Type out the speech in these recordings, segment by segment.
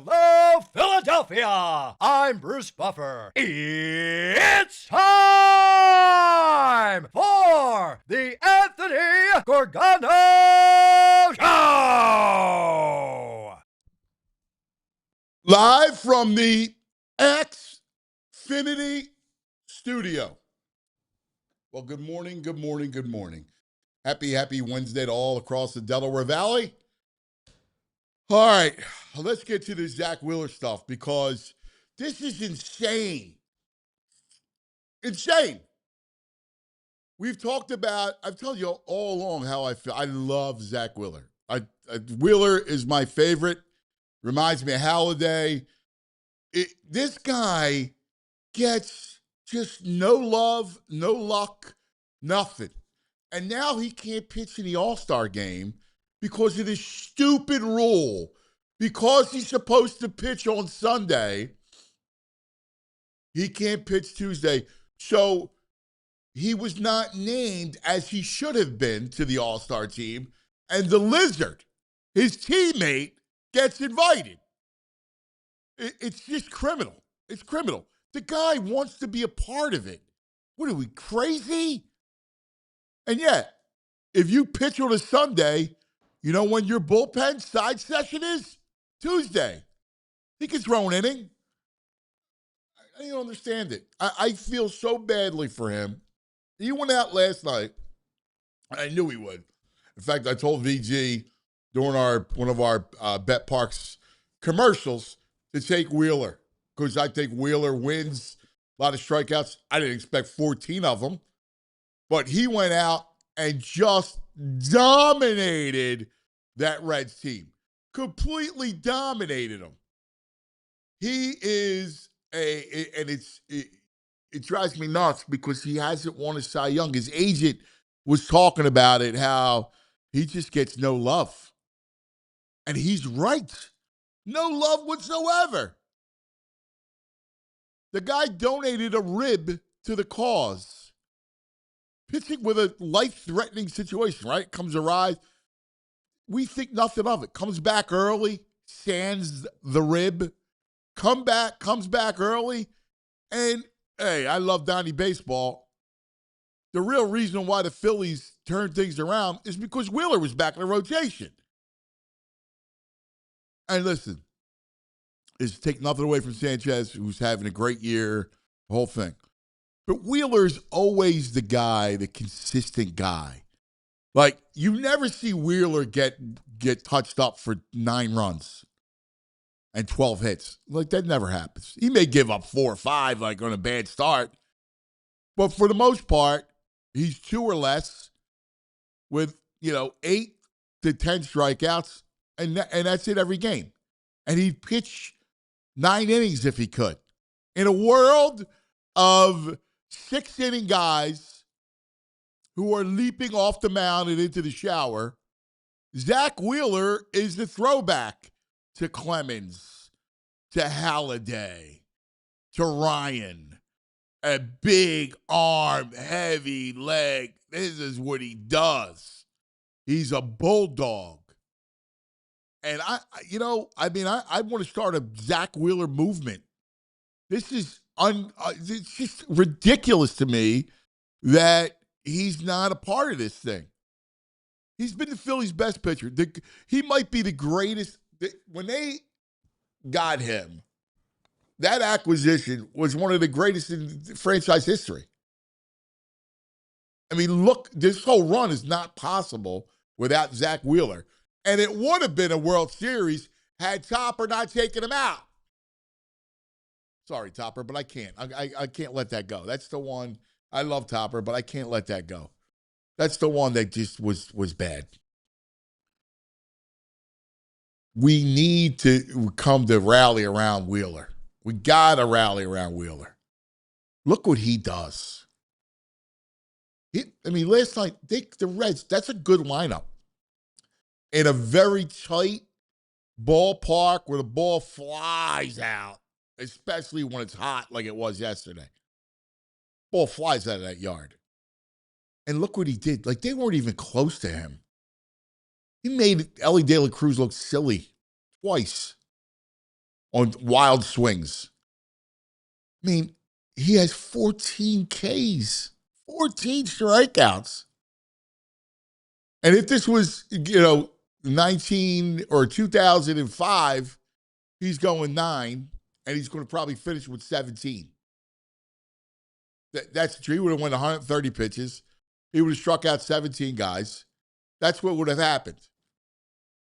Hello, Philadelphia! I'm Bruce Buffer. It's time for the Anthony Gorgano Show! Live from the Xfinity studio. Well, good morning, good morning, good morning. Happy Wednesday to all across the Delaware Valley. All right, let's get to the ZACK WHEELER stuff because this is insane. Insane. We've talked about, I've told you all along how I feel. I love ZACK WHEELER. Wheeler is my favorite. Reminds me of Halladay. This guy gets just no love, no luck, nothing. And now he can't pitch in the All-Star game because of this stupid rule. Because he's supposed to pitch on Sunday, he can't pitch Tuesday. So he was not named as he should have been to the All-Star team. And the Lizard, his teammate, gets invited. It's just criminal. It's criminal. The guy wants to be a part of it. What are we, crazy? And yet, if you pitch on a Sunday, you know when your bullpen side session is? Tuesday. He can throw an inning. I don't understand it. I feel so badly for him. He went out last night. I knew he would. In fact, I told VG during one of our Bet Parks commercials to take Wheeler because I think Wheeler wins a lot of strikeouts. I didn't expect 14 of them, but he went out and just dominated that Reds team. Completely dominated them. He is it drives me nuts because he hasn't won a Cy Young. His agent was talking about it, how he just gets no love. And he's right. No love whatsoever. The guy donated a rib to the cause. Pitching with a life-threatening situation, right? Comes a rise. We think nothing of it. Comes back early, sands the rib. Comes back early. And, hey, I love Donnie Baseball. The real reason why the Phillies turned things around is because Wheeler was back in the rotation. And listen, is take nothing away from Sanchez, who's having a great year, the whole thing. But Wheeler's always the guy, the consistent guy. Like, you never see Wheeler get touched up for 9 runs and 12 hits. Like, that never happens. He may give up 4 or 5, like, on a bad start. But for the most part, he's 2 or less with, 8 to 10 strikeouts, and that's it every game. And he'd pitch 9 innings if he could. In a world of 6-inning guys who are leaping off the mound and into the shower, ZACK WHEELer is the throwback to Clemens, to Halladay, to Ryan. A big arm, heavy leg. This is what he does. He's a bulldog. And I want to start a ZACK WHEELer movement. This is it's just ridiculous to me that he's not a part of this thing. He's been the Phillies' best pitcher. He might be the greatest. When they got him, that acquisition was one of the greatest in franchise history. I mean, look, this whole run is not possible without ZACK WHEELer. And it would have been a World Series had Topper not taken him out. Sorry, Topper, but I can't. I can't let that go. That's the one. I love Topper, but I can't let that go. That's the one that just was bad. We need to come to rally around Wheeler. We got to rally around Wheeler. Look what he does. Last night, the Reds, that's a good lineup. In a very tight ballpark where the ball flies out, especially when it's hot like it was yesterday. Ball flies out of that yard. And look what he did. Like, they weren't even close to him. He made Ellie De La Cruz look silly twice. on wild swings. I mean, he has 14 Ks, 14 strikeouts. And if this was, 19 or 2005, he's going 9, and he's going to probably finish with 17. That's true. He would have won 130 pitches. He would have struck out 17 guys. That's what would have happened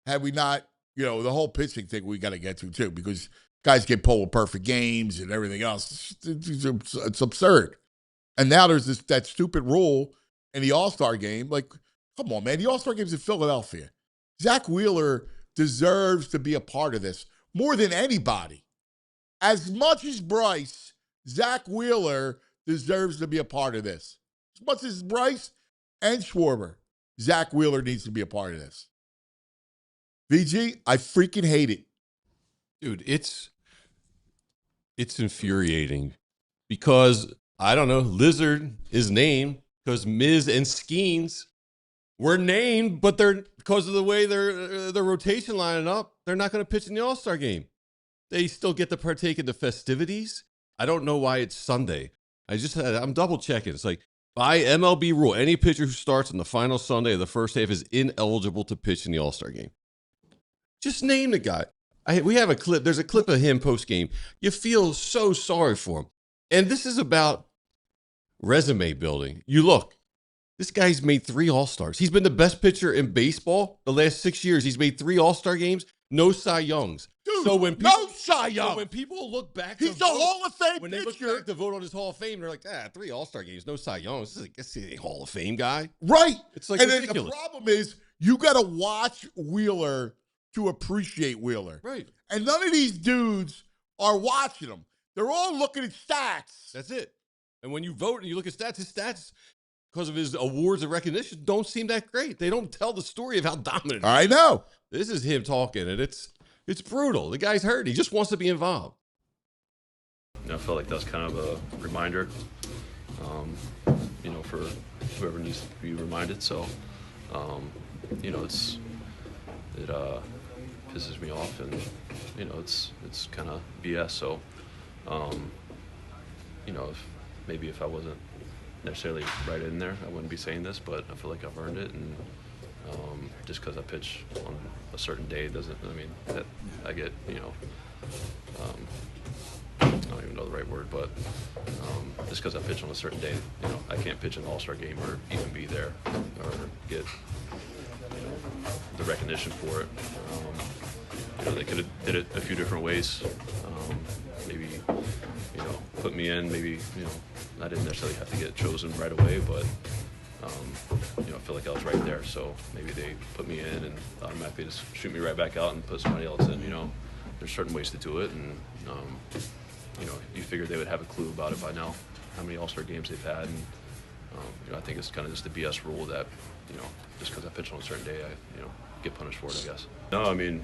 had we not, the whole pitching thing we got to get to too, because guys get pulled with perfect games and everything else. It's absurd. And now there's that stupid rule in the All-Star game. Like, come on, man. The All-Star game's in Philadelphia. Zack Wheeler deserves to be a part of this more than anybody. As much as Bryce, Zack Wheeler deserves to be a part of this. As much as Bryce and Schwarber, Zack Wheeler needs to be a part of this. VG, I freaking hate it. Dude, it's infuriating because, I don't know, Lizard is named because Miz and Skeens were named, but they're, because of the way their rotation lining up, they're not going to pitch in the All-Star game. They still get to partake in the festivities. I don't know why it's Sunday. I'm double checking. It's like, by MLB rule, any pitcher who starts on the final Sunday of the first half is ineligible to pitch in the All-Star game. Just name the guy. We have a clip. There's a clip of him post-game. You feel so sorry for him. And this is about resume building. You look, this guy's made 3 All-Stars. He's been the best pitcher in baseball the last 6 years. He's made 3 All-Star games, no Cy Youngs. Dude, so when no Cy Young. So when people look back, he's a Hall of Fame when pitcher. they look back to vote on his Hall of Fame, they're like, 3 All-Star games, no Cy Youngs. This is a Hall of Fame guy. Right. It's like and ridiculous. The problem is you got to watch Wheeler to appreciate Wheeler. Right. And none of these dudes are watching him. They're all looking at stats. That's it. And when you vote and you look at stats, his stats, because of his awards and recognition, don't seem that great. They don't tell the story of how dominant he is. I know. This is him talking, and it's brutal. The guy's hurt. He just wants to be involved. I felt like that's kind of a reminder, for whoever needs to be reminded. So, it pisses me off, and it's kind of BS. So, if I wasn't necessarily right in there, I wouldn't be saying this. But I feel like I've earned it, and just because I pitch on a certain day doesn't. I mean, that I get. I don't even know the right word, but just because I pitch on a certain day, I can't pitch an All-Star game or even be there or get the recognition for it. They could have did it a few different ways. Maybe put me in. Maybe I didn't necessarily have to get chosen right away, but I feel like I was right there. So maybe they put me in and automatically just shoot me right back out and put somebody else in. There's certain ways to do it, and you figured they would have a clue about it by now, how many All-Star games they've had, and I think it's kind of just a BS rule that just because I pitch on a certain day, I get punished for it, I guess. No, I mean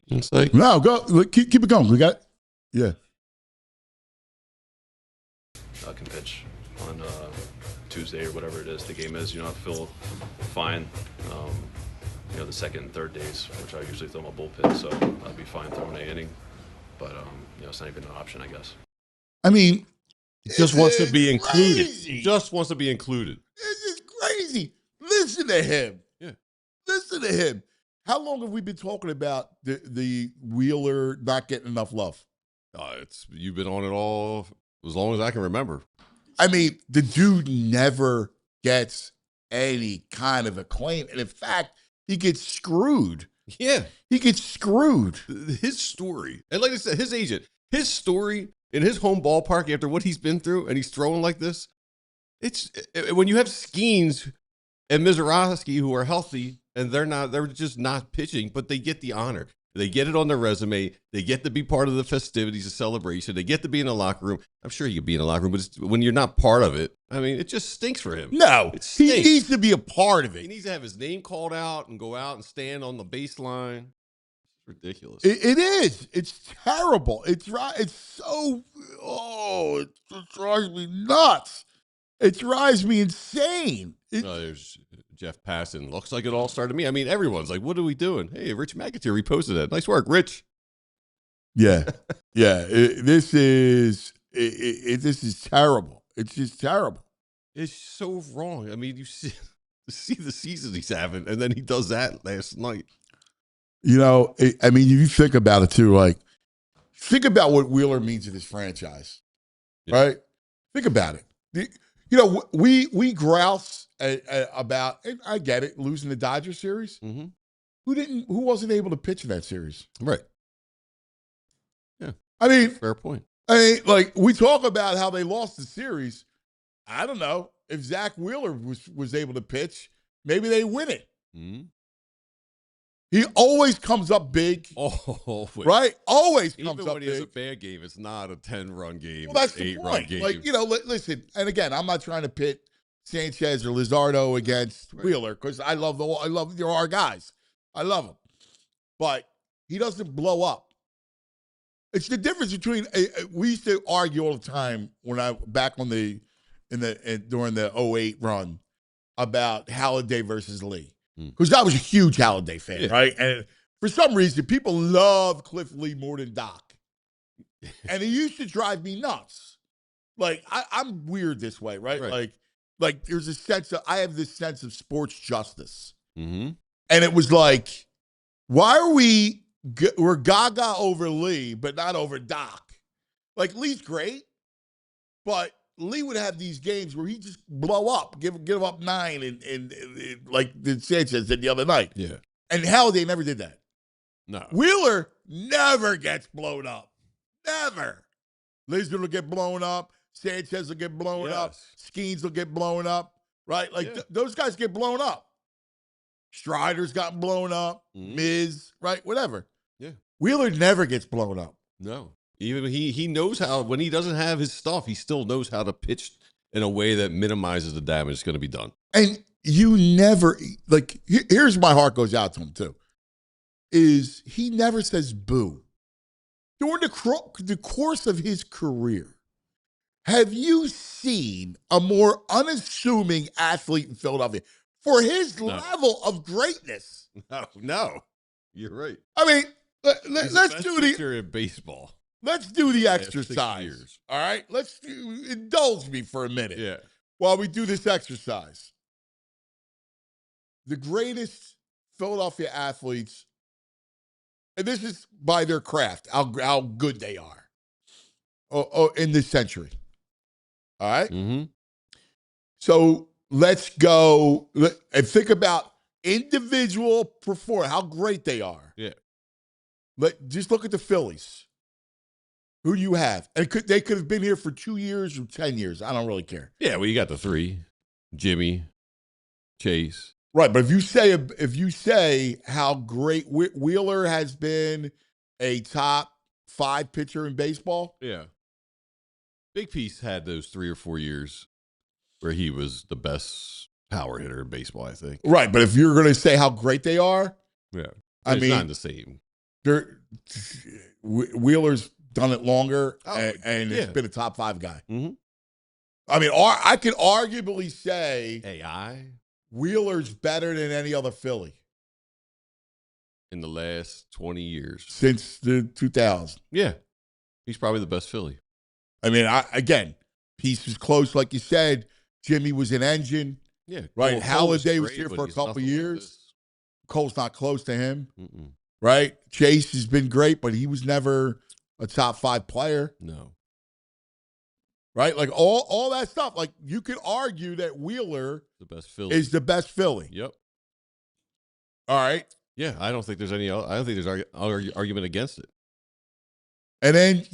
It's like, No, go keep it going. We got I can pitch on Tuesday or whatever it is the game is. I feel fine. The second and third days, which I usually throw my bullpen, so I'd be fine throwing an inning. But it's not even an option, I guess. I mean, he just wants to be included. Crazy. He just wants to be included. This is crazy. Listen to him. Yeah. Listen to him. How long have we been talking about the Wheeler not getting enough love? You've been on it all as long as I can remember. I mean, the dude never gets any kind of acclaim. And in fact, he gets screwed. Yeah. He gets screwed. His story, and like I said, his agent, his story in his home ballpark after what he's been through, and he's throwing like this, it's when you have Skeens and Mizorowski who are healthy and they're just not pitching, but they get the honor. They get it on their resume. They get to be part of the festivities, the celebration. They get to be in the locker room. I'm sure he could be in the locker room, but when you're not part of it, I mean, it just stinks for him. No, he needs to be a part of it. He needs to have his name called out and go out and stand on the baseline. It's ridiculous. It is. It's terrible. It's right. It's so. Oh, it drives me nuts. It drives me insane. There's Jeff Passan. Looks like it all started to me. I mean, everyone's like, what are we doing? Hey, Rich McAteer reposted that. Nice work, Rich. Yeah, yeah. This is terrible. It's just terrible. It's so wrong. I mean, you see the season he's having, and then he does that last night. You know, I mean, if you think about it too, like, think about what Wheeler means to this franchise, right? Think about it. You know, we grouse about, and I get it, losing the Dodgers series. Mm-hmm. Who wasn't able to pitch in that series? Right. Yeah. I mean, Fair point. Like, we talk about how they lost the series. I don't know if Zack Wheeler was able to pitch, maybe they win it. Mm-hmm. He always comes up big. Oh, right? Always even comes up when he big. has a bad game, it's not a 10-run game. Well, that's the 8-run point. game. Like, you know, listen, and again, I'm not trying to pit Sanchez or Lizardo against Wheeler because I love our guys. I love them. But he doesn't blow up. It's the difference between we used to argue all the time when I back on during the 08 run about Halladay versus Lee. Because I was a huge Halladay fan, right? And for some reason, people love Cliff Lee more than Doc. And it used to drive me nuts. Like, I'm weird this way, right? Like there's a sense of, I have this sense of sports justice. Mm-hmm. And it was like, why are we're gaga over Lee, but not over Doc? Like, Lee's great, but Lee would have these games where he just blow up, give up 9, and like the Sanchez did the other night. Yeah. And Halladay never did that. No. Wheeler never gets blown up. Never. Lizard will get blown up. Sanchez will get blown up. Skeens will get blown up. Right? Like, those guys get blown up. Strider's gotten blown up. Miz, right? Whatever. Yeah. Wheeler never gets blown up. No. Even he knows how, when he doesn't have his stuff, he still knows how to pitch in a way that minimizes the damage that's going to be done. And you never, like, here's my heart goes out to him too, is he never says boo. During the course of his career, have you seen a more unassuming athlete in Philadelphia for his level of greatness? No. You're right. I mean, let's do the baseball. Let's do the exercise. All right? Indulge me for a minute. Yeah. While we do this exercise. The greatest Philadelphia athletes, and this is by their craft, how good they are in this century. All right? Mm-hmm. So let's go and think about individual performance, how great they are. Yeah. Just look at the Phillies. Who do you have? And they could have been here for 2 years or 10 years. I don't really care. Yeah, well, you got the 3. Jimmy, Chase. Right, but if you say how great Wheeler has been a top 5 pitcher in baseball. Yeah. Big Piece had those 3 or 4 years where he was the best power hitter in baseball, I think. Right, but if you're going to say how great they are. Yeah. It's not the same. Wheeler's done it longer, and it's been a top 5 guy. Mm-hmm. I mean, I could arguably say AI Wheeler's better than any other Philly in the last 20 years since the 2000s. Yeah, he's probably the best Philly. I mean, again, Piece was close, like you said. Jimmy was an engine. Yeah, right. Halladay was great, here for a couple like years. Cole's not close to him. Mm-mm. Right. Chase has been great, but he was never a top 5 player. No. Right? Like all that stuff. Like, you could argue that Wheeler is the best Philly. Yep. All right. Yeah, I don't think there's argument against it. And then,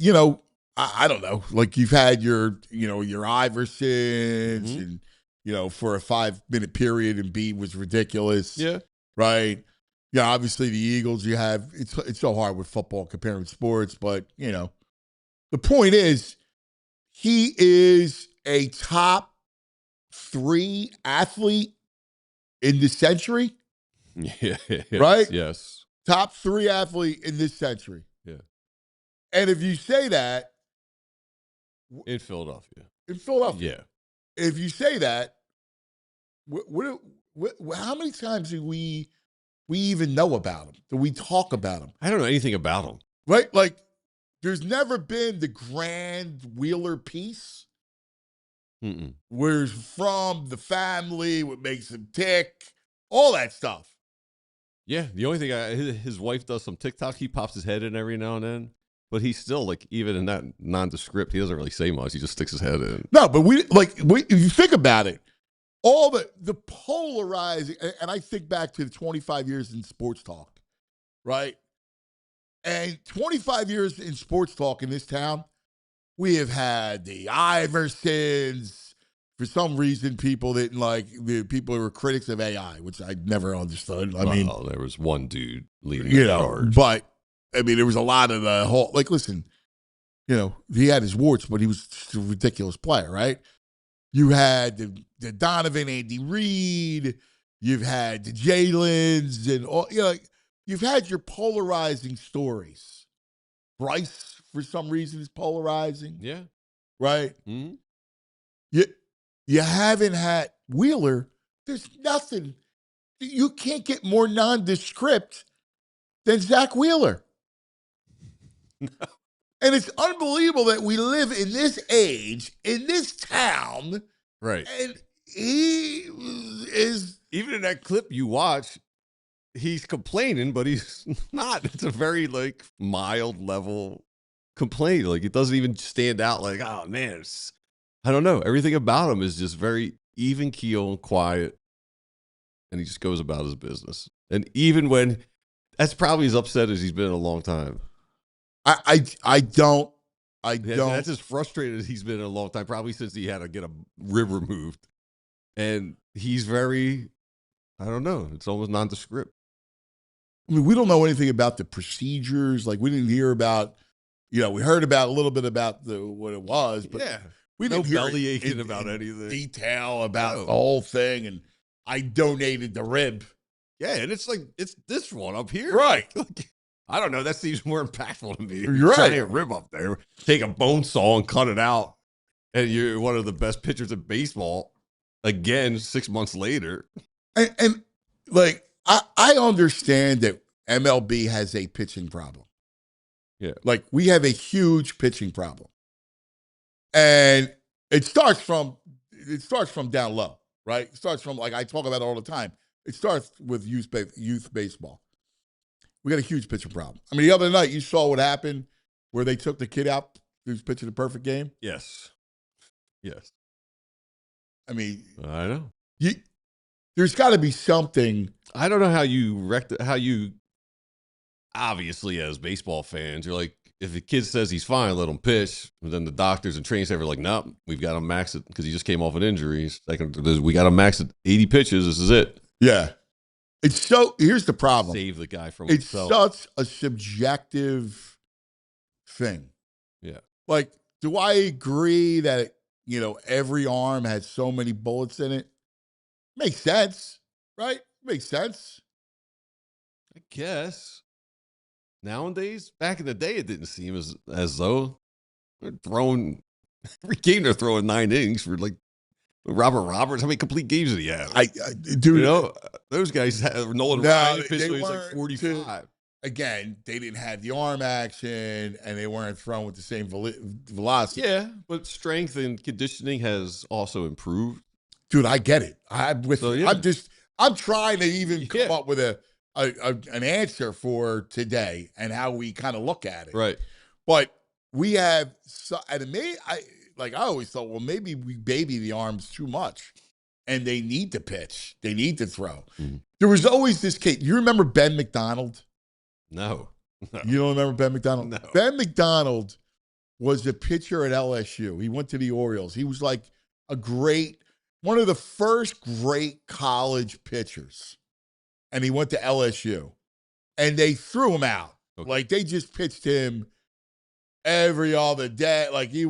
I don't know. Like, you've had your Iversons and, for a 5-minute period, and B was ridiculous. Yeah. Right. Yeah, obviously the Eagles, you have, it's so hard with football comparing with sports, but, the point is, he is a top 3 athlete in this century. Yeah. Right? Yes. Top 3 athlete in this century. Yeah. And if you say that. In Philadelphia. Yeah. If you say that, how many times do we even know about him? Do we talk about him? I don't know anything about him. Right? Like, there's never been the grand Wheeler piece. Mm-mm. Where's from, the family, what makes him tick, all that stuff. Yeah, the only thing his wife does some TikTok. He pops his head in every now and then, but he's still like, even in that nondescript, he doesn't really say much. He just sticks his head in. No, but if you think about it, all the polarizing, and I think back to the 25 years in sports talk, right? And 25 years in sports talk in this town, we have had the Iversons. For some reason, people didn't like the people who were critics of AI, which I never understood. I mean, there was one dude leading the charge. but I mean, there was a lot of the whole, like, listen, he had his warts, but he was just a ridiculous player, right? You had the Donovan, Andy Reid, you've had the Jalen's, and all, you've had your polarizing stories. Bryce, for some reason, is polarizing. Yeah. Right? Mm-hmm. You haven't had Wheeler. There's nothing. You can't get more nondescript than Zack Wheeler. No. And it's unbelievable that we live in this age, in this town. Right. And he is. Even in that clip you watch, he's complaining, but he's not. It's a very, like, mild level complaint. Like, it doesn't even stand out like, oh, man, I don't know. Everything about him is just very even keel and quiet. And he just goes about his business. And even when, that's probably as upset as he's been in a long time. I don't. That's as frustrated as he's been in a long time, probably since he had to get a rib removed. And he's very, I don't know, it's almost nondescript. I mean, we don't know anything about the procedures. Like, we didn't hear about, we heard about a little bit about what it was, but yeah. We no didn't hear belly aching about anything. Detail about the whole thing, and I donated the rib. Yeah, and it's like, it's this one up here. Right. Like, I don't know. That seems more impactful to me. You're right. Giant rib up there. Take a bone saw and cut it out. And you're one of the best pitchers in baseball. Again, 6 months later. And like, I understand that MLB has a pitching problem. Yeah. Like, we have a huge pitching problem. And it starts from down low, right? It starts from, like, I talk about it all the time. It starts with youth baseball. We got a huge pitching problem. I mean, the other night you saw what happened where they took the kid out who was pitching a perfect game. Yes. Yes. I mean, I know. There's got to be something. I don't know how you obviously, as baseball fans, you're like, if the kid says he's fine, let him pitch. And then the doctors and training staff are like, nope, we've got him max it because he just came off an injury. We got him max at 80 pitches. This is it. Yeah. Here's the problem. Save the guy from it's himself. Such a subjective thing. Yeah. Like, do I agree that, every arm has so many bullets in it? Makes sense, right? Makes sense. I guess. Nowadays, back in the day, it didn't seem as though they're throwing every game. They're throwing 9 innings for, like, Robert Roberts. How many complete games did he have? Dude, those guys have Nolan Ryan officially was like 45. Again, they didn't have the arm action and they weren't thrown with the same velocity. Yeah, but strength and conditioning has also improved. Dude, I get it. I'm trying to even come Yeah. up with an answer for today and how we kind of look at it. Right. But we have, I always thought, well, maybe we baby the arms too much and they need to pitch. They need to throw. Mm-hmm. There was always this case. You remember Ben McDonald? No. You don't remember Ben McDonald? No. Ben McDonald was a pitcher at LSU. He went to the Orioles. He was like one of the first great college pitchers. And he went to LSU. And they threw him out. Okay. Like, they just pitched him every other day. Like, he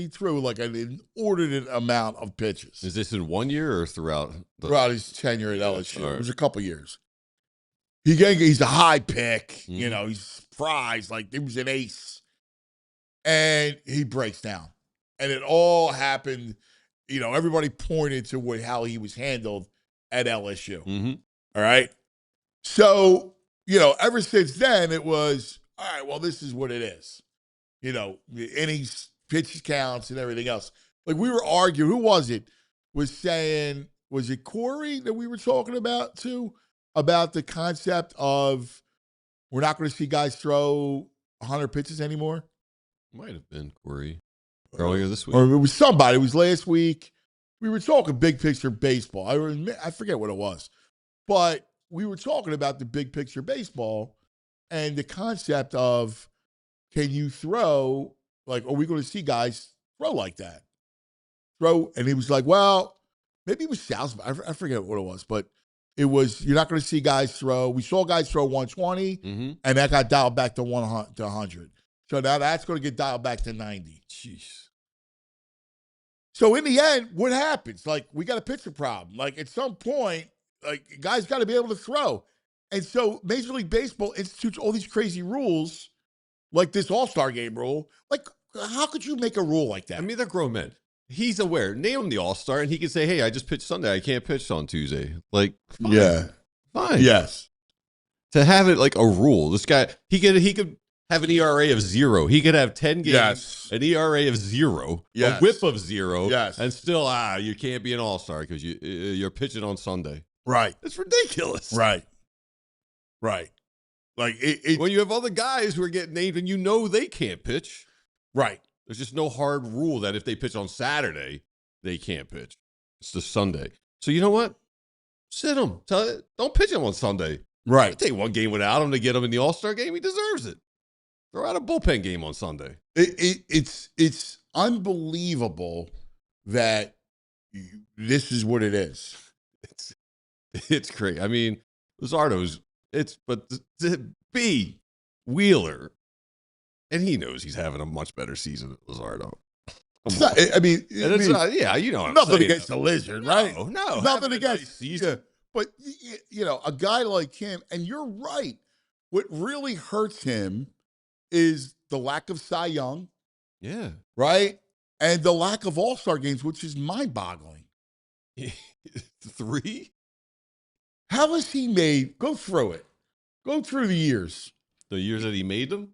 threw like an inordinate amount of pitches. Is this in 1 year or throughout? Throughout his tenure at LSU. Right. It was a couple years. He's a high pick. Mm-hmm. He's prized. Like, he was an ace. And he breaks down. And it all happened, everybody pointed to how he was handled at LSU. Mm-hmm. All right? So, ever since then, it was, all right, well, this is what it is. innings, pitch counts, and everything else. Like we were arguing, who was it? Was saying, was it Corey that we were talking about too? About the concept of we're not going to see guys throw 100 pitches anymore? Might have been Corey earlier this week. Or it was somebody. It was last week. We were talking big picture baseball. I forget what it was. But we were talking about the big picture baseball and the concept of, can you throw, like, are we going to see guys throw like that? And he was like, well, maybe it was South. I forget what it was, but it was, you're not going to see guys throw. We saw guys throw 120, and that got dialed back to 100. So now that's going to get dialed back to 90. Jeez. So in the end, what happens? Like, we got a pitcher problem. Like, at some point, like, guys got to be able to throw. And so Major League Baseball institutes all these crazy rules, like this All-Star Game rule. Like, how could you make a rule like that? I mean, they're grown men. He's aware. Name him the All-Star, and he can say, hey, I just pitched Sunday. I can't pitch on Tuesday. Like, fine. Yeah. Fine. Yes. To have it like a rule. This guy, he could have an ERA of 0. He could have 10 games, an ERA of 0, a whip of 0, and still, you can't be an All-Star because you're pitching on Sunday. Right. It's ridiculous. Right. Like, when you have other guys who are getting named and you know they can't pitch. Right. There's just no hard rule that if they pitch on Saturday, they can't pitch. It's the Sunday. So you know what? Sit him. Don't pitch him on Sunday. Right. Take one game without him to get him in the All-Star game. He deserves it. Throw out a bullpen game on Sunday. It's unbelievable that this is what it is. It's crazy. I mean, Luzardo's. But B, Wheeler, and he knows he's having a much better season than Luzardo. Nothing against the Lizard, right? No, nothing against nice season. But a guy like him, and you're right. What really hurts him is the lack of Cy Young. Yeah. Right? And the lack of All-Star games, which is mind-boggling. 3? How has he made? Go through it. Go through the years. The years that he made them?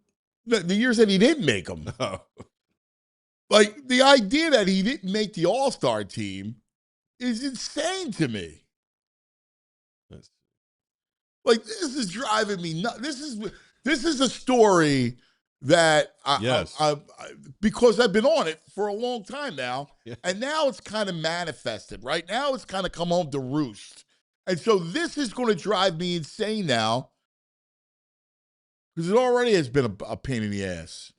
The years that he didn't make them. Oh. Like, the idea that he didn't make the All-Star team is insane to me. Like, this is driving me nuts. This is a story that because I've been on it for a long time now, and now it's kind of manifested. Right now, it's kind of come home to roost. And so this is going to drive me insane now because it already has been a pain in the ass.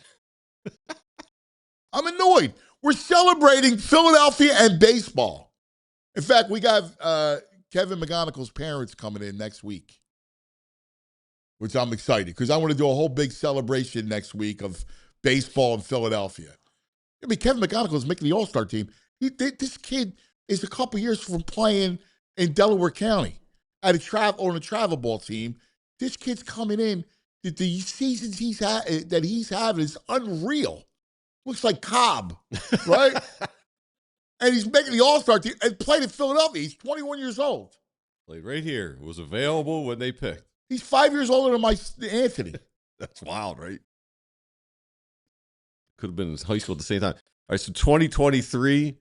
I'm annoyed. We're celebrating Philadelphia and baseball. In fact, we got Kevin McGonagall's parents coming in next week, which I'm excited because I want to do a whole big celebration next week of baseball in Philadelphia. I mean, Kevin McGonagall is making the All-Star team. This kid is a couple years from playing in Delaware County on a travel ball team. This kid's coming in. The seasons he's having is unreal. Looks like Cobb, right? And he's making the All-Star team and played in Philadelphia. He's 21 years old. Played right here. Was available when they picked. He's 5 years older than my Anthony. That's wild, right? Could have been in high school at the same time. All right, so 2023,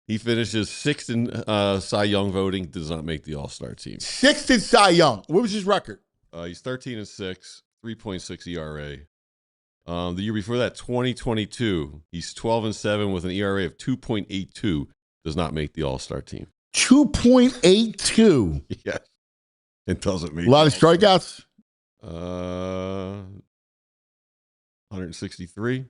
he finishes 6th in Cy Young voting. Does not make the All-Star team. 6th in Cy Young. What was his record? He's 13-6, 3.6 ERA. The year before that, 2022, he's 12-7 with an ERA of 2.82. Does not make the All-Star team. 2.82. Yes. It doesn't make a lot of strikeouts. 163.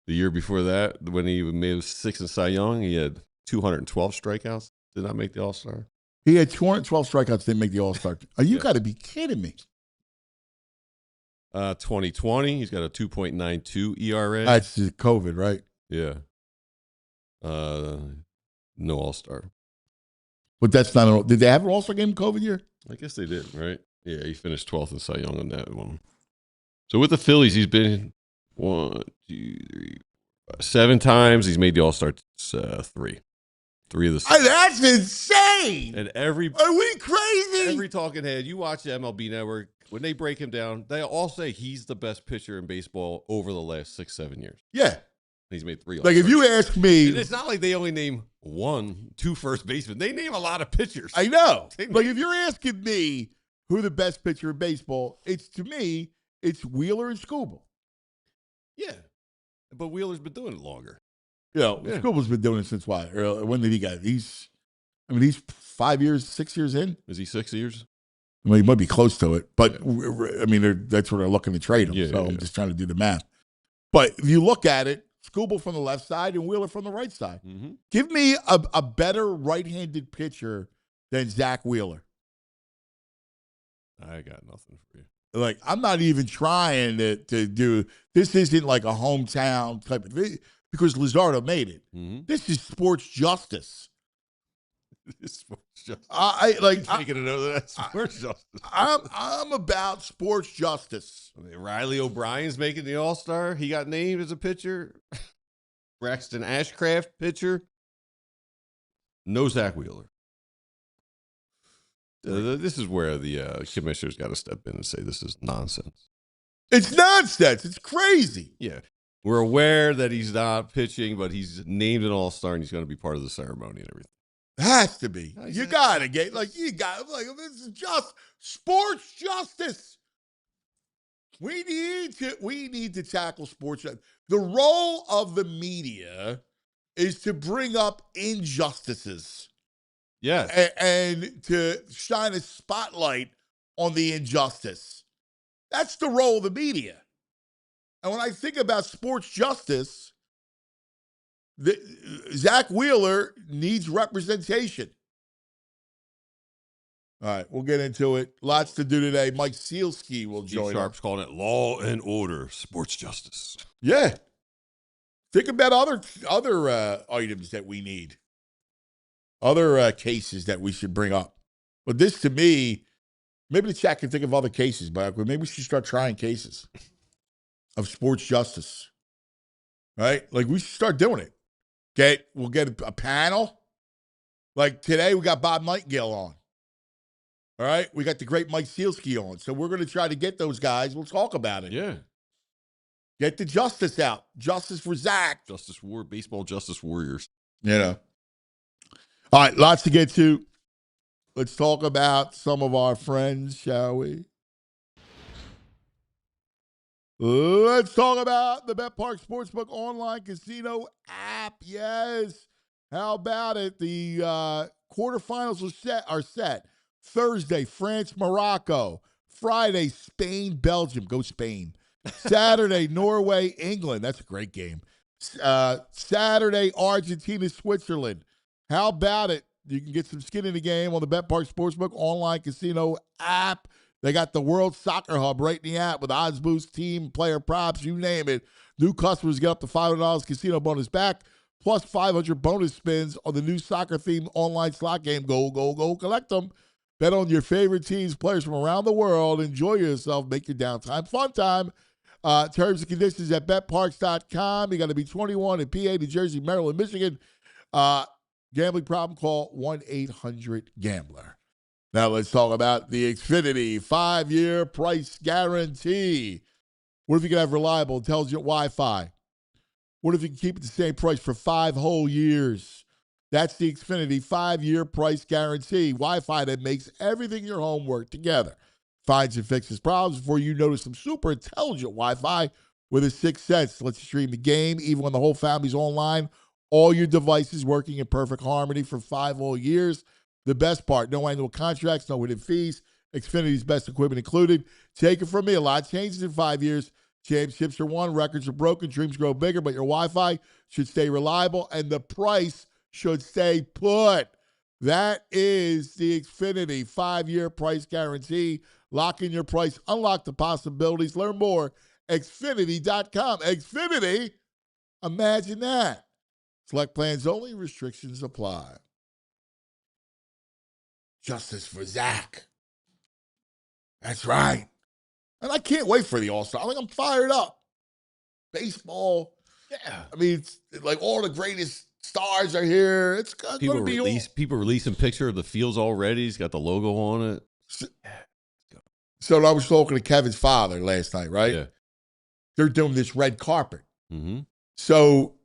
The year before that, when he made 6th in Cy Young, he had 212 strikeouts. Did not make the All-Star. He had 212 strikeouts. Didn't make the All-Star. You got to be kidding me. 2020, he's got a 2.92 ERA. That's COVID, right? Yeah. No All-Star. But that's not. Did they have an All-Star game in COVID year? I guess they did, right? Yeah, he finished 12th in Cy Young on that one. So with the Phillies, he's been 7 times. He's made the All-Star 3. 3 of the 6. That's insane. And are we crazy? Every talking head, you watch the MLB Network, when they break him down, they all say he's the best pitcher in baseball over the last 6-7 years. Yeah. He's made 3. Like, if you ask me, and it's not like they only name 1-2 first basemen. They name a lot of pitchers. I know. Like, if you're asking me who the best pitcher in baseball, to me, it's Wheeler and Scooble. Yeah. But Wheeler's been doing it longer. Scooble's been doing it since what? When did he get? He's 5 years, 6 years in. Is he 6 years? Well, he might be close to it, but I mean, that's where they're looking to trade him. Yeah, I'm just trying to do the math. But if you look at it, Scooble from the left side and Wheeler from the right side. Mm-hmm. Give me a better right-handed pitcher than Zack Wheeler. I got nothing for you. Like, I'm not even trying to do this. Isn't like a hometown type of thing because Luzardo made it. Mm-hmm. This is sports justice. Sports justice. Taking it over that sports justice. I'm about sports justice. I mean, Riley O'Brien's making the All-Star. He got named as a pitcher. Braxton Ashcraft, pitcher. No Zack Wheeler. This is where the commissioner's got to step in and say this is nonsense. It's nonsense. It's crazy. Yeah. We're aware that he's not pitching, but he's named an All-Star and he's going to be part of the ceremony and everything. Has to be. You gotta get this is just sports justice. We need to tackle sports justice. The role of the media is to bring up injustices. Yes. And to shine a spotlight on the injustice. That's the role of the media. And when I think about sports justice, Zack Wheeler needs representation. All right, we'll get into it. Lots to do today. Mike Sealski will join Sharp's us. calling it law and order, sports justice. Yeah. Think about other items that we need. Other cases that we should bring up. But this, to me, maybe the chat can think of other cases, but maybe we should start trying cases of sports justice. Right? Like, we should start doing it. We'll get a panel. Like today, we got Bob Nightingale on. All right? We got the great Mike Sealski on. So we're going to try to get those guys. We'll talk about it. Yeah. Get the justice out. Justice for Zach. Baseball justice warriors. All right, lots to get to. Let's talk about some of our friends, shall we? Let's talk about the Bet Park Sportsbook online casino app. Yes. How about it? The quarterfinals are set. Thursday, France, Morocco. Friday, Spain, Belgium. Go Spain. Saturday, Norway, England. That's a great game. Saturday, Argentina, Switzerland. How about it? You can get some skin in the game on the Bet Park Sportsbook online casino app. They got the World Soccer Hub right in the app with odds boost, team, player props, you name it. New customers get up to $500 casino bonus back, plus 500 bonus spins on the new soccer-themed online slot game. Go, go, go, collect them. Bet on your favorite teams, players from around the world. Enjoy yourself. Make your downtime fun time. Terms and conditions at betparks.com. You got to be 21 in PA, New Jersey, Maryland, Michigan. Gambling problem, call 1-800-GAMBLER. Now let's talk about the Xfinity 5-year price guarantee. What if you can have reliable, intelligent Wi-Fi? What if you can keep it the same price for 5 whole years? That's the Xfinity 5-year price guarantee. Wi-Fi that makes everything in your home work together. Finds and fixes problems before you notice some super intelligent Wi-Fi with a 6 cents. Lets you stream the game even when the whole family's online. All your devices working in perfect harmony for 5 whole years. The best part, no annual contracts, no hidden fees. Xfinity's best equipment included. Take it from me, a lot changes in 5 years. Championships are won, records are broken, dreams grow bigger, but your Wi-Fi should stay reliable, and the price should stay put. That is the Xfinity 5-year price guarantee. Lock in your price, unlock the possibilities. Learn more, Xfinity.com. Xfinity, imagine that. Select plans only, restrictions apply. Justice for Zach. That's right. And I can't wait for the All-Star. I'm fired up. Baseball. Yeah. I mean, it's like all the greatest stars are here. It's going to be people releasing picture of the fields already. He's got the logo on it. So I was talking to Kevin's father last night, right? Yeah. They're doing this red carpet. Mm-hmm. So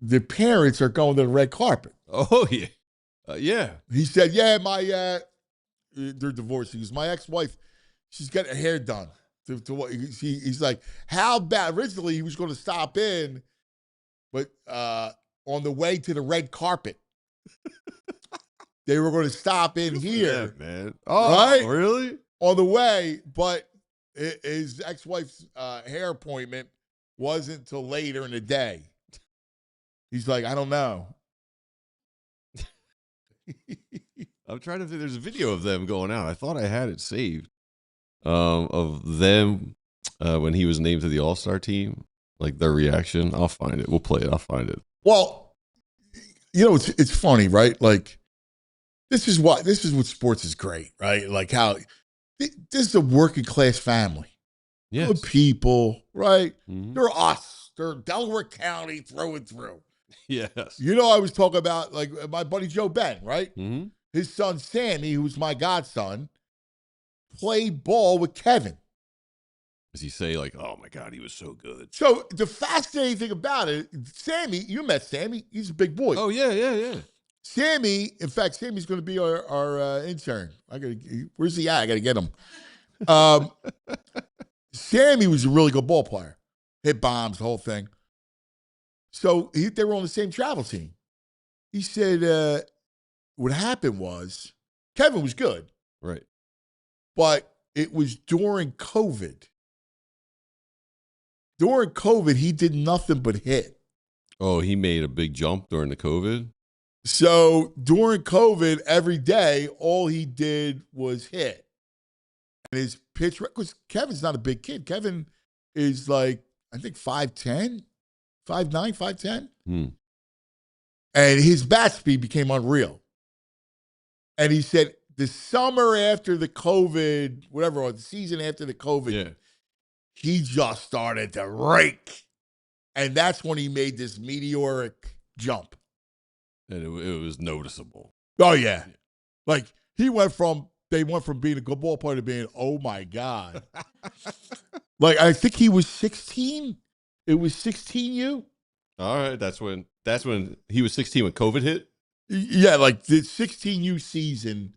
the parents are going to the red carpet. Oh, yeah. Yeah. He said, yeah, they're divorced. He goes, my ex-wife, she's getting her hair done. He's like, how bad? Originally, he was going to stop in, but on the way to the red carpet, they were going to stop in here. Yeah, man. Oh, right? Really? On the way, but his ex-wife's hair appointment wasn't till later in the day. He's like, I don't know. I'm trying to think. There's a video of them going out. I thought I had it saved. Of them when he was named to the All-Star team, like their reaction. I'll find it. We'll play it. I'll find it. Well, you know, it's funny, right? Like, this is what sports is great, right? Like how this is a working class family. Yes. Good people, right? Mm-hmm. They're us. They're Delaware County through and through. Yes. You know, I was talking about like my buddy Joe Ben, right? Mm-hmm. His son Sammy, who's my godson, played ball with Kevin. Does he say like, "Oh my God, he was so good"? So the fascinating thing about it, Sammy, you met Sammy. He's a big boy. Oh yeah. Sammy, in fact, Sammy's going to be our intern. Where's he at? I got to get him. Sammy was a really good ball player. Hit bombs, the whole thing. So they were on the same travel team. He said what happened was Kevin was good. Right. But it was during COVID. During COVID, he did nothing but hit. Oh, he made a big jump during the COVID. So during COVID, every day, all he did was hit. And his pitch, because Kevin's not a big kid. Kevin is like, I think 5'10", 5'9", 5'10". And his bat speed became unreal. And he said the summer after the COVID, whatever, or the season after the COVID, he just started to rake. And that's when he made this meteoric jump. And it was noticeable. Oh, yeah. Like, they went from being a good ball player to being, oh, my God. Like, I think he was 16. It was 16U. All right. That's when he was 16 when COVID hit. Yeah, like the 16U season.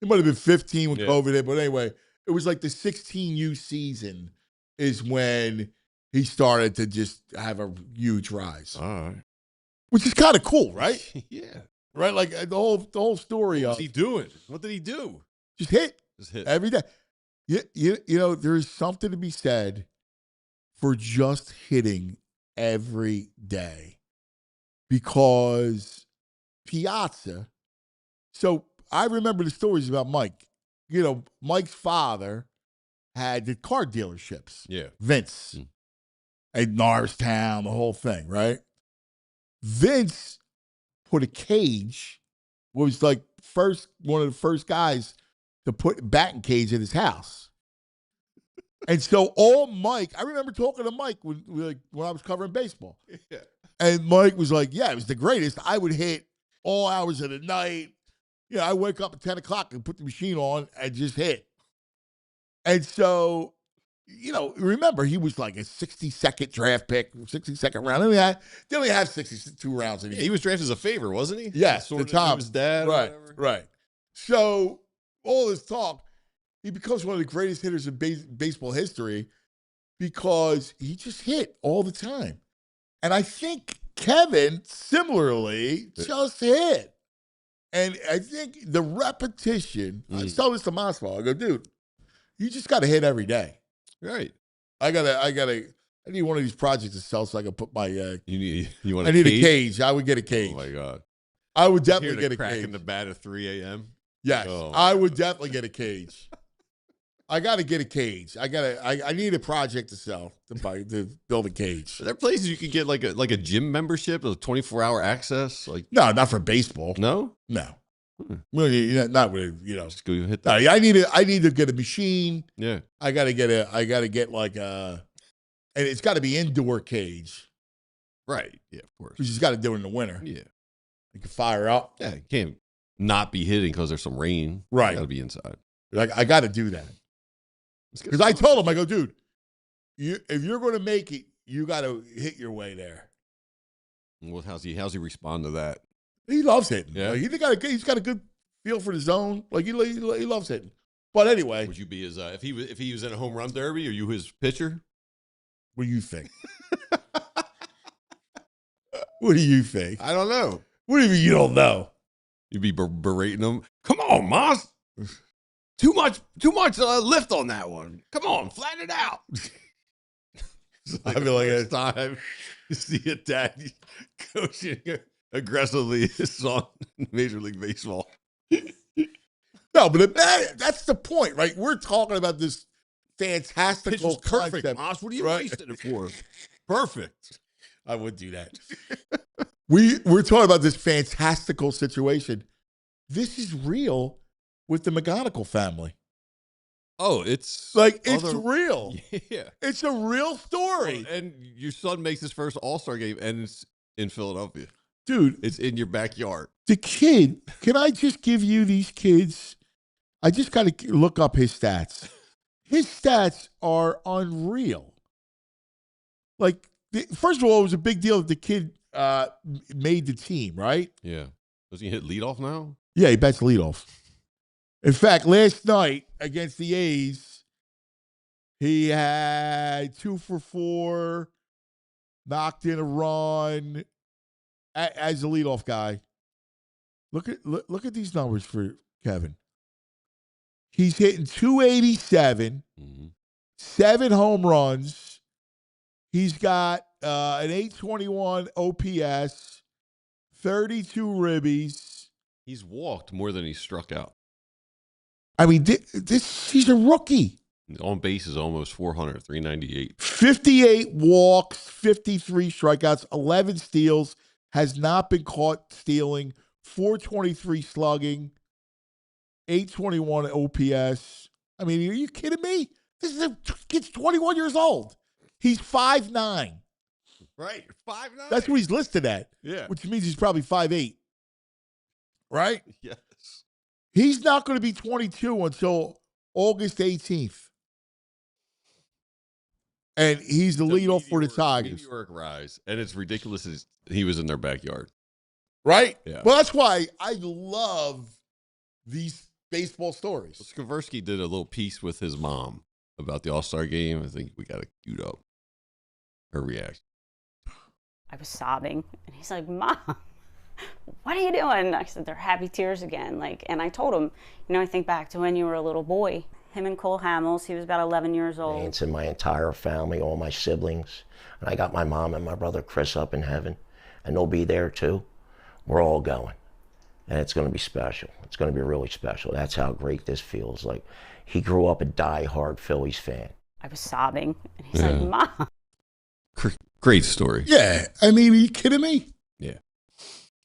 It might have been 15 when COVID hit, but anyway, it was like the 16U season is when he started to just have a huge rise. All right. Which is kind of cool, right? Yeah. Right? Like the whole story What of was he doing? What did he do? just hit Every day. You know, there's something to be said for just hitting every day. Because Piazza, so I remember the stories about Mike. You know, Mike's father had the car dealerships. Yeah. Vince. At Norristown, the whole thing, right? Vince put a cage, was like one of the first guys to put a batting cage in his house. And so I remember talking to Mike when I was covering baseball. Yeah. And Mike was like, yeah, it was the greatest. I would hit all hours of the night. You know, I wake up at 10 o'clock and put the machine on and just hit. And so, you know, remember, he was like a 62nd draft pick, 62nd round. They only had 62 rounds. Yeah, he was drafted as a favor, wasn't he? Yeah, sort the top. Of his dad. Right. So all this talk, he becomes one of the greatest hitters in baseball history because he just hit all the time. And I think Kevin, similarly, just hit. And I think the repetition, I was telling this to Moscow, I go, dude, you just got to hit every day. Right. I need one of these projects to sell so I can put my, I need a cage. I would get a cage. Oh, my God. I would definitely get a cage. Cracking the bat at 3 a.m.? Yes, I would definitely get a cage. I got to get a cage. I need a project to sell to build a cage. Are there places you can get like a gym membership, a 24-hour access? Like no, not for baseball. No. Well, not with Just go hit that. I need to get a machine. Yeah. I gotta get like and it's got to be indoor cage. Right. Yeah, of course. Because you got to do it in the winter. Yeah. You can fire up. Yeah, you can't not be hitting because there's some rain. Right. Got to be inside. I got to do that. Because I told him, I go, dude, if you're going to make it, you got to hit your way there. Well, how's he respond to that? He loves hitting. Yeah. Like, he's got a good feel for the zone. Like he loves hitting. But anyway, Would you be his if he was in a home run derby? Are you his pitcher? what do you think? What do you think? I don't know. What do you mean you don't know? You'd be berating him. Come on, Moss. Too much lift on that one. Come on, flatten it out. I feel like it's time you see a dad coaching aggressively his son in Major League Baseball. No, but that's the point, right? We're talking about this fantastical Perfect, concept. Moss. What are you Right. wasting it for? Perfect. I would do that. We're talking about this fantastical situation. This is real with the McGonigal family. Oh, it's Like, it's real. Yeah. It's a real story. Well, and your son makes his first All-Star game, and it's in Philadelphia. Dude, It's in your backyard. the kid, can I just give you these kids? I just got to look up his stats. His stats are unreal. Like, first of all, it was a big deal that the kid made the team, right? Yeah. Does he hit leadoff now? Yeah, he bats leadoff. In fact, last night against the A's, he had 2 for 4, knocked in a run as a leadoff guy. Look at these numbers for Kevin. He's hitting 287, 7 home runs. He's got an 821 OPS, 32 ribbies. He's walked more than he's struck out. I mean, he's a rookie. On base is almost 400, 398. 58 walks, 53 strikeouts, 11 steals, has not been caught stealing, 423 slugging, 821 OPS. I mean, are you kidding me? This is a kid's 21 years old. He's 5'9". Right, 5'9". That's what he's listed at. Yeah. Which means he's probably 5'8". Right? Yes. He's not going to be 22 until August 18th. And he's the leadoff for the Tigers. Meteoric rise. And it's ridiculous he was in their backyard. Right? Yeah. Well, that's why I love these baseball stories. Skaversky did a little piece with his mom about the All-Star game. I think we got to queue up her reaction. I was sobbing, and he's like, "Mom, what are you doing?" I said, "They're happy tears again." And I told him, I think back to when you were a little boy. Him and Cole Hamels, he was about 11 years old. It's in my entire family, all my siblings. And I got my mom and my brother Chris up in heaven, and they'll be there too. We're all going. And it's going to be special. It's going to be really special. That's how great this feels. Like, he grew up a die-hard Phillies fan. I was sobbing, and he's like, "Mom." Great story. Yeah. I mean, are you kidding me? Yeah.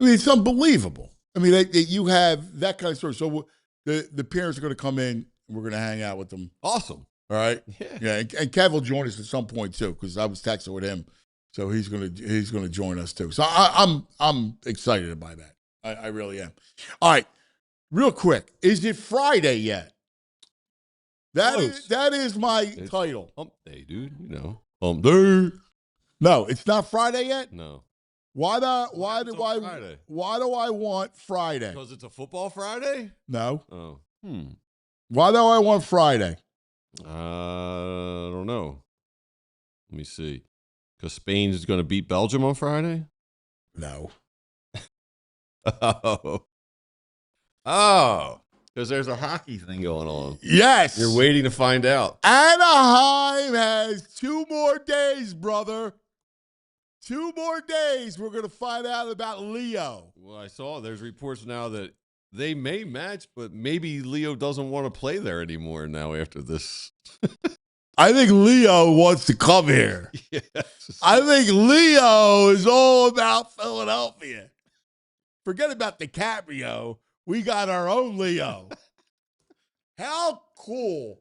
I mean, it's unbelievable. I mean, you have that kind of story. So the parents are going to come in, and we're going to hang out with them. Awesome. All right? Yeah. Yeah, and Kev will join us at some point, too, because I was texting with him. So he's gonna join us, too. So I'm excited about that. I really am. All right. Real quick. Is it Friday yet? That is my title. Hump day, dude. Hump day. No, it's not Friday yet? No. Why do I want Friday? Because it's a football Friday? No. Oh. Why do I want Friday? I don't know. Let me see. Because Spain is going to beat Belgium on Friday? No. Oh. Because there's a hockey thing going on. Yes. You're waiting to find out. Anaheim has 2 more days, brother. 2 more days. We're going to find out about Leo. Well, I saw there's reports now that they may match, but maybe Leo doesn't want to play there anymore now after this. I think Leo wants to come here. Yes. I think Leo is all about Philadelphia. Forget about DiCaprio. We got our own Leo. How cool.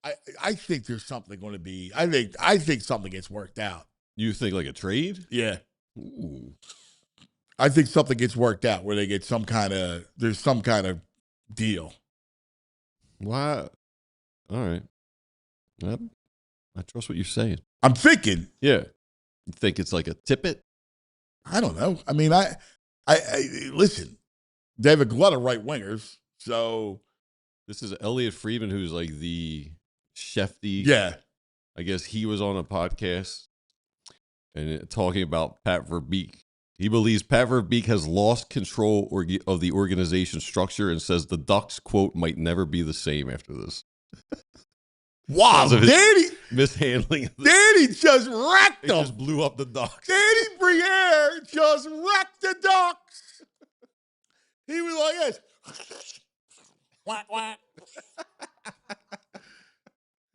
I think there's something going to be. I think something gets worked out. You think like a trade? Yeah. Ooh. I think something gets worked out where they get there's some kind of deal. Why? All right. I trust what you're saying. I'm thinking. Yeah. You think it's like a tippet? I don't know. I mean, I listen. They have a glut of right wingers, so This is Elliot Friedman, who's like the chefty. yeah. I guess he was on a podcast and talking about Pat Verbeek. He believes Pat Verbeek has lost control of the organization structure and says the Ducks, quote, might never be the same after this. Wow, Danny mishandling. Danny just wrecked He them. just blew up the Ducks. Danny Briere just wrecked the Ducks. He was like this. Quack, quack.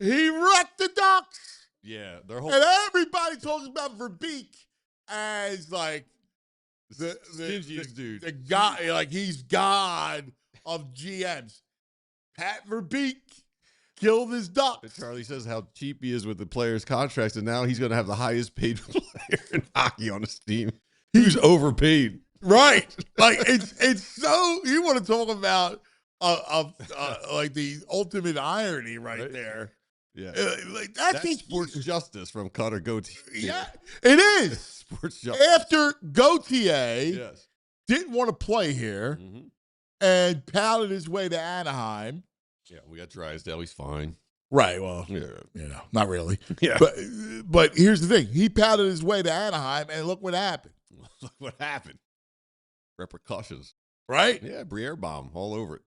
He wrecked the Ducks. Yeah, their whole And everybody talks about Verbeek as like the stingiest dude. The guy, like he's God of GMs. Pat Verbeek killed his Ducks. Charlie says how cheap he is with the players' contracts, and now he's going to have the highest paid player in hockey on his team. He's overpaid. Right. Like it's so, you want to talk about like the ultimate irony right there. Yeah. Like That's sports justice from Cutter Gauthier. Yeah, it is. Sports justice. After Gauthier Yes. didn't want to play here Mm-hmm. and paddled his way to Anaheim. Yeah, we got Drysdale. He's fine. Right. Well, Yeah. you know, not really. Yeah. But here's the thing. He paddled his way to Anaheim, and look what happened. Look what happened. Repercussions. Right? Yeah, Briere bomb all over it.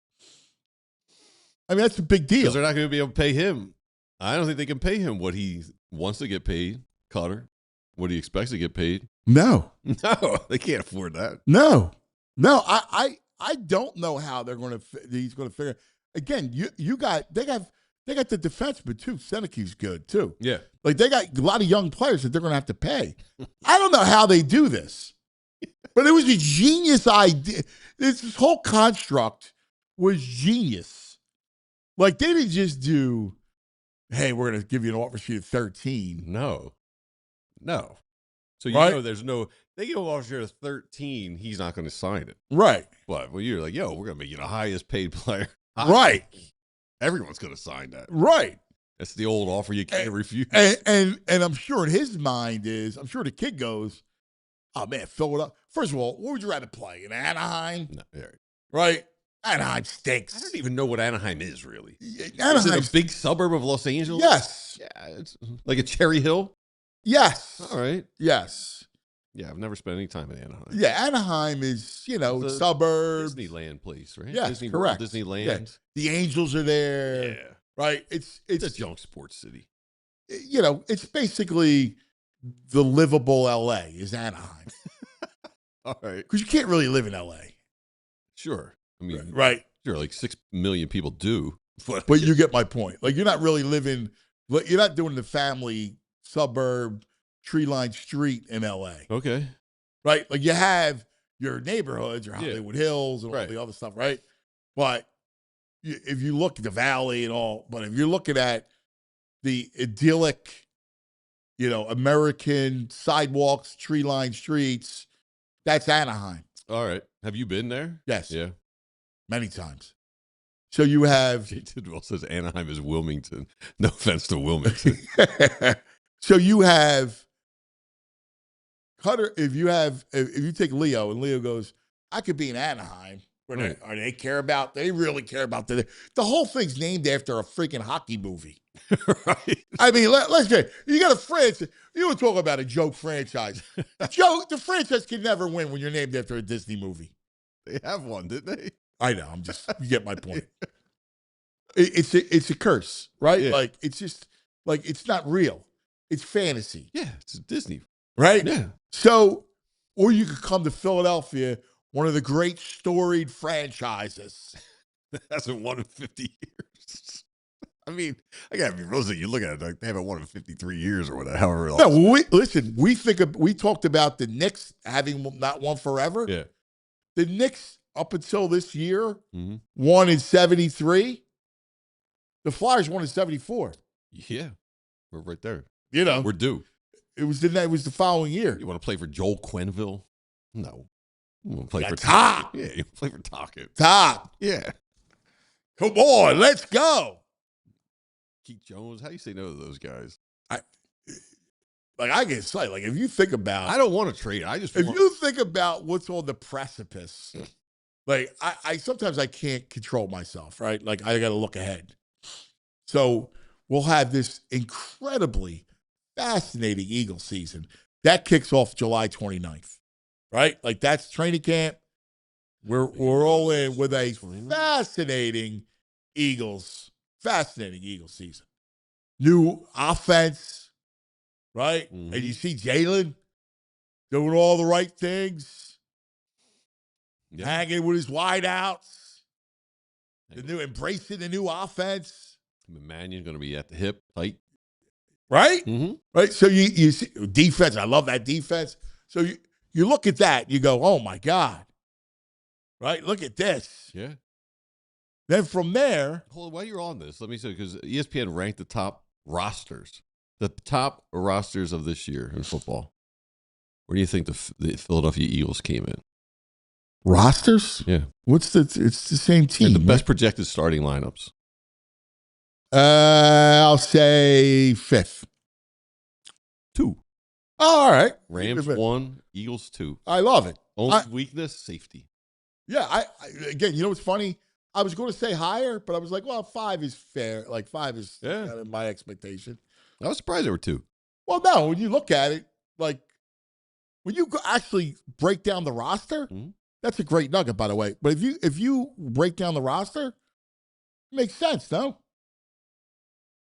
I mean, that's a big deal. Because they're not going to be able to pay him. I don't think they can pay him what he wants to get paid, Cutter, what he expects to get paid. No. No, they can't afford that. No. I don't know how they're going to. He's going to figure. Again, they got the defenseman too. Seneca's good too. Yeah. Like they got a lot of young players that they're going to have to pay. I don't know how they do this, but it was a genius idea. This whole construct was genius. Like they didn't just do, hey, we're going to give you an offer sheet of 13. No. So you Right? know there's no, they give him off share of 13, he's not going to sign it. Right. But when you're like, yo, we're going to make you the highest paid player. Right. Everyone's going to sign that. Right. That's the old offer you can't refuse. And I'm sure in his mind is, I'm sure the kid goes, oh man, fill it up. First of all, what would you rather play? In Anaheim? No, yeah. Right? Anaheim stinks. I don't even know what Anaheim is really. Anaheim, Is it a big suburb of Los Angeles? Yes. Yeah, it's like a Cherry Hill. Yes. All right. Yes. Yeah, I've never spent any time in Anaheim. Yeah, Anaheim is, The suburbs. Disneyland place, right? Yes, Disney correct. World, Disneyland. Yeah. The Angels are there. Yeah. Right? It's a junk sports city. It's basically the livable LA is Anaheim. All right. Because you can't really live in LA. Sure. I mean, Right. sure, like 6 million people do. But you get my point. Like you're not really living, you're not doing the family suburb tree-lined street in LA. Okay. Right? Like you have your neighborhoods, your Yeah. Hollywood Hills and all Right. the other stuff, right? But if you look at the valley and all, but if you're looking at the idyllic, American sidewalks, tree-lined streets, that's Anaheim. All right. Have you been there? Yes. Yeah. Many times. So you have Jay Tidwell says Anaheim is Wilmington. No offense to Wilmington. so you have Cutter, if you take Leo and Leo goes, I could be in Anaheim. Right. They really care about the whole thing's named after a freaking hockey movie. Right. I mean, let's get, you got a franchise. You want to talk about a joke franchise. The franchise can never win when you're named after a Disney movie. They have one, didn't they? I know. You get my point. It's a curse, right? Yeah. Like, it's just, like, it's not real. It's fantasy, Yeah, it's Disney. right? Yeah. So, or you could come to Philadelphia, one of the great storied franchises. That hasn't won in 50 years. I mean, I gotta be real. You look at it, like they haven't won in 53 years or whatever. However, No, we talked about the Knicks having not won forever. yeah. The Knicks, up until this year, Mm-hmm. won in 73. The Flyers won in 74. Yeah, we're right there. We're We're due. it was the following year. You want to play for Joel Quenneville? No. You want to play Yeah, for Top. Yeah, you play for Tockett. Top. Yeah. Come on, let's go. Keith Jones. How do you say no to those guys? I get excited. Like if you think about, I don't want to trade. I just if want, you think about what's on the precipice, like I sometimes I can't control myself, right? Like I got to look ahead. So we'll have this incredibly fascinating Eagle season that kicks off July 29th, right? Like that's training camp. We're all in with a fascinating Eagle season. New offense, right? Mhm. And you see Jalen doing all the right things, hanging with his wideouts, embracing the new offense. Mannion going to be at the hip, tight. Right? Mm-hmm. Right. So you see defense. I love that defense. So you look at that, you go, oh my God. Right? Look at this. Yeah. Then from there. Hold on, while you're on this, let me say, because ESPN ranked the top rosters of this year in football. Where do you think the Philadelphia Eagles came in? Rosters? Yeah. It's the same team. And the best projected starting lineups. I'll say 5th. 2. Oh, all right. Rams 1, Eagles 2. I love it. Only weakness, safety. Yeah. I again, you know what's funny? I was going to say higher, but I was like, well, 5 is fair. Like 5 is kind of my expectation. I was surprised there were 2. Well, no, when you look at it, like when you actually break down the roster, that's a great nugget, by the way. But if you break down the roster, it makes sense, no?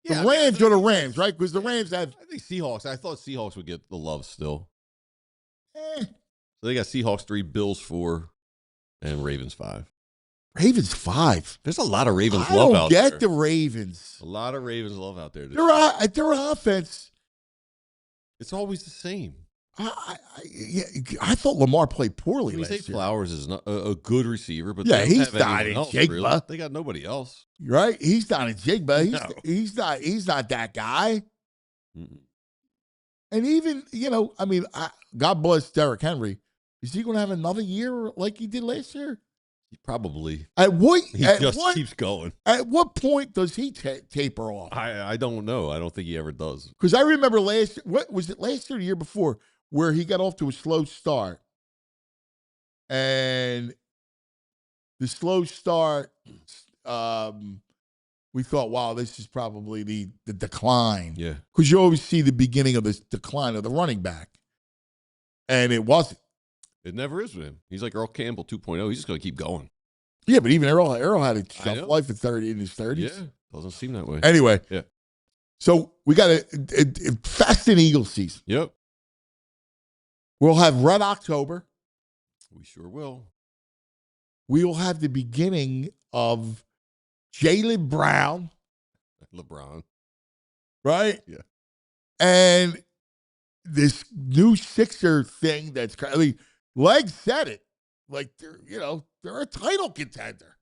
Yeah, the Rams are the Rams, right? Because the Rams have. I think Seahawks. I thought Seahawks would get the love still. Eh. So they got Seahawks 3, Bills 4, and Ravens 5. Ravens 5. There's a lot of Ravens I love don't out there. get the Ravens. A lot of Ravens love out there. Their offense. It's always the same. I thought Lamar played poorly last year. Flowers is not a good receiver, but yeah, they he's don't have not anyone in else, Jigba. really. They got nobody else. Right? He's not in Jigba. No. He's not that guy. Mm-mm. And even, God bless Derrick Henry. Is he going to have another year like he did last year? Probably. He Keeps going. At what point does he taper off? I don't know. I don't think he ever does. Because I remember last year or the year before, where he got off to a slow start. And the slow start, we thought, wow, this is probably the decline. Yeah. Because you always see the beginning of the decline of the running back. And it wasn't. It never is with him. He's like Earl Campbell 2.0. He's just going to keep going. Yeah, but even Earl had a shelf life in his 30s. Yeah, doesn't seem that way. Anyway. Yeah. So we got a fascinating Eagles season. Yep. We'll have Red October. We sure will. We will have the beginning of Jaylen Brown. LeBron. Right? Yeah. And this new Sixer thing Legs said it. Like, they're a title contender.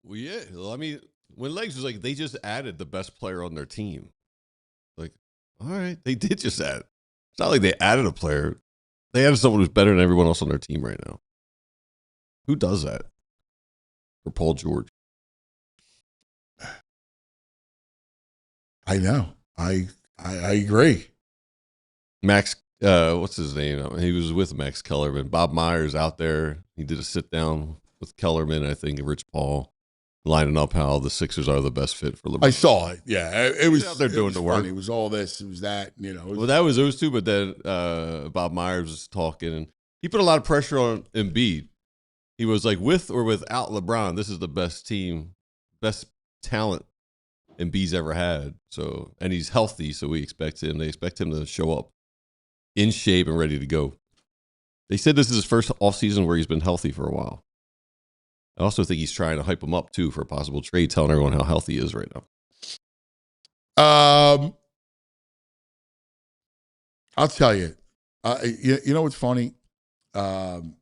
Well, yeah. I mean, when Legs was like, they just added the best player on their team. Like, all right, they did just add. It's not like they added a player. They added someone who's better than everyone else on their team right now. Who does that? For Paul George. I know. I agree. Max, what's his name? He was with Max Kellerman. Bob Myers out there. He did a sit down with Kellerman, I think, and Rich Paul, lining up how the Sixers are the best fit for LeBron. I saw it. Yeah, it was out there doing the work. Funny. It was all this. It was that. Well, that was those two, but then Bob Myers was talking, and he put a lot of pressure on Embiid. He was like, with or without LeBron, this is the best team, best talent Embiid's ever had. So, and he's healthy, so they expect him to show up in shape and ready to go. They said this is his first offseason where he's been healthy for a while. I also think he's trying to hype him up, too, for a possible trade, telling everyone how healthy he is right now. I'll tell you. You know what's funny? I'm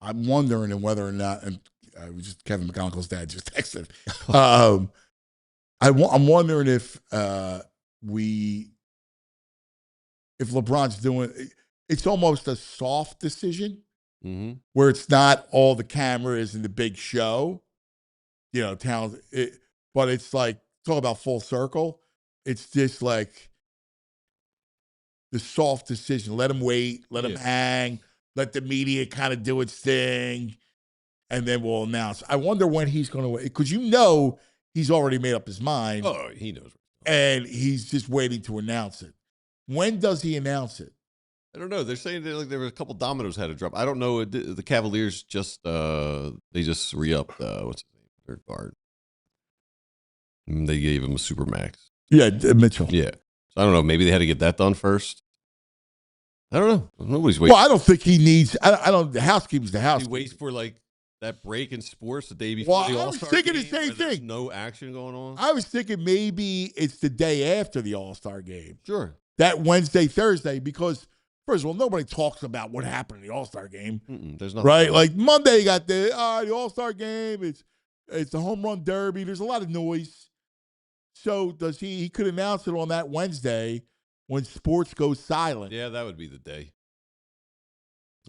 wondering whether or not, and it was just Kevin McConaughey's dad just texted. I'm wondering if LeBron's doing, it's almost a soft decision where it's not all the cameras and the big show, talent, but it's like talk about full circle. It's just like the soft decision. Let him wait. Let him hang. Let the media kind of do its thing. And then we'll announce. I wonder when he's going to wait. Because he's already made up his mind. Oh, he knows. And he's just waiting to announce it. When does he announce it? I don't know. They're saying that, like, there were a couple dominoes had to drop. I don't know. The Cavaliers just they just re-upped what's his name? Their guard. And they gave him a super max. Yeah, Mitchell. Yeah. So I don't know. Maybe they had to get that done first. I don't know. Nobody's waiting. Well, I don't think he needs. I don't. The housekeeping's the house. He waits for like that break in sports the day before the All-Star game. I was thinking the same thing. No action going on. I was thinking maybe it's the day after the All-Star game. Sure. That Wednesday, Thursday, because first of all, nobody talks about what happened in the All-Star game. There's nothing. Right? Like Monday, you got the All-Star game. It's the home run derby. There's a lot of noise. So does he could announce it on that Wednesday when sports goes silent. Yeah, that would be the day.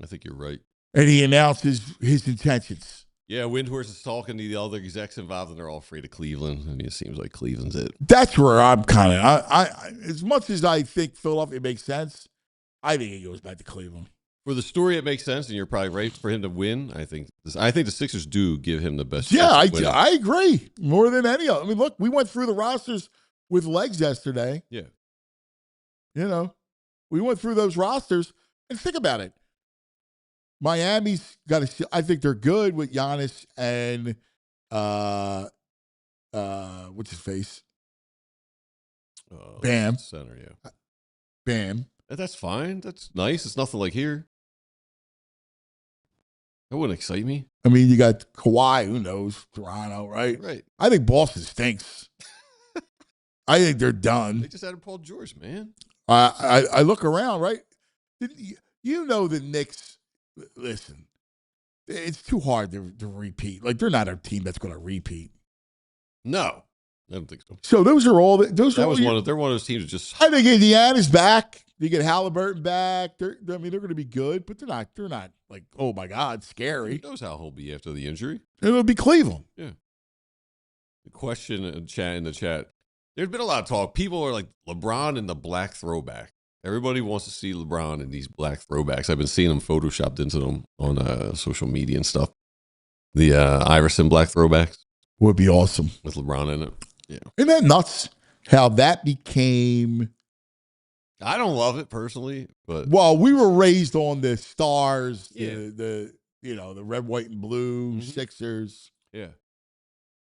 I think you're right. And he announces his intentions. Yeah, Windhorst is talking to the other execs involved, and they're all afraid of Cleveland. I mean, it seems like Cleveland's it. That's where I'm kind of. I as much as I think Philadelphia makes sense, I think he goes back to Cleveland. For the story, it makes sense, and you're probably right for him to win. I think the Sixers do give him the best. Yeah, I agree more than any of them. I mean, look, we went through the rosters with legs yesterday. Yeah, we went through those rosters, and think about it. Miami's got to. I think they're good with Giannis and what's his face? Bam. Center, yeah. Bam. That's fine. That's nice. It's nothing like here. That wouldn't excite me. I mean, you got Kawhi. Who knows? Toronto, right? Right. I think Boston stinks. I think they're done. They just added Paul George, man. I look around, right? You know the Knicks. Listen, it's too hard to repeat. Like, they're not a team that's going to repeat. No, I don't think so. So those are all. They're one of those teams that just. I think Indiana's back. You get Halliburton back. They're going to be good, but they're not like, oh my God, scary. Who knows how he'll be after the injury? It'll be Cleveland. Yeah. The question in the chat. There's been a lot of talk. People are like LeBron in the black throwback. Everybody wants to see LeBron in these black throwbacks. I've been seeing them photoshopped into them on social media and stuff. The Iverson black throwbacks would be awesome with LeBron in it. Yeah, isn't that nuts? How that became. I don't love it personally, but we were raised on the Stars, yeah. the red, white, and blue Sixers. Yeah,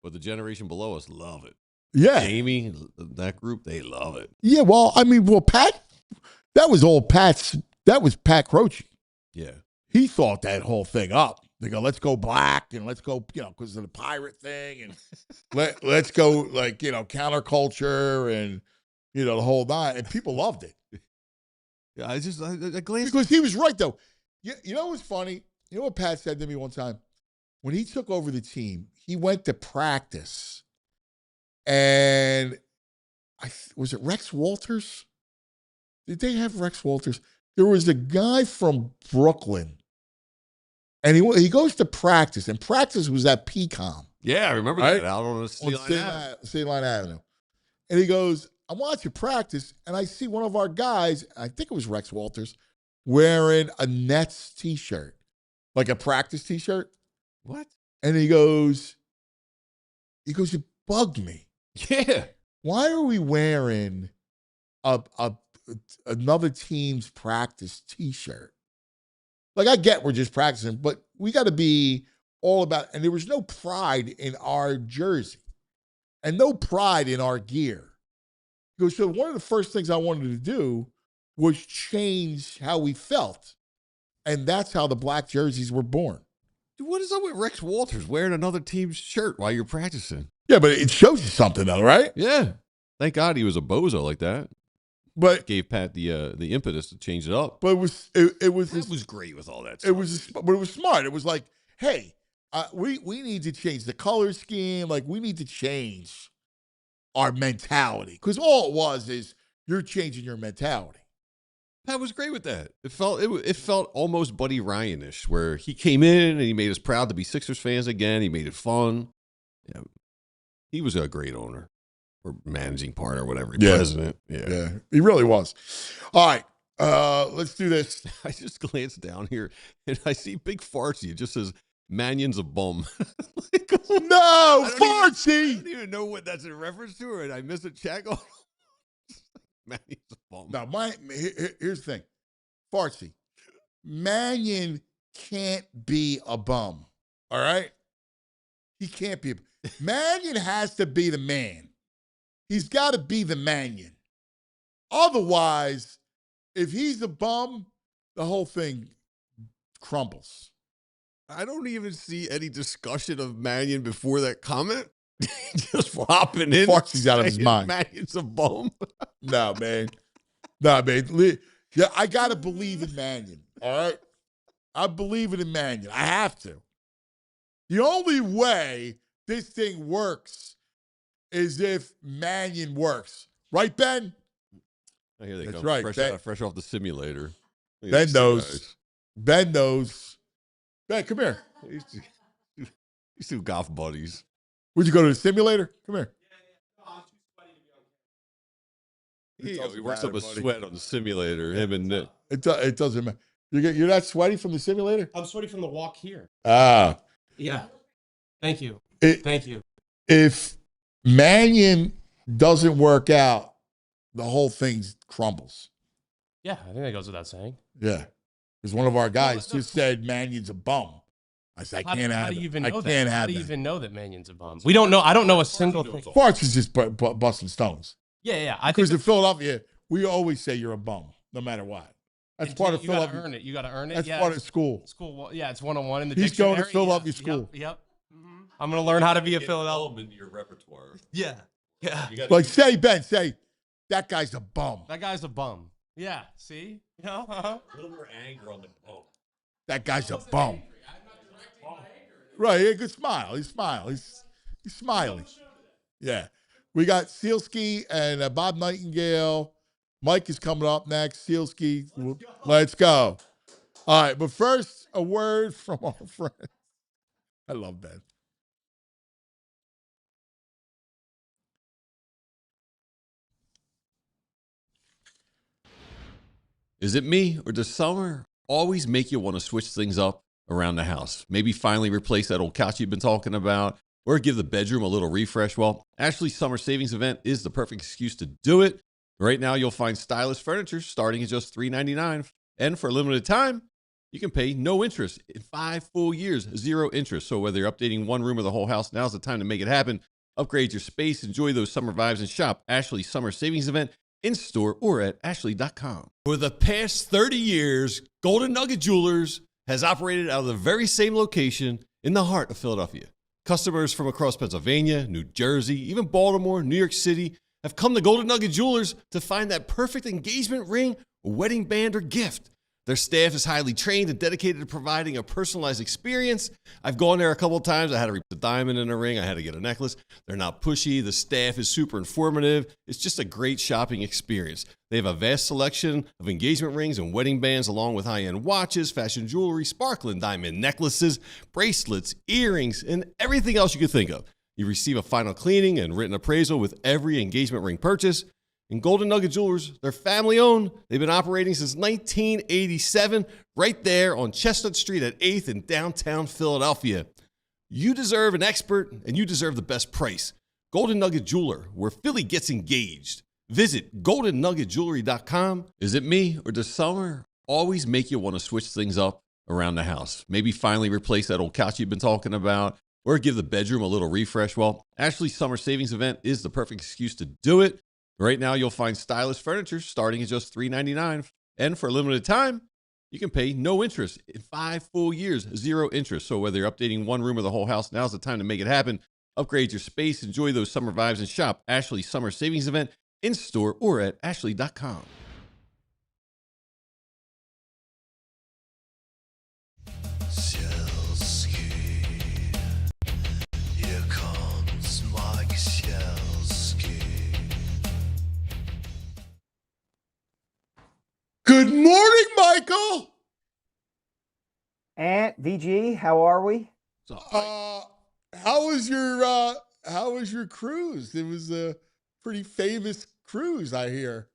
but the generation below us love it. Yeah, Jamie, that group, they love it. Yeah, Pat. That was all Pat's. That was Pat Croce. Yeah. He thought that whole thing up. They go, let's go black and let's go, because of the pirate thing. And let's go, like, counterculture and, the whole nine. And people loved it. Yeah, I glanced. Because he was right, though. You know what's funny? You know what Pat said to me one time? When he took over the team, he went to practice. And was it Rex Walters? Did they have Rex Walters? There was a guy from Brooklyn, and he goes to practice, and practice was at PCOM. Yeah, I remember that out on State Line Avenue. And he goes, I'm watching practice, and I see one of our guys, I think it was Rex Walters, wearing a Nets T-shirt, like a practice T-shirt. What? And he goes, it bugged me. Yeah. Why are we wearing another team's practice T-shirt? Like, I get we're just practicing, but we got to be all about, and there was no pride in our jersey and no pride in our gear. He goes, so one of the first things I wanted to do was change how we felt. And that's how the black jerseys were born. Dude, what is up with Rex Walters wearing another team's shirt while you're practicing? Yeah, but it shows you something, though, right? Yeah. Thank God he was a bozo like that. But gave Pat the impetus to change it up. But it was great with all that stuff. But it was smart. It was like, hey, we need to change the color scheme. Like, we need to change our mentality. Because all it was is you're changing your mentality. Pat was great with that. It felt almost Buddy Ryan-ish, where he came in and he made us proud to be Sixers fans again. He made it fun. Yeah, he was a great owner. or managing partner or whatever. Yeah. President. Yeah, he really was. All right, let's do this. I just glanced down here and I see Big Fartsy. It just says Mannion's a bum. Like, No, I Fartsy. don't even know what that's in reference to, and I missed a check. Mannion's a bum. Now, here's the thing, Fartsy. Mannion can't be a bum. All right, he can't be. Mannion has to be the man. He's got to be the Mannion. Otherwise, if he's a bum, the whole thing crumbles. I don't even see any discussion of Mannion before that comment. Just hopping in. Fartsy's out of his mind. Mannion's a bum. No, man. No, man. Yeah, I got to believe in Mannion, all right? I believe in Mannion. I have to. The only way this thing works is if Mannion works. Right, Ben? Oh, here they That's come. right. Fresh off the simulator. Look at Ben these knows. guys. Ben knows. Ben, come here. These two golf buddies. Would you go to the simulator? Come here. He doesn't works matter, up a buddy. sweat on the simulator, him and Nick. It doesn't matter. You're not sweaty from the simulator? I'm sweaty from the walk here. Ah. Yeah. Thank you. It- Thank you. If Mannion doesn't work out, the whole thing crumbles. Yeah, I think that goes without saying. Yeah. Because one of our guys just said Mannion's a bum. I said, I can't How have do you it. even I know can't that? How have do you that. even know that Mannion's a bum? We don't know. I don't know a single thing. Farts is just busting stones. Yeah. I think Because in Philadelphia, we always say you're a bum, no matter what. That's part of you gotta Philadelphia. earn it. You got to earn it. That's yeah, part of school. school. Yeah, it's 101 in the He's going to dictionary. Philadelphia Yeah, school. Yep. I'm going to learn how to be a Philadelphia. Element in your repertoire. Yeah. Like, say, that guy's a bum. That guy's a bum. Yeah. See? You know? Uh-huh. A little more anger on the bum. That guy's a bum. Right, yeah, good smile. He's smiling. Yeah. We got Sealski and Bob Nightingale. Mike is coming up next. Sealski, let's go. All right, but first, a word from our friend. I love that. Is it me, or does summer always make you want to switch things up around the house? Maybe finally replace that old couch you've been talking about, or give the bedroom a little refresh? Well, Ashley's summer savings event is the perfect excuse to do it. Right now, you'll find stylish furniture starting at just $399. And for a limited time, you can pay no interest in 5 full years, 0 interest. So whether you're updating one room or the whole house, now's the time to make it happen. Upgrade your space, enjoy those summer vibes, and shop Ashley's summer savings event in store or at ashley.com. For the past 30 years, Golden Nugget Jewelers has operated out of the very same location in the heart of Philadelphia. Customers from across Pennsylvania, New Jersey, even Baltimore, New York City have come to Golden Nugget Jewelers to find that perfect engagement ring, wedding band, or gift. Their staff is highly trained and dedicated to providing a personalized experience. I've gone there a couple of times. I had to replace the diamond in a ring. I had to get a necklace. They're not pushy. The staff is super informative. It's just a great shopping experience. They have a vast selection of engagement rings and wedding bands, along with high-end watches, fashion jewelry, sparkling diamond necklaces, bracelets, earrings, and everything else you could think of. You receive a final cleaning and written appraisal with every engagement ring purchase. And Golden Nugget Jewelers, they're family owned. They've been operating since 1987, right there on Chestnut Street at 8th in downtown Philadelphia. You deserve an expert, and you deserve the best price. Golden Nugget Jeweler, where Philly gets engaged. Visit goldennuggetjewelry.com. Is it me, or does summer always make you want to switch things up around the house? Maybe finally replace that old couch you've been talking about, or give the bedroom a little refresh? Well, Ashley's summer savings event is the perfect excuse to do it. Right now, you'll find stylish furniture starting at just $399. And for a limited time, you can pay no interest in 5 full years, 0 interest. So whether you're updating one room or the whole house, now's the time to make it happen. Upgrade your space, enjoy those summer vibes, and shop Ashley's summer savings event in store or at ashley.com. Good morning, Michael. Aunt VG, how are we? How was your cruise? It was pretty famous cruise, I hear.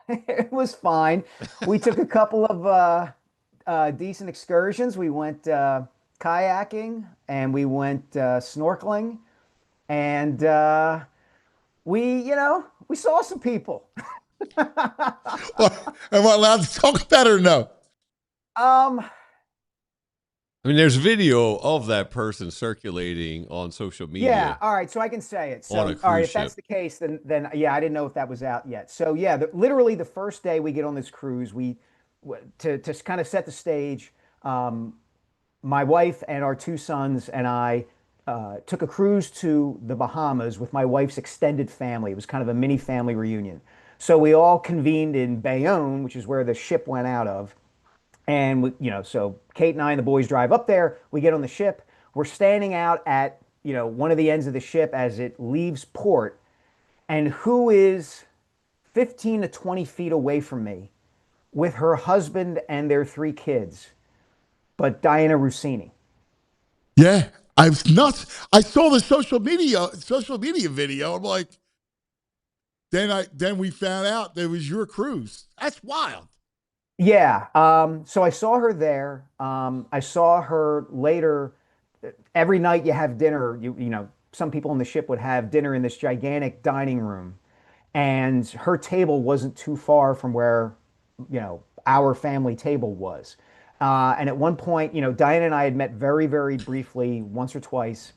It was fine. We took a couple of decent excursions. We went kayaking and we went snorkeling, and we saw some people. Am I allowed to talk about it or no? I mean, there's video of that person circulating on social media. Yeah, all right, so I can say it. So, On a all right, cruise if that's ship. the case, then yeah, I didn't know if that was out yet. So yeah, literally the first day we get on this cruise, to kind of set the stage. My wife and our two sons and I took a cruise to the Bahamas with my wife's extended family. It was kind of a mini family reunion. So we all convened in Bayonne, which is where the ship went out of. And so Kate and I and the boys drive up there. We get on the ship. We're standing out at, one of the ends of the ship as it leaves port. And who is 15 to 20 feet away from me with her husband and their 3 kids, but Diana Rossini. Yeah, I was nuts. I saw the social media video. I'm like, then we found out that it was your cruise. That's wild. Yeah. So I saw her there. I saw her later. Every night you have dinner. Some people on the ship would have dinner in this gigantic dining room, and her table wasn't too far from where, our family table was. And at one point, Diana and I had met very, very briefly once or twice.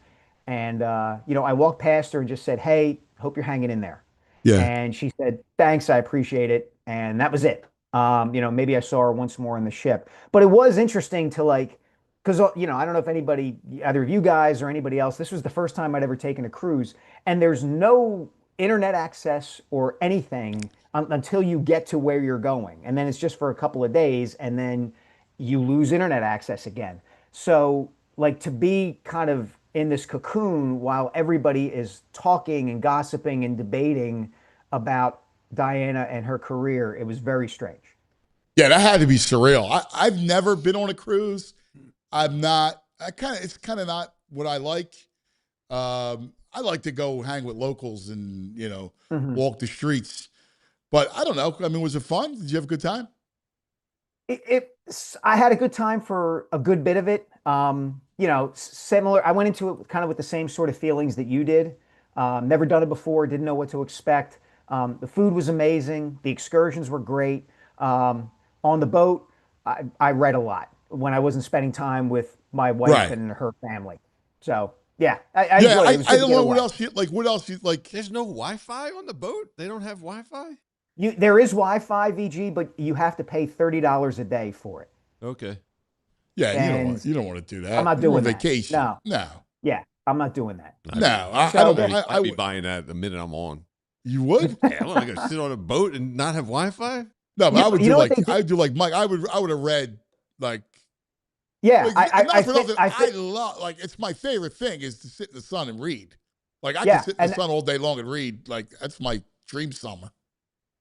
And, I walked past her and just said, "Hey, hope you're hanging in there." Yeah. And she said, "Thanks, I appreciate it." And that was it. Maybe I saw her once more on the ship, but it was interesting to because, I don't know if anybody, either of you guys or anybody else, this was the first time I'd ever taken a cruise, and there's no internet access or anything until you get to where you're going. And then it's just for a couple of days, and then you lose internet access again. So to be kind of in this cocoon while everybody is talking and gossiping and debating about Diana and her career, it was very strange. Yeah, that had to be surreal. I've never been on a cruise. It's kind of not what I like. I like to go hang with locals and, walk the streets. But I don't know. I mean, was it fun? Did you have a good time? I had a good time for a good bit of it. Similar. I went into it kind of with the same sort of feelings that you did. Never done it before. Didn't know what to expect. The food was amazing. The excursions were great. On the boat, I read a lot when I wasn't spending time with my wife Right. and her family. So yeah, I enjoyed it. It was good I to don't get know away. what else you like. There's no Wi-Fi on the boat? They don't have Wi-Fi? There is Wi-Fi, VG, but you have to pay $30 a day for it. Okay. Yeah, And you don't want to do that. I'm not You're doing on that. vacation. No. No. Yeah, I'm not doing that. No, I So don't then- know. I'd be buying that the minute I'm on. You would? Yeah, I'm not gonna sit on a boat and not have Wi-Fi. No, but You- I would you do know what like they do- I would do like Mike. I would have read like. Yeah, Not for nothing. I I think love it's my favorite thing is to sit in the sun and read. Like I Yeah, can sit in the and- sun all day long and read. Like that's my dream summer.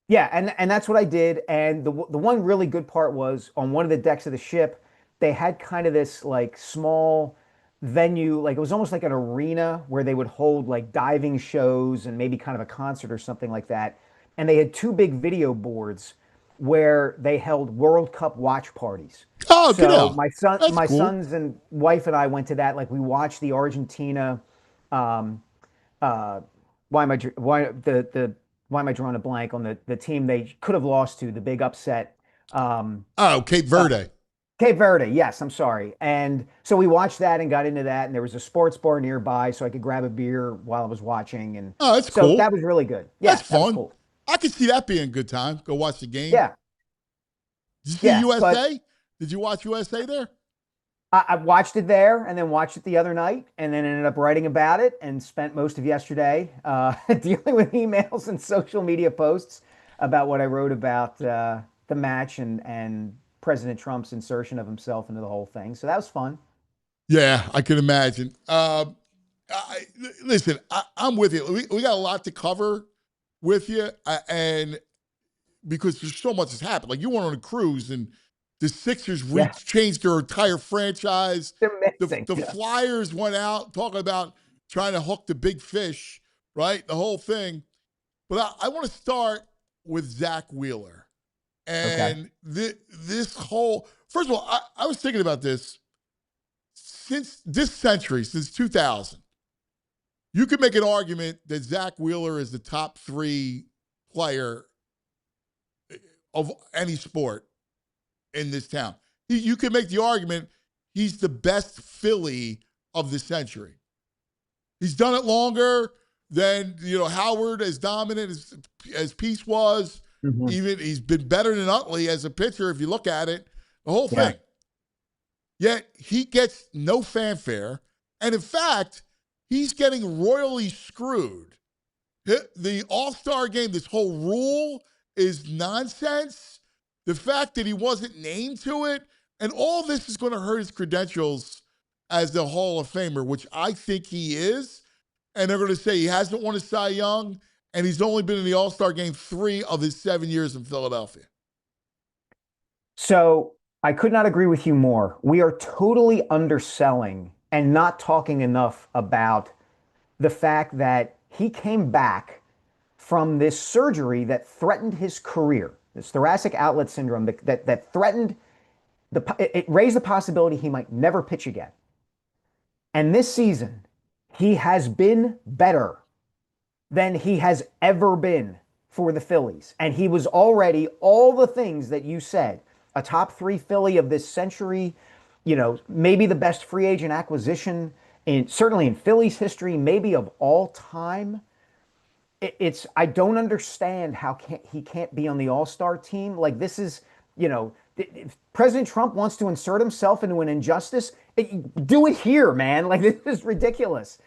Yeah, and that's what I did. And the one really good part was on one of the decks of the ship, they had kind of this small venue, it was almost like an arena where they would hold diving shows and maybe kind of a concert or something like that. And they had 2 big video boards where they held World Cup watch parties. Oh, good. So out. my That's cool. sons and wife and I went to that. We watched the Argentina. Why am I drawing a blank on the team they could have lost to, the big upset? Cape Verde. Cape Verde, yes, I'm sorry. And so we watched that and got into that, and there was a sports bar nearby, so I could grab a beer while I was watching. And Oh, that's so cool. that was really good. Yeah, That's that was fun. cool. I could see that being a good time. Go watch the game. Yeah, Did you see Yeah, USA? Did you watch USA there? I watched it there, and then watched it the other night, and then ended up writing about it, and spent most of yesterday dealing with emails and social media posts about what I wrote about the match and President Trump's insertion of himself into the whole thing. So that was fun. Yeah, I can imagine. Listen, I'm with you. We got a lot to cover with you, and because there's so much has happened. Like you went on a cruise, and the Sixers changed their entire franchise. They're missing. The Flyers went out talking about trying to hook the big fish right? The whole thing. But I want to start with Zack Wheeler. And this whole, first of all, I was thinking about this since this century, since 2000. You could make an argument that Zack Wheeler is the top 3 player of any sport in this town. You could make the argument he's the best Philly of the century. He's done it longer than, Howard, as dominant as Peace was. Mm-hmm. Even he's been better than Utley as a pitcher if you look at it, the whole thing. Yet he gets no fanfare. And in fact, he's getting royally screwed. The All-Star game, this whole rule is nonsense. The fact that he wasn't named to it, and all this is going to hurt his credentials as the Hall of Famer, which I think he is. And they're going to say he hasn't won a Cy Young, and he's only been in the All-Star game 3 of his 7 years in Philadelphia. So I could not agree with you more. We are totally underselling and not talking enough about the fact that he came back from this surgery that threatened his career, this thoracic outlet syndrome that threatened, it raised the possibility he might never pitch again. And this season, he has been better than he has ever been for the Phillies. And he was already all the things that you said, a top 3 Philly of this century, maybe the best free agent acquisition certainly in Phillies history, maybe of all time. I don't understand how he can't be on the All-Star team. Like, this is, if President Trump wants to insert himself into an injustice, do it here, man. Like, this is ridiculous.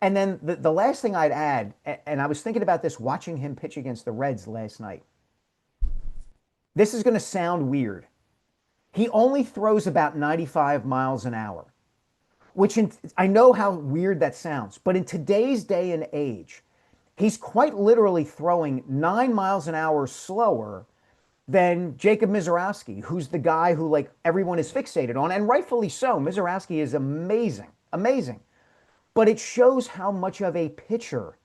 And then the last thing I'd add, and I was thinking about this watching him pitch against the Reds last night. This is going to sound weird. He only throws about 95 miles an hour, which I know how weird that sounds, but in today's day and age, he's quite literally throwing 9 miles an hour slower than Jacob Misiorowski, who's the guy who everyone is fixated on, and rightfully so. Misiorowski is amazing, amazing. But it shows how much of a pitcher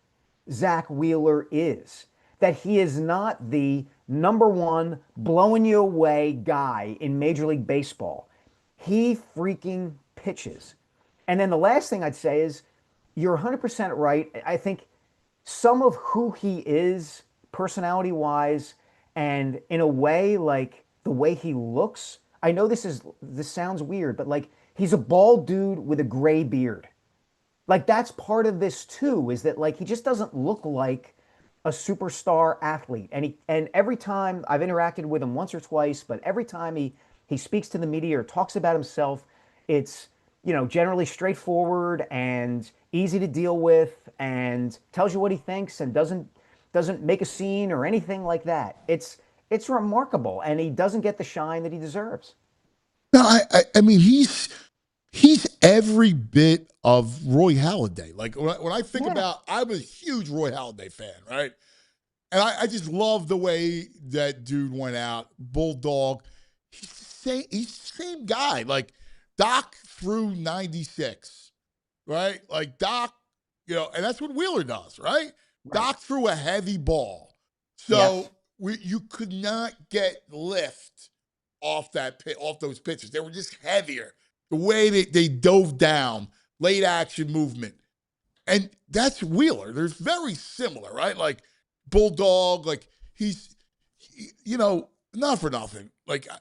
Zack Wheeler is, that he is not the number 1 blowing you away guy in Major League Baseball. He freaking pitches. And then the last thing I'd say is, you're 100% right. I think some of who he is, personality-wise, and in a way, the way he looks, I know this sounds weird, but he's a bald dude with a gray beard. That's part of this too, is that he just doesn't look like a superstar athlete. And every time I've interacted with him once or twice, but every time he speaks to the media or talks about himself, it's, generally straightforward and easy to deal with, and tells you what he thinks and doesn't make a scene or anything like that. It's remarkable, and he doesn't get the shine that he deserves. No, I mean, he's every bit of Roy Halladay. When I think about, I'm a huge Roy Halladay fan, right? And I just love the way that dude went out, Bulldog. He's the same guy. Doc threw 96, right? Doc, and that's what Wheeler does, right? Doc threw a heavy ball. So you could not get lift off those pitches. They were just heavier. The way they dove down, late action movement. And that's Wheeler. They're very similar, right? Bulldog, he's not for nothing.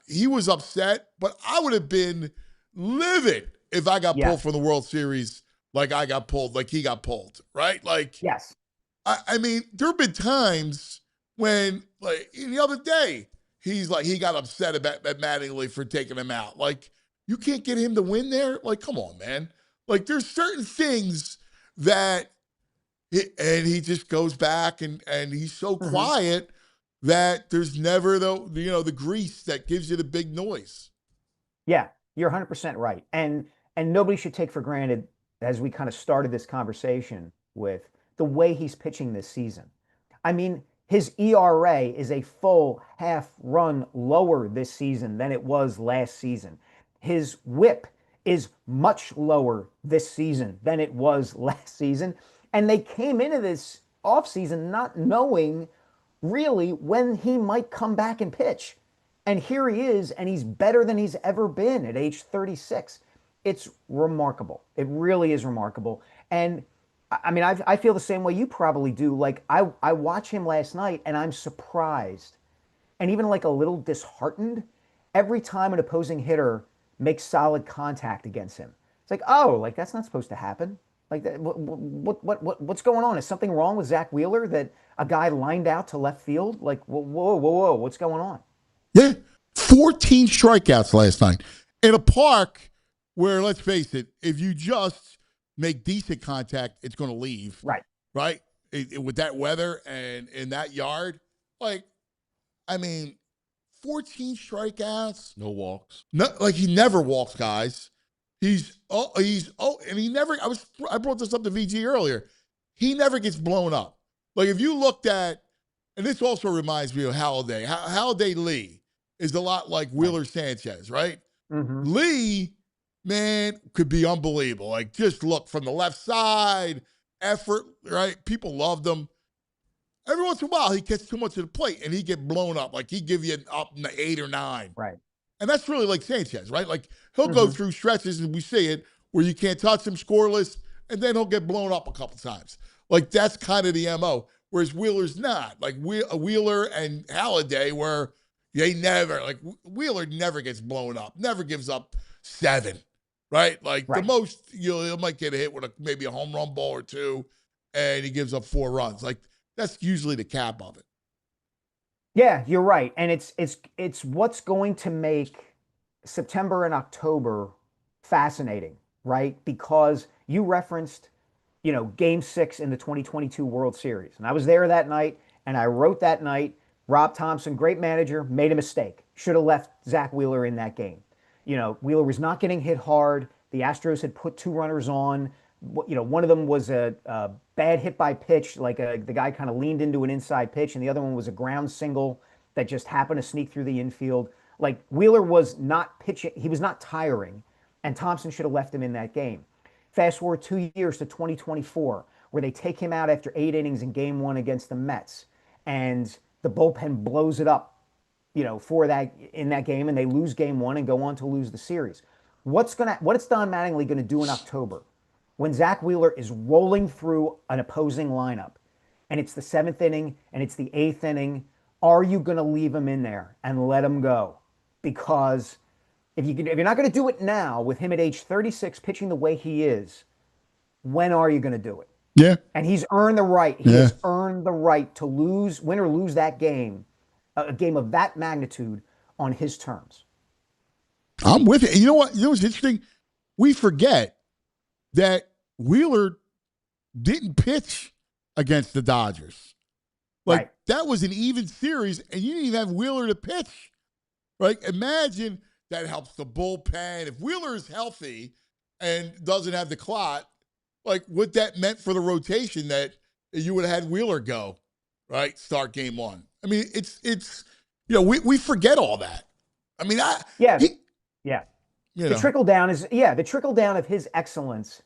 He was upset, but I would have been livid if I got pulled from the World Series I got pulled, he got pulled, right? Yes. I mean, there have been times when, the other day, he got upset about Mattingly for taking him out. You can't get him to win there? Come on, man. There's certain things that, and he just goes back and he's so quiet that there's never the grease that gives you the big noise. Yeah, you're 100% right. And nobody should take for granted, as we kind of started this conversation with, the way he's pitching this season. I mean, his ERA is a full half run lower this season than it was last season. His whip is much lower this season than it was last season. And they came into this offseason not knowing really when he might come back and pitch. And here he is, and he's better than he's ever been at age 36. It's remarkable. It really is remarkable. And I mean, I feel the same way you probably do. Like, I watch him last night, and I'm surprised and even like a little disheartened every time an opposing hitter makes solid contact against him. It's like, oh, like that's not supposed to happen. Like, what's going on? Is something wrong with Zack Wheeler that a guy lined out to left field? Like, whoa, what's going on? Yeah, 14 strikeouts last night in a park where, let's face it, if you just make decent contact, it's going to leave. Right? With that weather and in that yard, like, I mean, 14 strikeouts. No walks. No, like he never walks guys. And he never. I brought this up to VG earlier. He never gets blown up. Like if you looked at, and this also reminds me of Halladay. Halladay Lee is a lot like Wheeler Sanchez, right? Mm-hmm. Lee, man, could be unbelievable. Like just look from the left side, effort, right? People loved him. Every once in a while, he gets too much of the plate, and he get blown up. Like, he give you an up 8 or 9. Right. And that's really like Sanchez, right? Like, he'll go through stretches, and we see it, where you can't touch him scoreless, and then he'll get blown up a couple times. Like, that's kind of the MO, whereas Wheeler's not. Like, Wheeler and Halladay, where they never, like, Wheeler never gets blown up, never gives up 7, right? Like, the most, he might get a hit with maybe a home run ball or 2, and he gives up 4 runs. Like, that's usually the cap of it. Yeah, you're right. And it's what's going to make September and October fascinating, right? Because you referenced, Game 6 in the 2022 World Series. And I was there that night, and I wrote that night, Rob Thompson, great manager, made a mistake. Should have left Zack Wheeler in that game. Wheeler was not getting hit hard. The Astros had put 2 runners on. One of them was a bad hit by pitch, like the guy kind of leaned into an inside pitch, and the other one was a ground single that just happened to sneak through the infield. Like, Wheeler was not pitching, he was not tiring, and Thompson should have left him in that game. Fast forward 2 years to 2024, where they take him out after 8 innings in Game 1 against the Mets, and the bullpen blows it up, in that game, and they lose Game 1 and go on to lose the series. What is Don Mattingly going to do in October when Zack Wheeler is rolling through an opposing lineup, and it's the 7th inning and it's the 8th inning? Are you going to leave him in there and let him go? Because if you're not going to do it now with him at age 36 pitching the way he is, when are you going to do it? Yeah. And he's earned the right. He has earned the right to win or lose that game, a game of that magnitude, on his terms. I'm with you. You know what? You know what's interesting? We forget that Wheeler didn't pitch against the Dodgers. Like, that was an even series, and you didn't even have Wheeler to pitch. Right? Imagine that helps the bullpen. If Wheeler is healthy and doesn't have the clot, like, what that meant for the rotation, that you would have had Wheeler go, right? Start Game 1. I mean, it's we forget all that. I mean, The trickle down the trickle down of his excellence,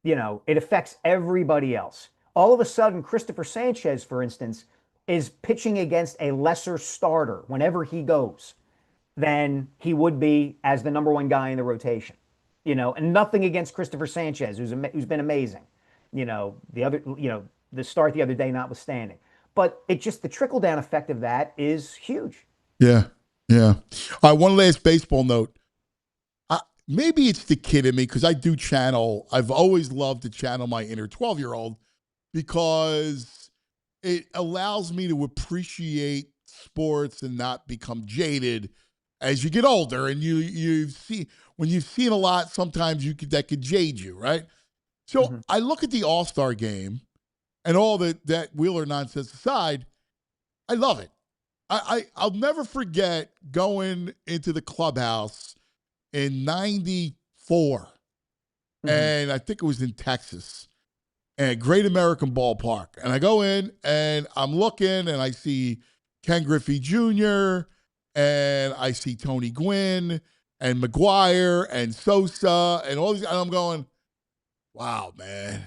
it affects everybody else. All of a sudden, Christopher Sanchez, for instance, is pitching against a lesser starter whenever he goes than he would be as the number 1 guy in the rotation. And nothing against Christopher Sanchez, who's been amazing. The start the other day notwithstanding. But the trickle down effect of that is huge. Yeah. All right, one last baseball note. Maybe it's the kid in me, because I've always loved to channel my inner 12-year-old, because it allows me to appreciate sports and not become jaded as you get older. And when you've seen a lot, sometimes that could jade you, right? So I look at the All-Star game, and all that Wheeler nonsense aside, I love it. I'll never forget going into the clubhouse in 94, and I think it was in Texas, at Great American Ballpark. And I go in, and I'm looking, and I see Ken Griffey Jr., and I see Tony Gwynn, and McGuire, and Sosa, and all these, and I'm going, wow, man.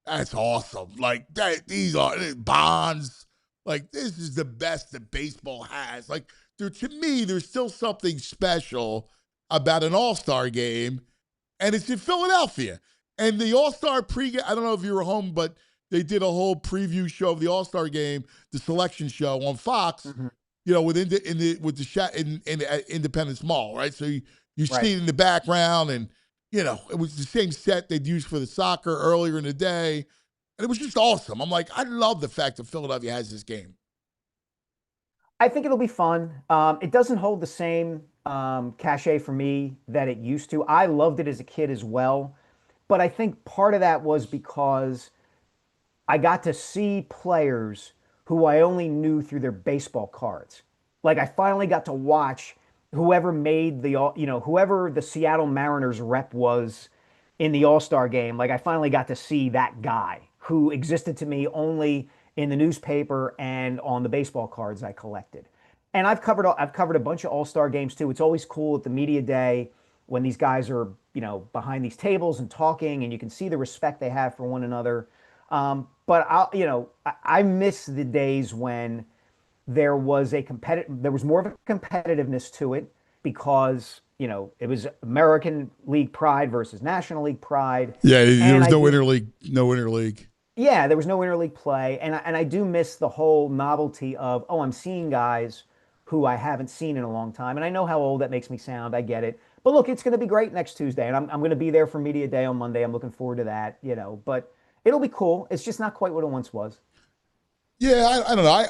That's awesome. Like that, these are bonds. Like this is the best that baseball has. Like to me, there's still something special about an All-Star game, and it's in Philadelphia. And the All-Star pregame, I don't know if you were home, but they did a whole preview show of the All-Star game, the selection show on Fox. You know, with Independence Mall, right? So you Right. see it in the background, and you know, it was the same set they'd used for the soccer earlier in the day. And it was just awesome. I'm like, I love the fact that Philadelphia has this game. I think it'll be fun. It doesn't hold the same cachet for me that it used to. I loved it as a kid as well. But I think part of that was because I got to see players who I only knew through their baseball cards. Like I finally got to watch whoever made whoever the Seattle Mariners rep was in the All-Star game. Like I finally got to see that guy who existed to me only in the newspaper and on the baseball cards I collected. And I've covered a bunch of All-Star games too. It's always cool at the media day when these guys are, behind these tables and talking, and you can see the respect they have for one another. But I miss the days when there was more of a competitiveness to it because, it was American League pride versus National League pride. Yeah, there was no interleague. Yeah, there was no interleague play. And I do miss the whole novelty of, I'm seeing guys who I haven't seen in a long time. And I know how old that makes me sound. I get it. But look, it's going to be great next Tuesday. And I'm going to be there for Media Day on Monday. I'm looking forward to that, But it'll be cool. It's just not quite what it once was. Yeah, I don't know.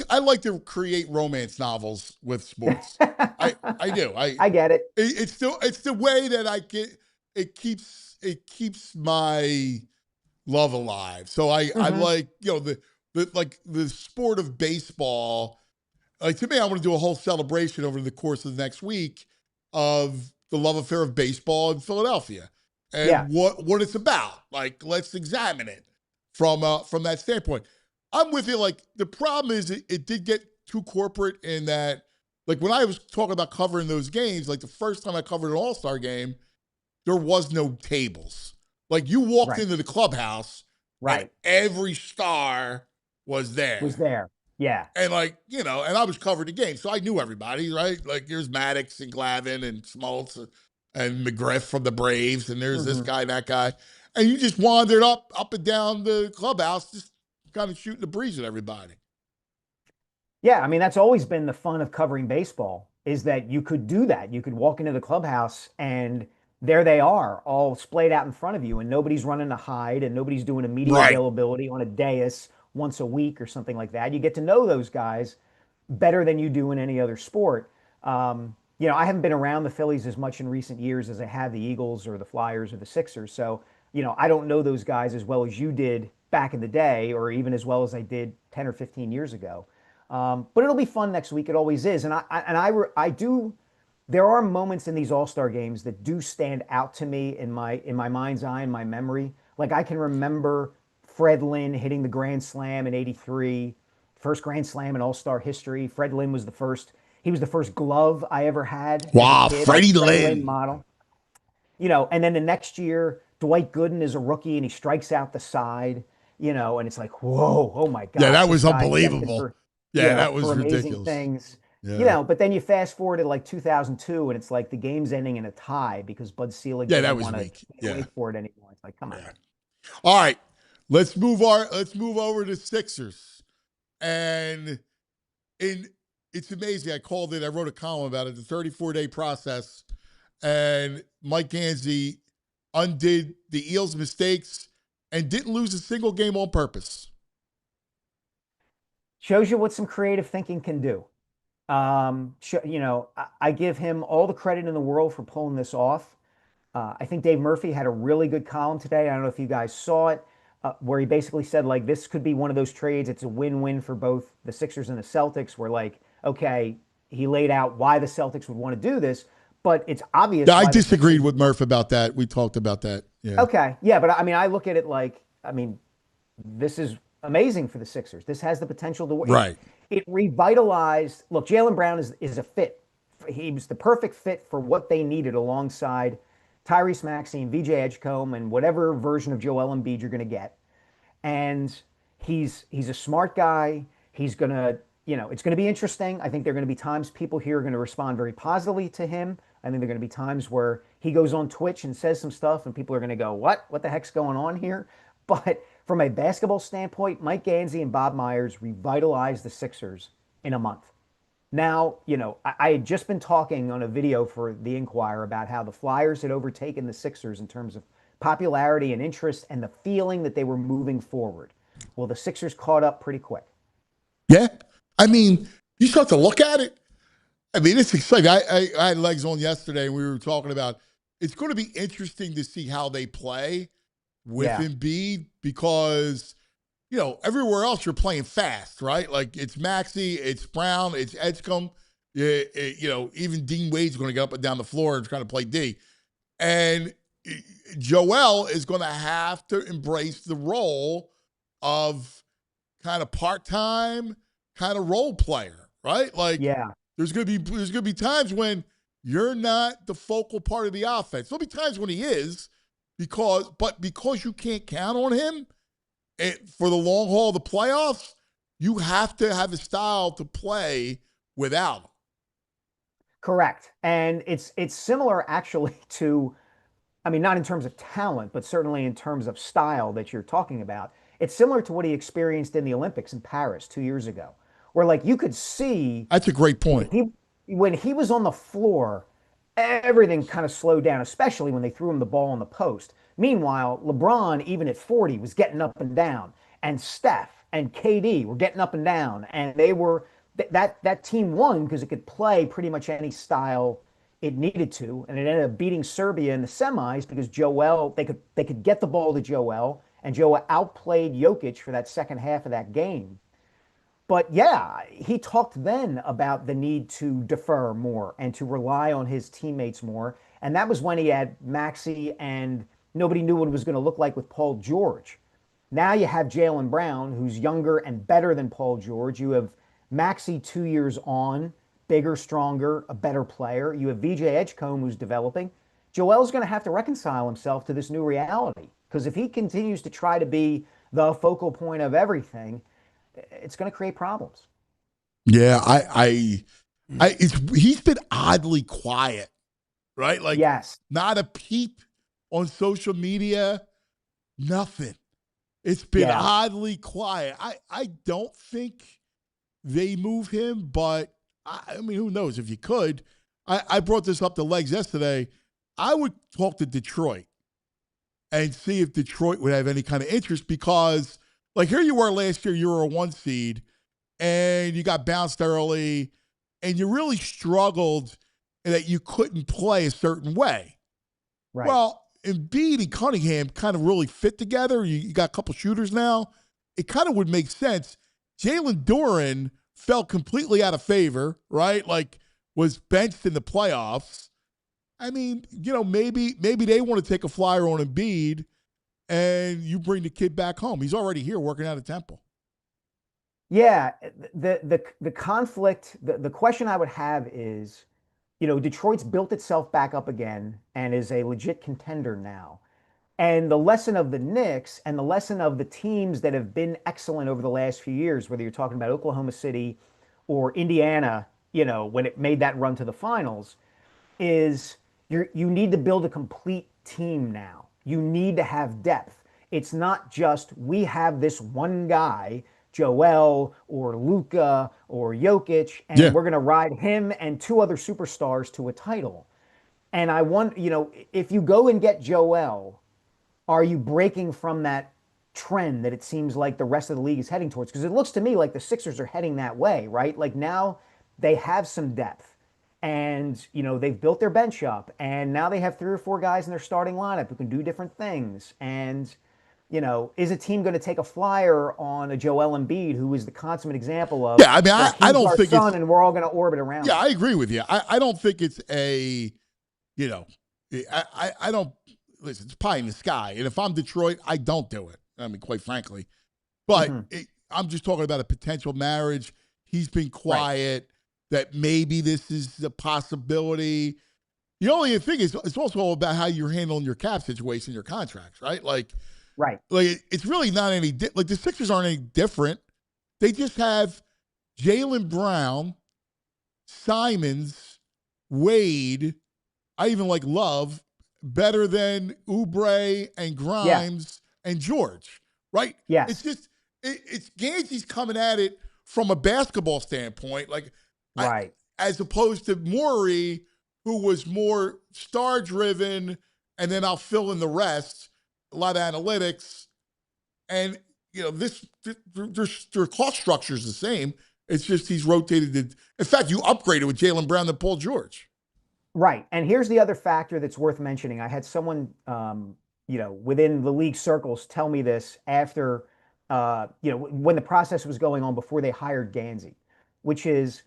I like to create romance novels with sports. I do. I get it. It's the way that I get it keeps my love alive. So I like, the sport of baseball. Like to me, I want to do a whole celebration over the course of the next week of the love affair of baseball in Philadelphia and what it's about. Like, let's examine it from that standpoint. I'm with you. Like, the problem is it did get too corporate in that, like, when I was talking about covering those games, like the first time I covered an All-Star game, there was no tables. Like, you walked into the clubhouse, and every star was there. Yeah. And and I was covering the game, so I knew everybody, right? Like, there's Maddox and Glavine and Smoltz and McGriff from the Braves, and there's this guy, that guy. And you just wandered up and down the clubhouse, just kind of shooting the breeze with everybody. Yeah, I mean, that's always been the fun of covering baseball, is that you could do that. You could walk into the clubhouse and there they are, all splayed out in front of you, and nobody's running to hide, and nobody's doing a media availability on a dais once a week or something like that. You get to know those guys better than you do in any other sport. I haven't been around the Phillies as much in recent years as I have the Eagles or the Flyers or the Sixers. So, I don't know those guys as well as you did back in the day, or even as well as I did 10 or 15 years ago. But it'll be fun next week. It always is. And I do. There are moments in these All-Star games that do stand out to me in my mind's eye, in my memory. Like I can remember Fred Lynn hitting the grand slam in '83, first grand slam in All-Star history. Fred Lynn was the first. He was the first glove I ever had. Wow, Freddie Lynn model. And then the next year, Dwight Gooden is a rookie and he strikes out the side. And it's like, whoa, oh my God. Yeah, that was unbelievable. That was ridiculous. Things. But then you fast forward to like 2002, and it's like the game's ending in a tie because Bud Selig that was weak. Wait for it anymore. It's like, come on. All right, let's move over to Sixers, and it's amazing. I wrote a column about it, the 34-day process, and Mike Gansey undid the Eels' mistakes and didn't lose a single game on purpose. Shows you what some creative thinking can do. I give him all the credit in the world for pulling this off. I think Dave Murphy had a really good column today. I don't know if you guys saw it, where he basically said, like, this could be one of those trades. It's a win-win for both the Sixers and the Celtics, where, like, okay, he laid out why the Celtics would want to do this, but it's obvious. I disagreed with Murph about that. We talked about that. Yeah. Okay. Yeah. But I mean, I look at it like, this is amazing for the Sixers. This has the potential to win. Right. It revitalized. Look, Jaylen Brown is a fit. He was the perfect fit for what they needed alongside Tyrese Maxey and VJ Edgecombe and whatever version of Joel Embiid you're going to get. And he's a smart guy. He's going to, it's going to be interesting. I think there are going to be times people here are going to respond very positively to him. I think there are going to be times where he goes on Twitch and says some stuff and people are going to go, what the heck's going on here? But from a basketball standpoint, Mike Gansey and Bob Myers revitalized the Sixers in a month. Now, I had just been talking on a video for The Inquirer about how the Flyers had overtaken the Sixers in terms of popularity and interest and the feeling that they were moving forward. Well, the Sixers caught up pretty quick. Yeah. I mean, you start to look at it. I mean, it's exciting. I had legs on yesterday and we were talking about it's going to be interesting to see how they play with Embiid because, everywhere else you're playing fast, right? Like it's Maxey, it's Brown, it's Edgecombe. Even Dean Wade's going to get up and down the floor and try to play D. And Joel is going to have to embrace the role of kind of part-time, kind of role player, right? Like, there's going to be times when you're not the focal part of the offense. There'll be times when he is, because you can't count on him for the long haul of the playoffs, you have to have a style to play without him. Correct. And it's similar actually to, I mean, not in terms of talent, but certainly in terms of style that you're talking about. It's similar to what he experienced in the Olympics in Paris 2 years ago, where like you could see. That's a great point. When he was on the floor, everything kind of slowed down, especially when they threw him the ball on the post. Meanwhile, LeBron, even at 40, was getting up and down, and Steph and KD were getting up and down, and they were that team won because it could play pretty much any style it needed to, and it ended up beating Serbia in the semis because Joel they could get the ball to Joel, and Joel outplayed Jokic for that second half of that game. But yeah, he talked then about the need to defer more and to rely on his teammates more. And that was when he had Maxey and nobody knew what it was going to look like with Paul George. Now you have Jaylen Brown, who's younger and better than Paul George. You have Maxey 2 years on, bigger, stronger, a better player. You have VJ Edgecombe, who's developing. Joel's going to have to reconcile himself to this new reality. Because if he continues to try to be the focal point of everything, it's going to create problems. Yeah, he's been oddly quiet, right? Like, not a peep on social media, nothing. It's been oddly quiet. I don't think they move him, but I mean, who knows if you could. I brought this up to Legs yesterday. I would talk to Detroit and see if Detroit would have any kind of interest because, like, here you were last year, you were a 1 seed, and you got bounced early, and you really struggled in that you couldn't play a certain way. Right. Well, Embiid and Cunningham kind of really fit together. You got a couple shooters now. It kind of would make sense. Jalen Duren fell completely out of favor, right? Like, was benched in the playoffs. I mean, maybe they want to take a flyer on Embiid, and you bring the kid back home. He's already here working out of Temple. Yeah, the conflict, the question I would have is, Detroit's built itself back up again and is a legit contender now. And the lesson of the Knicks and the lesson of the teams that have been excellent over the last few years, whether you're talking about Oklahoma City or Indiana, when it made that run to the finals, is you need to build a complete team now. You need to have depth. It's not just we have this one guy, Joel or Luka or Jokic, and we're going to ride him and 2 other superstars to a title. And I want, if you go and get Joel, are you breaking from that trend that it seems like the rest of the league is heading towards? Because it looks to me like the Sixers are heading that way, right? Like now they have some depth. And, they've built their bench up, and now they have 3 or 4 guys in their starting lineup who can do different things. And, is a team going to take a flyer on a Joel Embiid, who is the consummate example of, I mean, I don't think it's, and we're all going to orbit around. Yeah, I agree with you. I don't think it's a, I don't, listen, it's pie in the sky. And if I'm Detroit, I don't do it. I mean, quite frankly. But I'm just talking about a potential marriage. He's been quiet. Right. That maybe this is a possibility. The only thing is, it's also all about how you're handling your cap situation, your contracts, right? Like it's really not any like the Sixers aren't any different. They just have Jaylen Brown, Simons, Wade. I even like Love better than Oubre and Grimes and George, right? Yes. It's just it's Ganji's coming at it from a basketball standpoint, like as opposed to Morey, who was more star driven, and then I'll fill in the rest. A lot of analytics, and their cost structure is the same. It's just he's rotated. In fact, you upgraded with Jaylen Brown and Paul George. Right. And here's the other factor that's worth mentioning. I had someone, within the league circles tell me this after, when the process was going on before they hired Ganzi, which is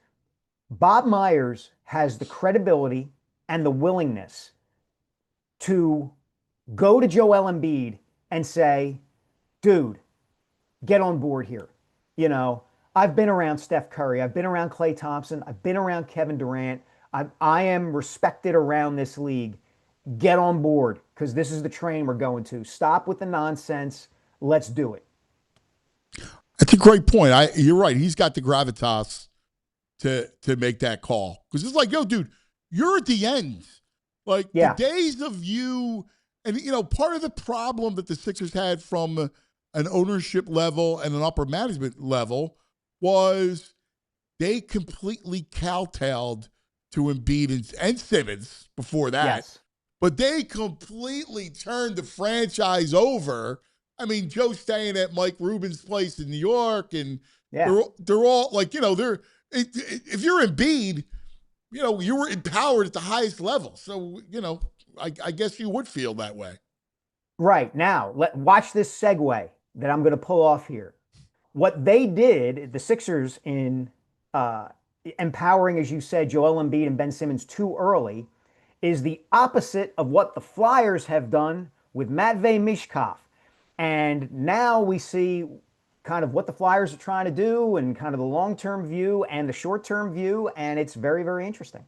Bob Myers has the credibility and the willingness to go to Joel Embiid and say, dude, get on board here. I've been around Steph Curry. I've been around Klay Thompson. I've been around Kevin Durant. I am respected around this league. Get on board because this is the train we're going to. Stop with the nonsense. Let's do it. That's a great point. You're right. He's got the gravitas to make that call because it's like, yo, dude, you're at the end. Like the days of you, and part of the problem that the Sixers had from an ownership level and an upper management level was they completely kowtowed to Embiid and Simmons before that. Yes. But they completely turned the franchise over. I mean, Joe staying at Mike Rubin's place in New York, and they're all like, if you're Embiid, you were empowered at the highest level. So, I guess you would feel that way. Right. Now, watch this segue that I'm going to pull off here. What they did, the Sixers, in empowering, as you said, Joel Embiid and Ben Simmons too early, is the opposite of what the Flyers have done with Matvei Mishkov. And now we see kind of what the Flyers are trying to do and kind of the long-term view and the short-term view, and it's very, very interesting.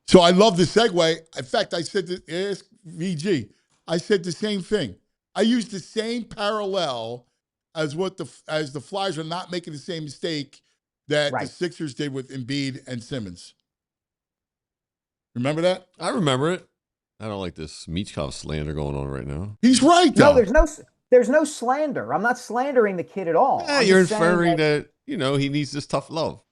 So I love the segue. In fact, I said to ask VG, I said the same thing. I used the same parallel as the Flyers are not making the same mistake that the Sixers did with Embiid and Simmons. Remember that? I remember it. I don't like this Michkov slander going on right now. He's right, though. No, there's no slander. I'm not slandering the kid at all. Yeah, you're inferring that he needs this tough love.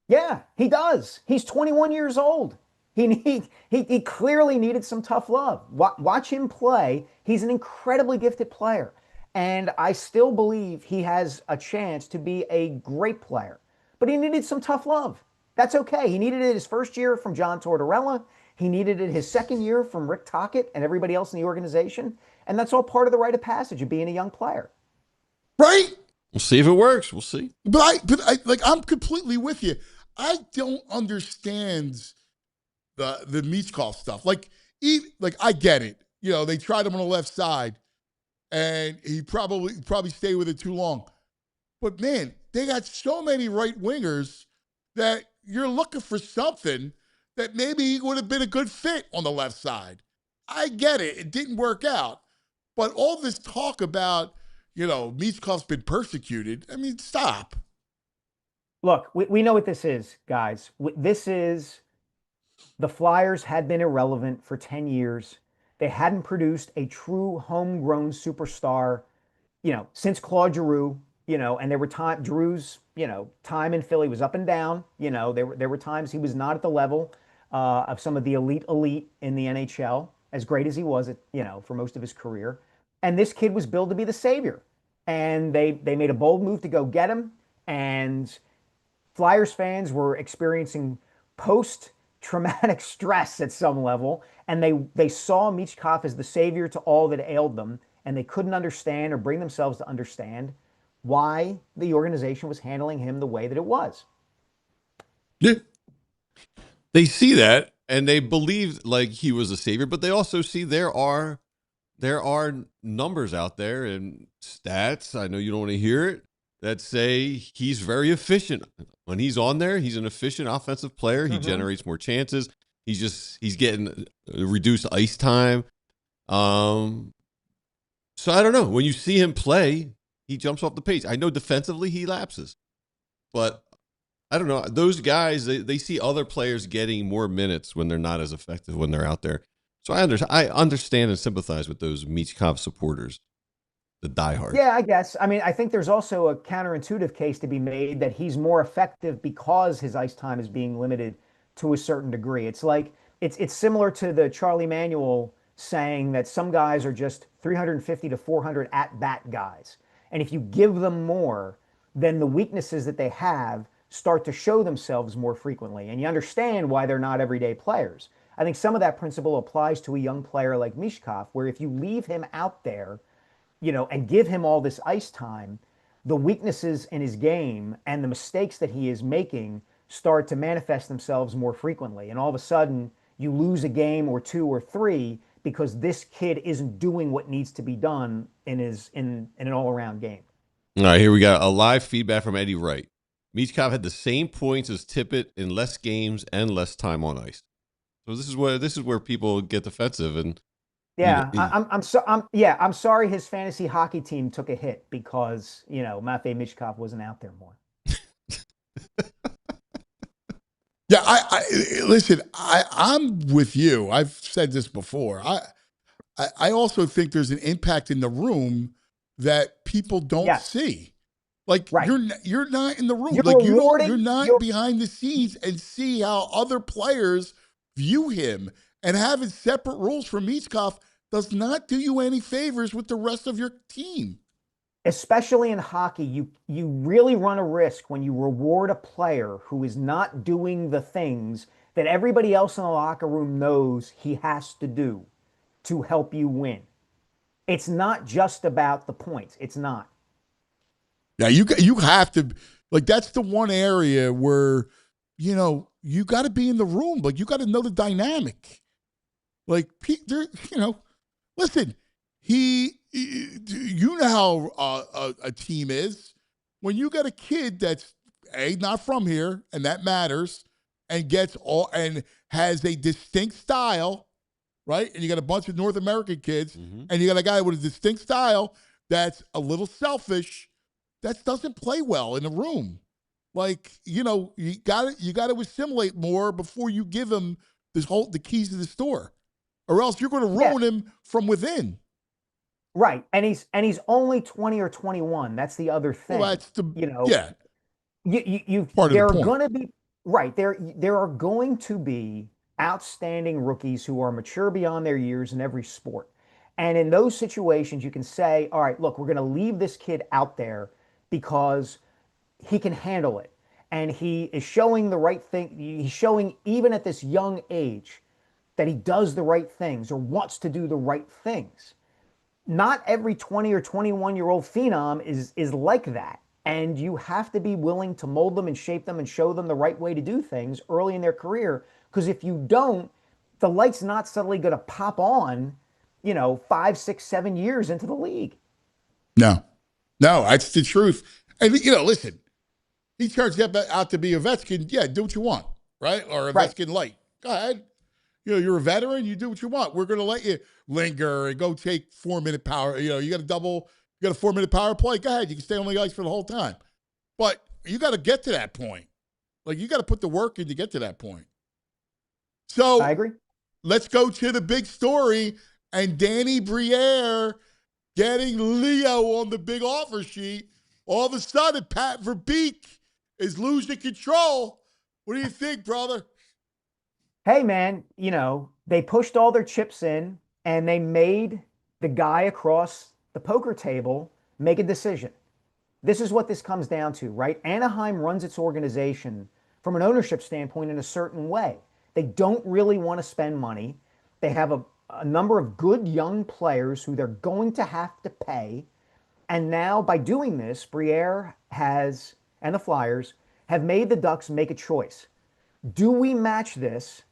Yeah, he does. He's 21 years old. He clearly needed some tough love. Watch him play. He's an incredibly gifted player. And I still believe he has a chance to be a great player. But he needed some tough love. That's okay. He needed it his first year from John Tortorella. He needed it his second year from Rick Tocchet and everybody else in the organization. And that's all part of the rite of passage of being a young player. Right? We'll see if it works. We'll see. But I'm completely with you. I don't understand the Michkov stuff. Like I get it. They tried him on the left side, and he probably stayed with it too long. But man, they got so many right wingers that you're looking for something that maybe would have been a good fit on the left side. I get it. It didn't work out. But all this talk about, Michkov's been persecuted, I mean, stop. Look, we know what this is, guys. This is the Flyers had been irrelevant for 10 years. They hadn't produced a true homegrown superstar, since Claude Giroux, and there were Giroux's, time in Philly was up and down. There were times he was not at the level of some of the elite in the NHL, as great as he was for most of his career. And this kid was billed to be the savior. And they made a bold move to go get him. And Flyers fans were experiencing post-traumatic stress at some level. And they saw Michkov as the savior to all that ailed them. And they couldn't understand or bring themselves to understand why the organization was handling him the way that it was. Yeah. They see that and they believe like he was a savior, but they also see there are numbers out there and stats, I know you don't want to hear it, that say he's very efficient. When he's on there, he's an efficient offensive player. He generates more chances. He's getting reduced ice time. So I don't know. When you see him play, he jumps off the page. I know defensively he lapses, but I don't know. Those guys, they see other players getting more minutes when they're not as effective when they're out there. So I understand and sympathize with those Michkov supporters, the diehards. Yeah, I guess. I mean, I think there's also a counterintuitive case to be made that he's more effective because his ice time is being limited to a certain degree. It's like it's similar to the Charlie Manuel saying that some guys are just 350 to 400 at bat guys. And if you give them more, then the weaknesses that they have start to show themselves more frequently. And you understand why they're not everyday players. I think some of that principle applies to a young player like Michkov, where if you leave him out there, and give him all this ice time, the weaknesses in his game and the mistakes that he is making start to manifest themselves more frequently. And all of a sudden, you lose a game or two or three because this kid isn't doing what needs to be done in an all-around game. All right, here we got a live feedback from Eddie Wright. Michkov had the same points as Tippett in less games and less time on ice. So this is where people get defensive and yeah, I'm sorry his fantasy hockey team took a hit because Matvei Michkov wasn't out there more. Yeah, I listen. I'm with you. I've said this before. I also think there's an impact in the room that people don't see. Like right. you're not in the room. You're not behind the scenes and see how other players view him. And having separate rules for Michkov does not do you any favors with the rest of your team. Especially in hockey, you really run a risk when you reward a player who is not doing the things that everybody else in the locker room knows he has to do to help you win. It's not just about the points. It's not. Yeah, you have to, like, that's the one area where, you got to be in the room. Like, you got to know the dynamic. Like, listen, you know how a team is. When you got a kid that's not from here, and that matters, and has a distinct style, right? And you got a bunch of North American kids, and you got a guy with a distinct style that's a little selfish, that doesn't play well in the room. Like, you got to assimilate more before you give him the keys to the store, or else you're going to ruin him from within. Right, and he's only 20 or 21. That's the other thing. Well, that's the there are going to be there are going to be outstanding rookies who are mature beyond their years in every sport, and in those situations, you can say, all right, look, we're going to leave this kid out there because he can handle it, and he is showing the right thing. He's showing even at this young age that he does the right things or wants to do the right things. Not every 20 or 21-year-old phenom is like that. And you have to be willing to mold them and shape them and show them the right way to do things early in their career. Because if you don't, the light's not suddenly going to pop on, 5, 6, 7 years into the league. No, that's the truth. And, listen, he turns out to be a Ovechkin. Yeah, do what you want, right? Or a Ovechkin light. Go ahead. You're a veteran. You do what you want. We're going to let you linger and go take 4-minute power. You got a 4-minute power play. Go ahead. You can stay on the ice for the whole time. But you got to get to that point. Like, you got to put the work in to get to that point. So I agree. Let's go to the big story and Danny Briere getting Leo on the big offer sheet. All of a sudden, Pat Verbeek is losing control. What do you think, brother? Hey, man, they pushed all their chips in and they made the guy across the poker table make a decision. This is what this comes down to, right? Anaheim runs its organization from an ownership standpoint in a certain way. They don't really want to spend money. They have a number of good young players who they're going to have to pay. And now by doing this, Briere and the Flyers have made the Ducks make a choice. Do we match this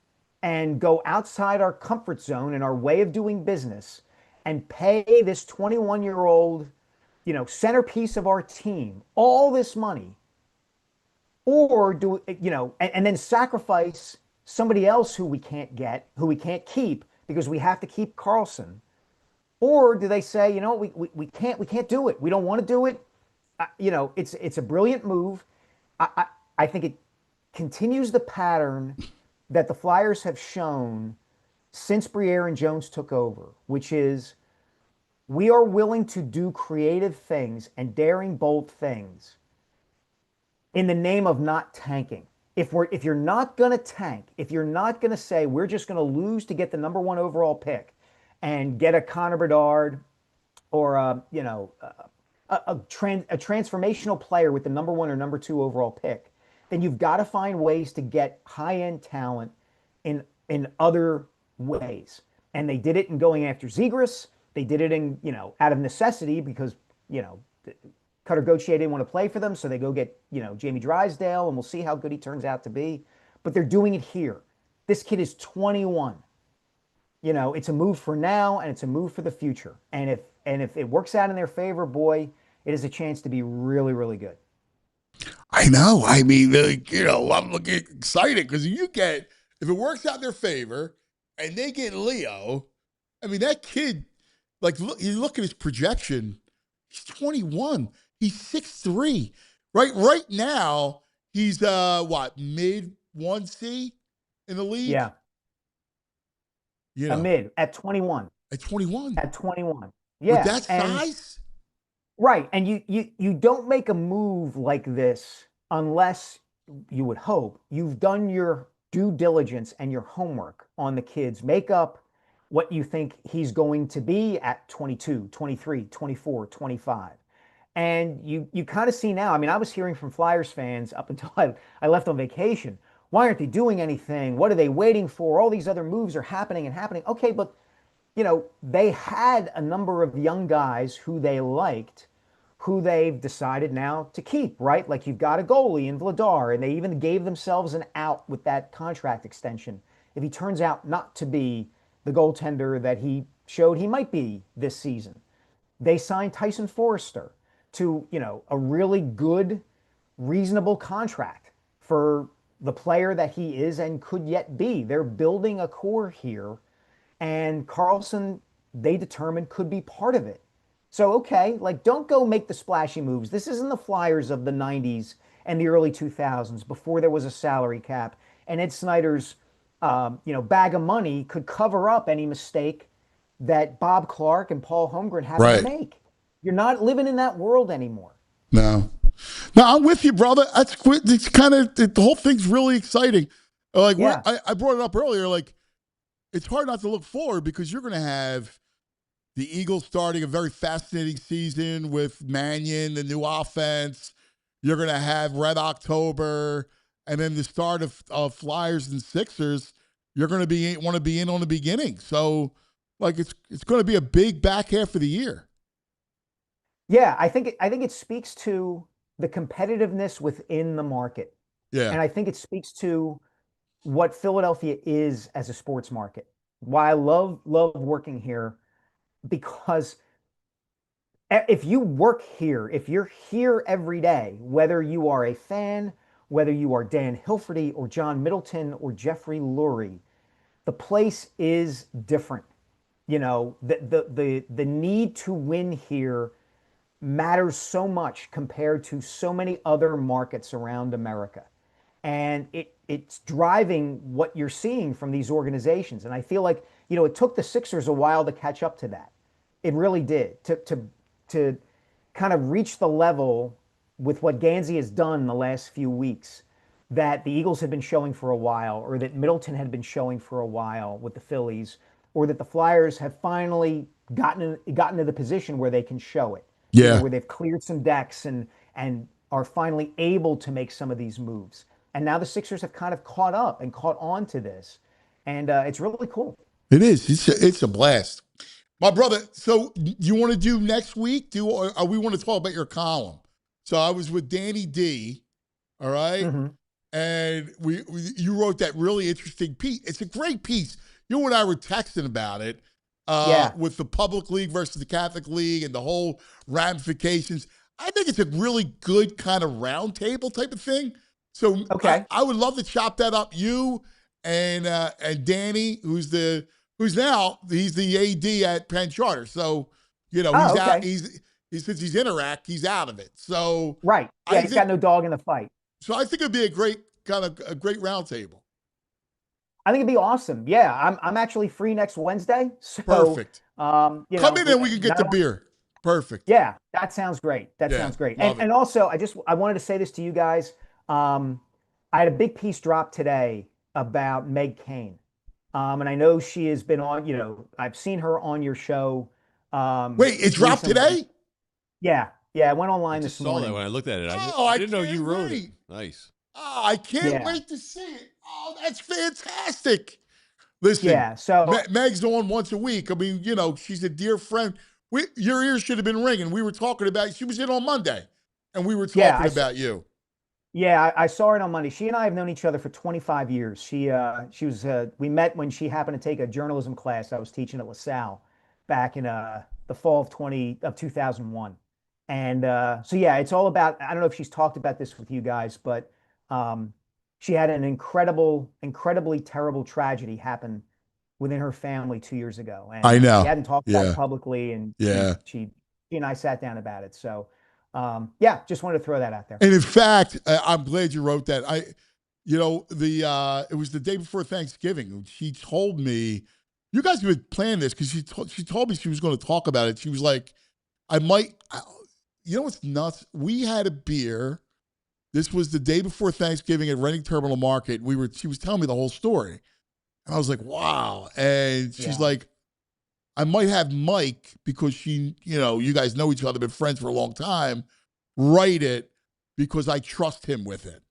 and go outside our comfort zone and our way of doing business and pay this 21-year-old, centerpiece of our team all this money? Or and then sacrifice somebody else who we can't get, who we can't keep because we have to keep Carlson? Or do they say, you know, we can't do it. We don't want to do it. You know, it's a brilliant move. I think it continues the pattern that the Flyers have shown since Briere and Jones took over, which is we are willing to do creative things and daring bold things in the name of not tanking. If you're not going to tank, if you're not going to say we're just going to lose to get the number 1 overall pick and get a Connor Bedard or a transformational player with the number 1 or number 2 overall pick, then you've got to find ways to get high-end talent in other ways. And they did it in going after Zegras. They did it in, out of necessity because, Cutter Gauthier didn't want to play for them, so they go get, Jamie Drysdale, and we'll see how good he turns out to be. But they're doing it here. This kid is 21. It's a move for now, and it's a move for the future. And if it works out in their favor, boy, it is a chance to be really, really good. I know. I mean, I'm looking excited because if it works out in their favor and they get Leo, I mean, that kid, you look at his projection, he's 21. He's 6'3". Right now, he's, mid 1C in the league? Yeah. A mid at 21. At 21? At 21. Yeah. With that size? Right. And you don't make a move like this unless, you would hope, you've done your due diligence and your homework on the kids. Make up what you think he's going to be at 22, 23, 24, 25. And you kind of see now, I mean, I was hearing from Flyers fans up until I left on vacation. Why aren't they doing anything? What are they waiting for? All these other moves are happening and happening. Okay, but, they had a number of young guys who they liked, who they've decided now to keep, right? Like you've got a goalie in Vladar, and they even gave themselves an out with that contract extension. If he turns out not to be the goaltender that he showed he might be this season. They signed Tyson Forrester to, a really good, reasonable contract for the player that he is and could yet be. They're building a core here, and Carlson, they determined, could be part of it. So, okay, don't go make the splashy moves. This isn't the Flyers of the 90s and the early 2000s before there was a salary cap, and Ed Snyder's bag of money could cover up any mistake that Bob Clark and Paul Holmgren had to make. You're not living in that world anymore. No, I'm with you, brother. It's kind of, the whole thing's really exciting. I brought it up earlier. It's hard not to look forward because you're going to have the Eagles starting a very fascinating season with Mannion, the new offense. You're going to have Red October, and then the start of Flyers and Sixers. You're going to want to be in on the beginning. So, it's going to be a big back half of the year. Yeah, I think it speaks to the competitiveness within the market. Yeah. And I think it speaks to what Philadelphia is as a sports market. Why I love working here, because if you work here, if you're here every day, whether you are a fan, whether you are Dan Hilferty or John Middleton or Jeffrey Lurie, the place is different. The need to win here matters so much compared to so many other markets around America. And it's driving what you're seeing from these organizations. And I feel like, it took the Sixers a while to catch up to that. It really did. To kind of reach the level with what Gansey has done the last few weeks that the Eagles had been showing for a while, or that Middleton had been showing for a while with the Phillies, or that the Flyers have finally gotten to the position where they can show it. Yeah. Where they've cleared some decks and are finally able to make some of these moves. And now the Sixers have kind of caught up and caught on to this. And it's really cool. It is. It's a blast. My brother, so you want to do next week? Or we want to talk about your column? So I was with Danny D, all right? Mm-hmm. And you wrote that really interesting piece. It's a great piece. You and I were texting about it. With the public league versus the Catholic league and the whole ramifications. I think it's a really good kind of roundtable type of thing. So okay. I would love to chop that up. You and Danny, who's now he's the AD at Penn Charter. So he's out. Since he's in Iraq, he's out of it. So right, yeah, he's got no dog in the fight. So I think it'd be a great roundtable. I think it'd be awesome. Yeah, I'm actually free next Wednesday. So, perfect. Come in and we can get the beer. Perfect. Yeah, that sounds great. That sounds great. And also, I wanted to say this to you guys. I had a big piece drop today about Meg Kane. And I know she has been on, I've seen her on your show. Wait, it dropped today? Yeah. Yeah, I went online this morning. I saw that when I looked at it. I didn't know you wrote it. Nice. Oh, I can't wait to see it. Oh, that's fantastic. Listen, so Meg's on once a week. I mean, she's a dear friend. Your ears should have been ringing. We were talking about, she was in on Monday, and we were talking about you. Yeah, I saw her on Monday. She and I have known each other for 25 years. We met when she happened to take a journalism class I was teaching at LaSalle back in the fall of 2001. And it's all about, I don't know if she's talked about this with you guys, but she had an incredibly terrible tragedy happen within her family 2 years ago. And I know. She hadn't talked about it publicly, and she and I sat down about it. So, just wanted to throw that out there. And in fact, I'm glad you wrote that. It was the day before Thanksgiving. She told me, you guys have been planning this, because she told me she was going to talk about it. She was like, what's nuts? We had a beer. This was the day before Thanksgiving at Reading Terminal Market. She was telling me the whole story. And I was like, wow. And she's like, I might have Mike, because you guys know each other, been friends for a long time, write it, because I trust him with it.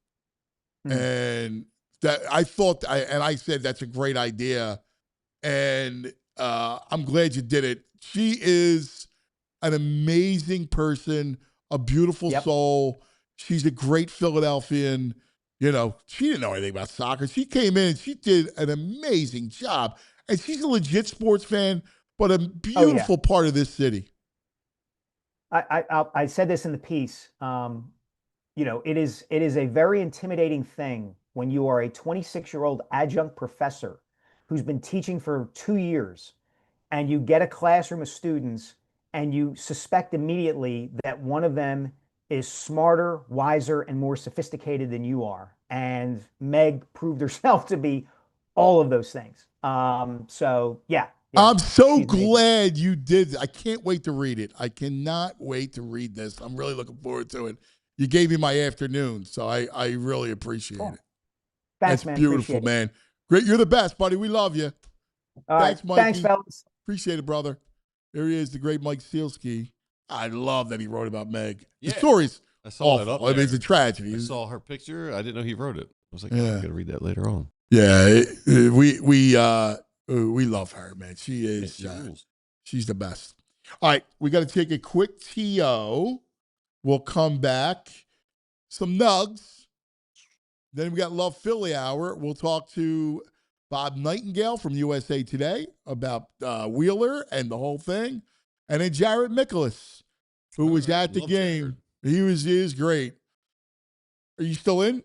And that I said, that's a great idea. And I'm glad you did it. She is an amazing person, a beautiful soul. She's a great Philadelphian. She didn't know anything about soccer. She came in and she did an amazing job. And she's a legit sports fan, but a beautiful part of this city. I said this in the piece. It is a very intimidating thing when you are a 26-year-old adjunct professor who's been teaching for 2 years, and you get a classroom of students and you suspect immediately that one of them is smarter, wiser, and more sophisticated than you are. And Meg proved herself to be all of those things. I'm so glad you did. I can't wait to read it. I cannot wait to read this. I'm really looking forward to it. You gave me my afternoon, so I really appreciate it. Thanks, That's man. beautiful, man. Great. You're the best, buddy. We love you. Thanks, Mike. Thanks, fellas. Appreciate it, brother. There he is, the great Mike Sealski. I love that he wrote about Meg. Yeah. The story's I saw awful. that up I mean, it's a tragedy. I saw her picture. I didn't know he wrote it. I was like, I'm going to read that later on. Yeah, we love her, man. She is, she's the best. All right, we got to take a quick TO. We'll come back. Some nugs. Then we got Love Philly Hour. We'll talk to Bob Nightingale from USA Today about Wheeler and the whole thing. And then Jared Mikolas, who was at the game. He is great. Are you still in?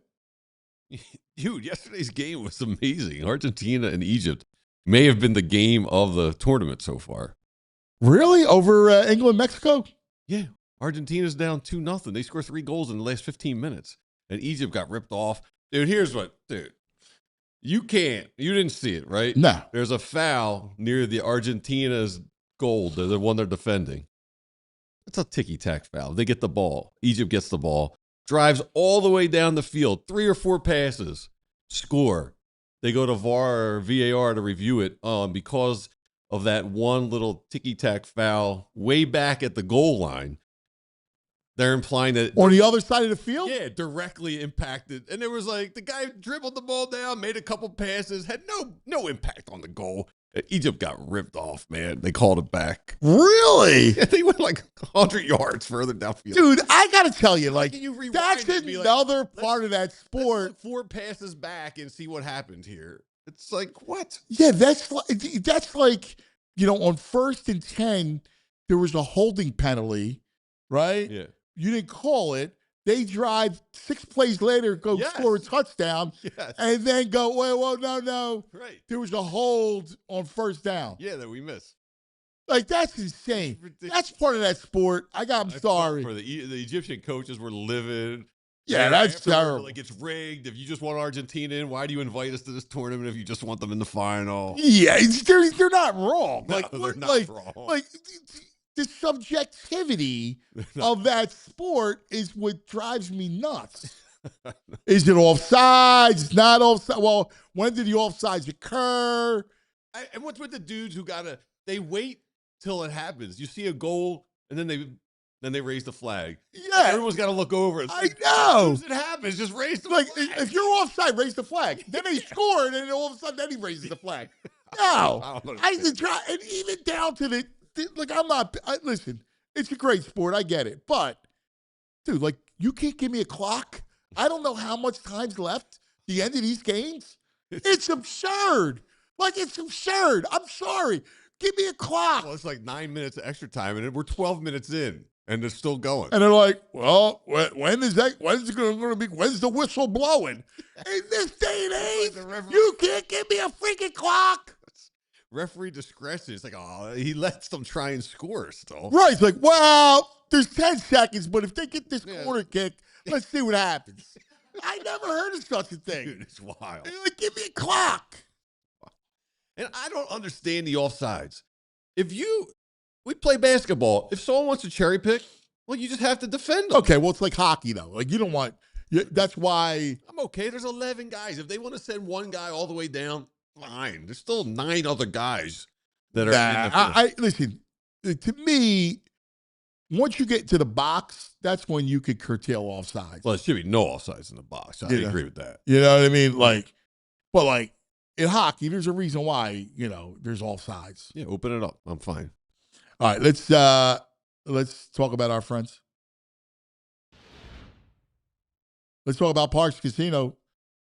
Dude, yesterday's game was amazing. Argentina and Egypt may have been the game of the tournament so far. Really? Over England, Mexico? Yeah. Argentina's down 2-0. They scored 3 goals in the last 15 minutes. And Egypt got ripped off. Dude, you didn't see it, right? No. There's a foul near the Argentina's goal, the one they're defending. It's a ticky-tack foul. They get the ball. Egypt gets the ball. Drives all the way down the field. 3 or 4 passes. Score. They go to VAR or VAR to review it because of that one little ticky-tack foul way back at the goal line. They're implying that on the other side of the field? Yeah, directly impacted. And it was like the guy dribbled the ball down, made a couple passes, had no impact on the goal. Egypt got ripped off, man. They called it back. Really? Yeah, they went like 100 yards further downfield. Dude, I got to tell you, that's another part of that sport. Let's 4 passes back and see what happened here. It's like, what? Yeah, that's like, on 1st and 10, there was a holding penalty, right? Yeah. You didn't call it. they drive 6 plays later, go Yes. score a touchdown, Yes. and then go, well, no. Right. There was a hold on first down. Yeah, that we missed. Like, that's insane. Ridiculous. That's part of that sport. I'm sorry. For the Egyptian coaches were livid. Yeah, They're that's afterward, terrible. Like, it's rigged. If you just want Argentina in, why do you invite us to this tournament if you just want them in the final? Yeah, they're not wrong. No, Like, they're what- not like, wrong. Like, the subjectivity of that sport is what drives me nuts. Is it offsides? Not offside? Well, when did the offsides occur? And what's with the dudes who they wait till it happens? You see a goal, and then they raise the flag. Yeah. Everyone's got to look over. It's I like, know. As soon as it happens, just raise the Like, flag. if you're offside, raise the flag. Then they score, and then all of a sudden, then he raises the flag. No. I don't I used to try, and even down to like, listen, it's a great sport. I get it. But, dude, like, you can't give me a clock. I don't know how much time's left the end of these games. It's absurd. Like, it's absurd. I'm sorry. Give me a clock. Well, it's like 9 minutes of extra time, and we're 12 minutes in, and they're still going. And they're like, well, when's the whistle blowing? In this day and age, you can't give me a freaking clock. Referee discretion. It's like, oh, he lets them try and score still. Right. It's like, well, there's 10 seconds, but if they get this corner kick, let's see what happens. I never heard of such a thing. Dude, it's wild. They're like, give me a clock. And I don't understand the offsides. We play basketball. If someone wants to cherry pick, well, you just have to defend them. Okay, well, it's like hockey, though. Like, you don't want, that's why. I'm okay. There's 11 guys. If they want to send one guy all the way down, fine. There's still 9 other guys that are in the listen, to me, once you get to the box, that's when you could curtail offsides. Well, it should be no offsides in the box. I agree with that. You know what I mean? Like, but like in hockey, there's a reason why, there's offsides. Yeah, open it up. I'm fine. All right, let's talk about our friends. Let's talk about Parks Casino.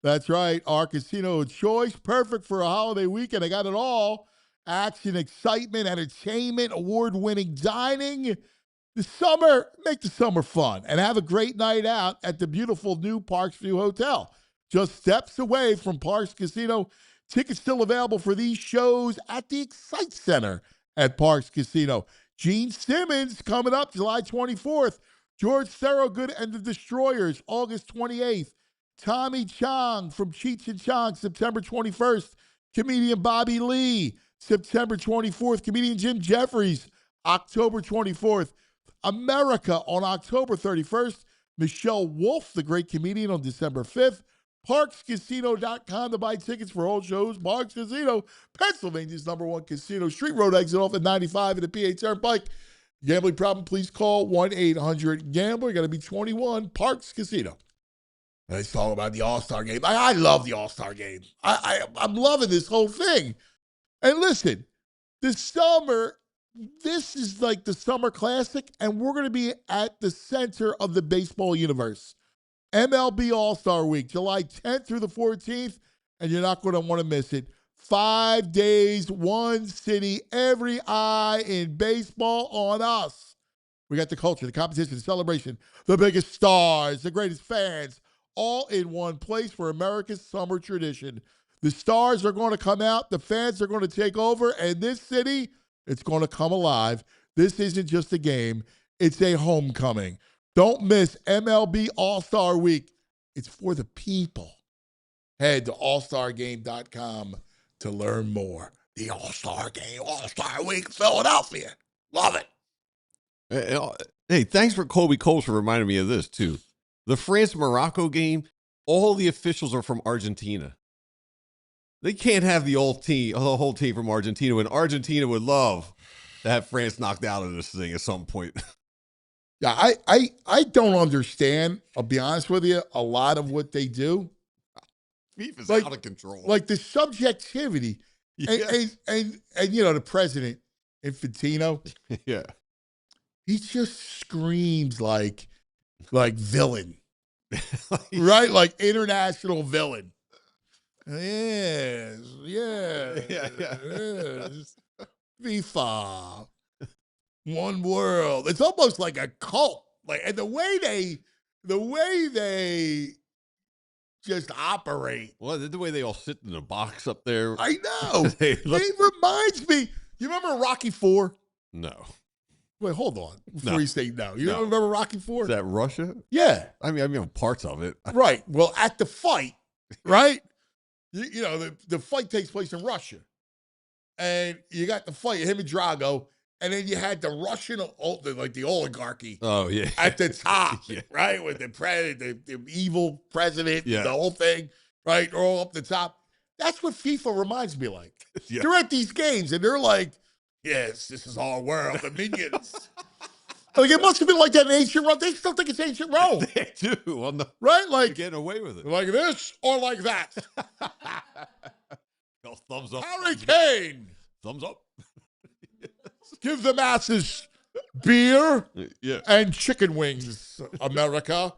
That's right, our casino of choice, perfect for a holiday weekend. I got it all. Action, excitement, entertainment, award-winning dining. Make the summer fun and have a great night out at the beautiful new Parks View Hotel. Just steps away from Parks Casino. Tickets still available for these shows at the Excite Center at Parks Casino. Gene Simmons coming up July 24th. George Thorogood and the Destroyers, August 28th. Tommy Chong from Cheech and Chong, September 21st. Comedian Bobby Lee, September 24th. Comedian Jim Jeffries, October 24th. America on October 31st. Michelle Wolf, the great comedian, on December 5th. ParksCasino.com to buy tickets for all shows. Parks Casino, Pennsylvania's #1 casino. Street Road exit off at 95 at the PA Turnpike. Gambling problem, please call 1-800-GAMBLER. You got to be 21. Parks Casino. Let's talk about the All-Star Game. I love the All-Star Game. I'm loving this whole thing. And listen, this summer, this is like the Summer Classic, and we're going to be at the center of the baseball universe. MLB All-Star Week, July 10th through the 14th, and you're not going to want to miss it. 5 days, one city, every eye in baseball on us. We got the culture, the competition, the celebration, the biggest stars, the greatest fans, all in one place for America's summer tradition. The stars are going to come out, the fans are going to take over, and this city, it's going to come alive. This isn't just a game, it's a homecoming. Don't miss MLB All-Star Week. It's for the people. Head to allstargame.com to learn more. The All-Star Game, All-Star Week, Philadelphia. Love it. Hey, thanks for Colby Coles for reminding me of this, too. The France-Morocco game, all the officials are from Argentina. They can't have the whole team from Argentina when Argentina would love to have France knocked out of this thing at some point. Yeah, I don't understand, I'll be honest with you, a lot of what they do. FIFA's out of control. Like the subjectivity. Yeah. And the president, Infantino, Yeah. he just screams like villain. Right? Like international villain. Yes. FIFA. One world. It's almost like a cult. And the way the way they just operate. Well, the way they all sit in the box up there. I know. Hey, It reminds me. You remember Rocky IV? No. Wait, hold on. Before No. you say no. You No. don't remember Rocky IV? Is that Russia? Yeah. I mean parts of it. Right. Well, at the fight, right? You know, the fight takes place in Russia. And you got the fight, him and Drago, and then you had the Russian, like the oligarchy Oh, yeah. at the top, Yeah. right? With the president, the evil president, Yeah. the whole thing, right? They're all up the top. That's what FIFA reminds me like. Yeah. They're at these games and they're like, yes, this is our world, the minions. Like, it must have been like that in ancient Rome. They still think it's ancient Rome, They do. Well, no, right? you're Like, getting away with it. like this or like that. Oh, thumbs up. Harry Kane, Thumbs up. give the masses beer Yeah. and chicken wings, America.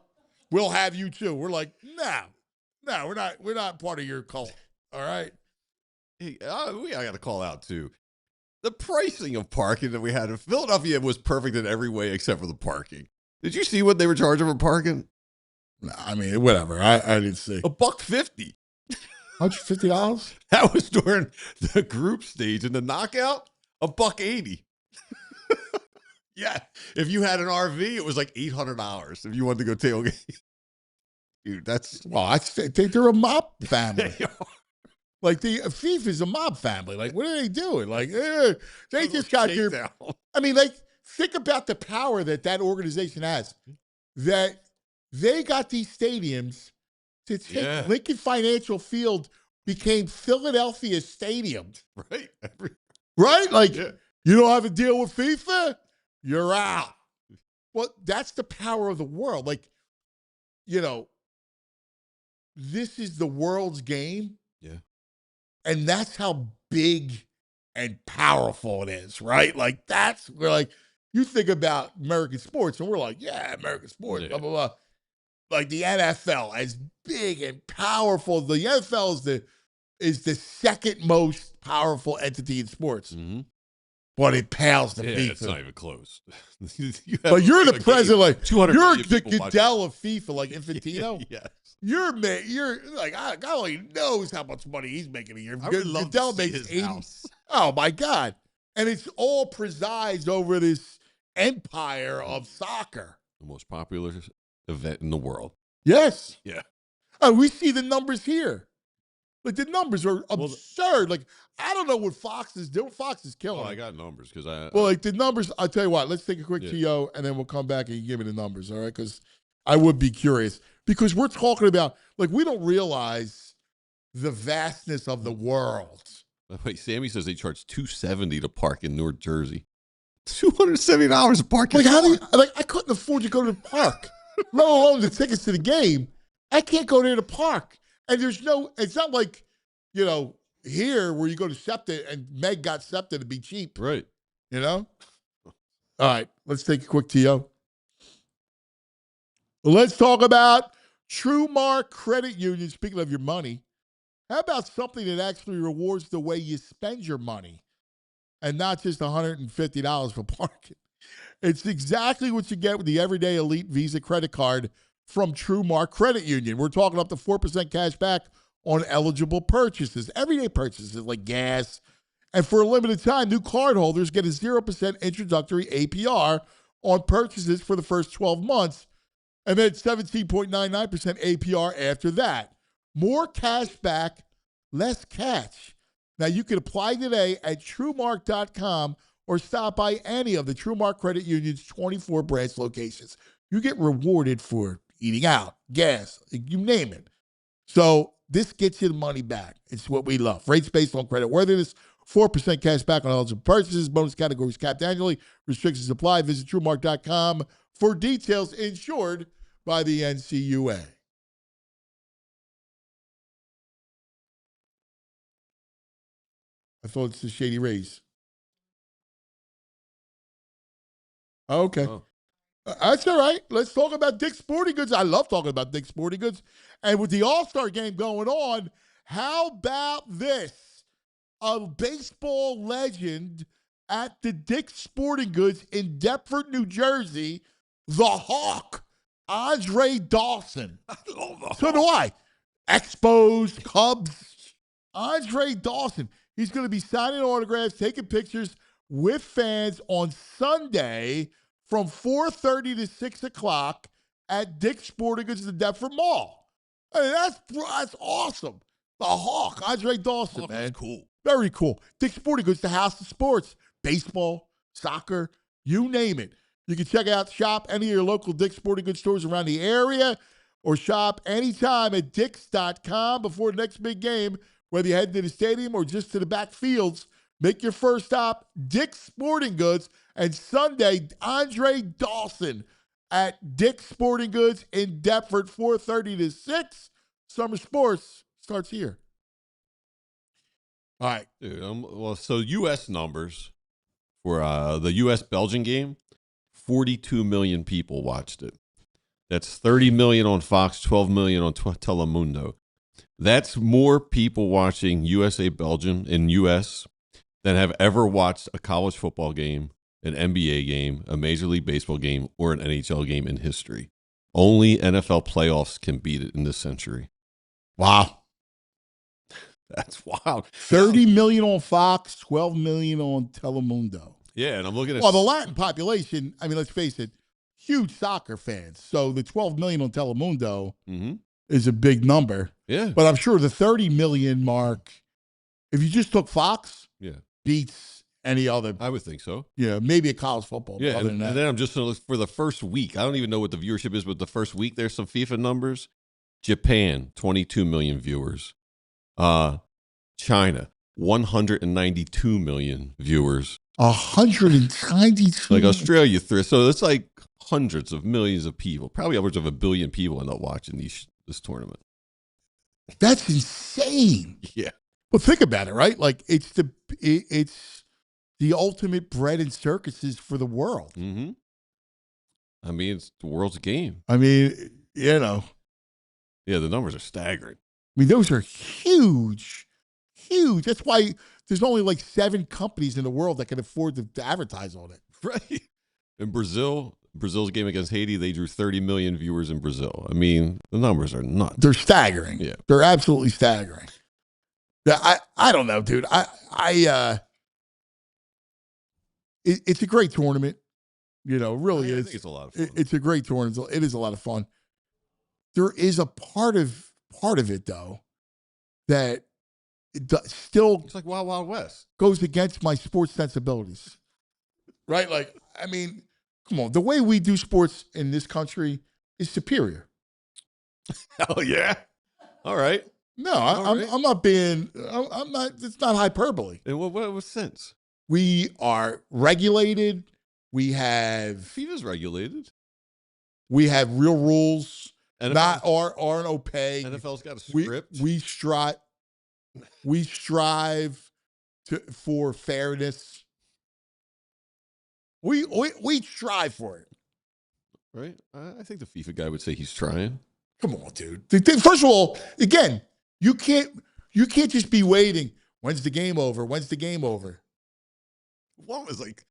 We'll have you too. We're like, no, we're not part of your cult. All right. Hey, I got to call out too. The pricing of parking that we had in Philadelphia was perfect in every way except for the parking. Did you see what they were charging for parking? No, I mean, whatever. I didn't see. $150. $150? That was during the group stage, and the knockout, $180. Yeah, if you had an RV, it was like $800 if you wanted to go tailgate. Dude, that's Well, they're a mob family. they are. Like the FIFA is a mob family. Like, what are they doing? Like, they just got their. Shakedown. I mean, like, think about the power that organization has. That they got these stadiums to take. Yeah. Lincoln Financial Field became Philadelphia Stadium, Right? right? Like, Yeah. you don't have a deal with FIFA, you're out. Well, that's the power of the world. Like, you know, this is the world's game. Yeah. And that's how big and powerful it is, right? Like, we're like, you think about American sports, and we're like, yeah, American sports, Yeah. blah, blah, blah. Like the NFL, as big and powerful. The NFL is the second most powerful entity in sports, Mm-hmm. but it pales to Yeah, FIFA. it's not even close. But you're the president, like, 200 you're million the people watching. Goodell of FIFA, like Infantino. Yes. You're like, God only knows how much money he's making a year. I would love Goodell to see makes his 80. house. Oh my God. And it's all presides over this empire of soccer. The most popular event in the world. Yes. Yeah. And we see the numbers here. Like, the numbers are absurd. Like, I don't know what Fox is doing. Fox is killing Oh, I it. got numbers because I. Well, like, the numbers, I'll tell you what, let's take a quick TO and then we'll come back and you give me the numbers, all right? Because I would be curious. Because we're talking about, like, we don't realize the vastness of the world. Wait, Sammy says they charge $270 to park in North Jersey. $270 to park. Like, how do you, like, I couldn't afford to go to the park, let alone the tickets to the game. I can't go there to park. And it's not like, you know, here where you go to SEPTA and Meg got SEPTA to be cheap, Right. you know? All right, let's take a quick TO. Let's talk about TrueMark Credit Union. Speaking of your money, how about something that actually rewards the way you spend your money and not just $150 for parking? It's exactly what you get with the Everyday Elite Visa credit card from TrueMark Credit Union. We're talking up to 4% cash back on eligible purchases, everyday purchases like gas. And for a limited time, new cardholders get a 0% introductory APR on purchases for the first 12 months, and then 17.99% APR after that. More cash back, less catch. Now, you can apply today at TrueMark.com or stop by any of the TrueMark Credit Union's 24 branch locations. You get rewarded for eating out, gas, you name it. So this gets you the money back. It's what we love. Rates based on credit worthiness, 4% cash back on eligible purchases, bonus categories capped annually, restrictions apply. Visit TrueMark.com for details. Insured by the NCUA. I thought it's the Shady Rays. Okay. Oh. That's all right. Let's talk about Dick's Sporting Goods. I love talking about Dick's Sporting Goods. And with the All-Star game going on, how about this? A baseball legend at the Dick's Sporting Goods in Deptford, New Jersey, the Hawk, Andre Dawson. I love the So do I. Expos, Cubs. Andre Dawson. He's going to be signing autographs, taking pictures with fans on Sunday from 4:30 to 6 o'clock at Dick's Sporting Goods in the Deptford Mall. I mean, that's awesome. The Hawk, Andre Dawson, Hawk man. is cool. Very cool. Dick's Sporting Goods, the house of sports. Baseball, soccer, you name it. You can shop any of your local Dick's Sporting Goods stores around the area or shop anytime at dicks.com before the next big game, whether you head to the stadium or just to the back fields. Make your first stop, Dick's Sporting Goods, and Sunday, Andre Dawson at Dick's Sporting Goods in Deptford, 4:30 to 6. Summer sports starts here. All right. Dude, well, so U.S. numbers for the U.S.-Belgian game, 42 million people watched it. That's 30 million on Fox, 12 million on Telemundo. That's more people watching USA-Belgium in U.S. than have ever watched a college football game, an NBA game, a Major League Baseball game, or an NHL game in history. Only NFL playoffs can beat it in this century. Wow. That's wild. 30 million on Fox, 12 million on Telemundo. Yeah, and I'm looking at... Well, the Latin population, I mean, let's face it, huge soccer fans. So the 12 million on Telemundo is a big number. Yeah. But I'm sure the 30 million mark, if you just took Fox, beats any other. I would think so. Yeah, maybe a college football. Yeah, other and than that. then I'm just going to look for the first week. I don't even know what the viewership is, but the first week, there's some FIFA numbers. Japan, 22 million viewers. China, 192 million viewers. 192. Like Australia, so it's like hundreds of millions of people, probably upwards of 1 billion people end up watching this tournament. That's insane. Yeah. Well, think about it, right? Like it's the ultimate bread and circuses for the world. Mm-hmm. I mean, it's the world's game. I mean, you know. Yeah, the numbers are staggering. I mean, those are huge, huge. That's why there's only like 7 companies in the world that can afford to advertise on it. Right. In Brazil's game against Haiti, they drew 30 million viewers in Brazil. I mean, the numbers are nuts. They're staggering. Yeah. They're absolutely staggering. Yeah, I don't know, dude. It's a great tournament. You know, really is. I think it's a lot of fun. It's a great tournament. It is a lot of fun. There is a part of it though that still it's like Wild Wild West. Goes against my sports sensibilities. Right? Like, I mean, come on. The way we do sports in this country is superior. Hell yeah. All right. No, I'm not being. I'm not. It's not hyperbole. In what sense? We are regulated. We have FIFA's regulated. We have real rules. NFL, aren't opaque. NFL's got a script. We strive for fairness. We strive for it. Right? I think the FIFA guy would say he's trying. Come on, dude. First of all, again, you can't just be waiting. When's the game over? When's the game over? One was like,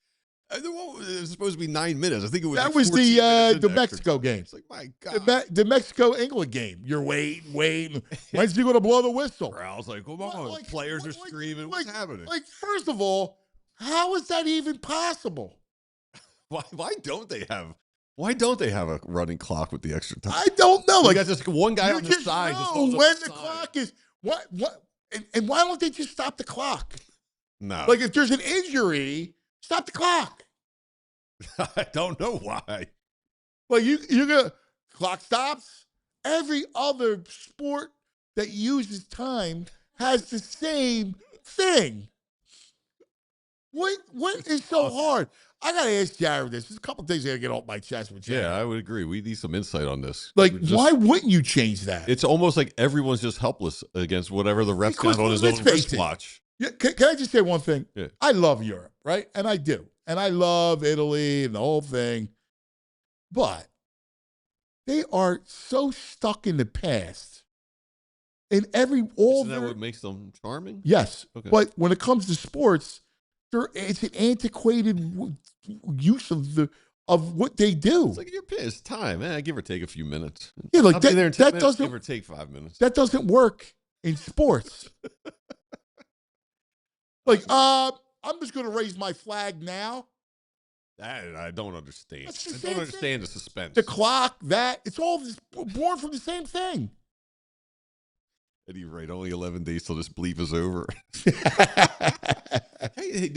it was supposed to be 9 minutes. I think it was. That like was the Mexico game. It's like, my God. The Mexico-England game. You're waiting. When's he going to blow the whistle? I was like, come on. Players are screaming. What's happening? Like, first of all, how is that even possible? Why don't they have a running clock with the extra time? I don't know. Like, just one guy on the side. Know just when the clock is. What? And why don't they just stop the clock? No. Like, if there's an injury, stop the clock. I don't know why. Like, you're going to, clock stops. Every other sport that uses time has the same thing. What is so hard? I got to ask Jared this. There's a couple things I got to get off my chest with Jared. Yeah, I would agree. We need some insight on this. Like, why wouldn't you change that? It's almost like everyone's just helpless against whatever the ref's got on his own wristwatch. Yeah, can I just say one thing? Yeah. I love Europe, right? And I do. And I love Italy and the whole thing. But they are so stuck in the past. In Isn't that what makes them charming? Yes. Okay. But when it comes to sports, it's an antiquated use of of what they do. It's like you're pissed. Time, give or take a few minutes. Yeah, like I'll be there in 10 that minutes, doesn't give or take 5 minutes. that doesn't work in sports. Like, I'm just going to raise my flag now. That I don't understand. That's the I same don't understand the suspense. The clock, it's all just born from the same thing. And you're right. Only 11 days till this bleep is over. Hey,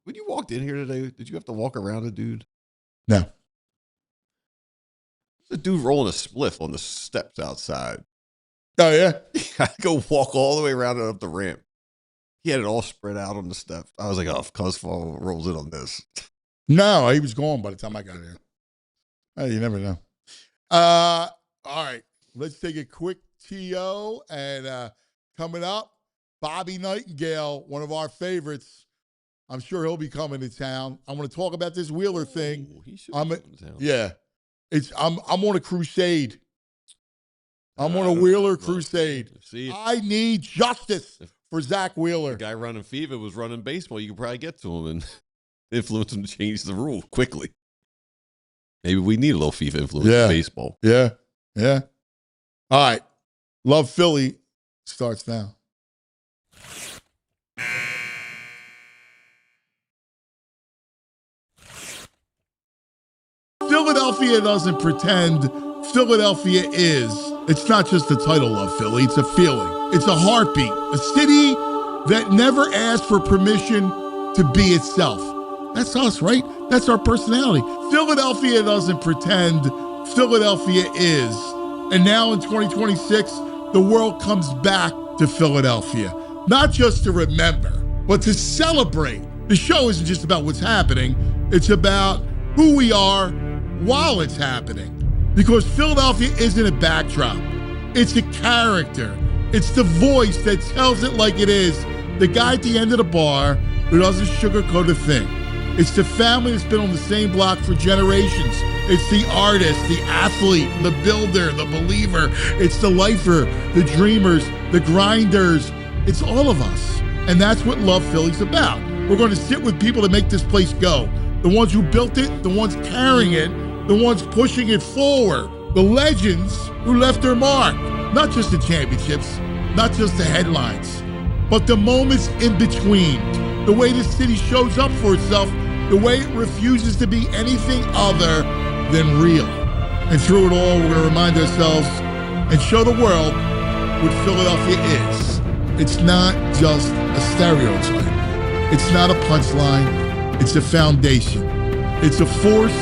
when you walked in here today, did you have to walk around a dude? No. There's a dude rolling a spliff on the steps outside. Oh, yeah? I go walk all the way around and up the ramp. He had it all spread out on the steps. I was like, oh, Cosfall rolls in on this. No, he was gone by the time I got here. You never know. All right. Let's take a quick TO. And coming up, Bobby Nightingale, one of our favorites. I'm sure he'll be coming to town. I'm going to talk about this Wheeler thing. He should be coming to town. Yeah. I'm on a crusade. I'm on a Wheeler crusade. See, I need justice for Zach Wheeler. the guy running FIFA was running baseball. You could probably get to him and influence him to change the rule quickly. Maybe we need a little FIFA influence in baseball. Yeah. Yeah. All right. Love Philly starts now. Philadelphia doesn't pretend. Philadelphia is. It's not just the title of Philly. It's a feeling. It's a heartbeat. A city that never asked for permission to be itself. That's us, right? That's our personality. Philadelphia doesn't pretend. Philadelphia is. And now in 2026, the world comes back to Philadelphia. Not just to remember, but to celebrate. The show isn't just about what's happening. It's about who we are while it's happening. Because Philadelphia isn't a backdrop. It's a character. It's the voice that tells it like it is. The guy at the end of the bar who doesn't sugarcoat a thing. It's the family that's been on the same block for generations. It's the artist, the athlete, the builder, the believer. It's the lifer, the dreamers, the grinders. It's all of us. And that's what Love Philly's about. We're going to sit with people that make this place go. The ones who built it, the ones carrying it, the ones pushing it forward, the legends who left their mark. Not just the championships, not just the headlines, but the moments in between. The way the city shows up for itself, the way it refuses to be anything other than real. And through it all, we're going to remind ourselves and show the world what Philadelphia is. It's not just a stereotype. It's not a punchline. It's a foundation. It's a force.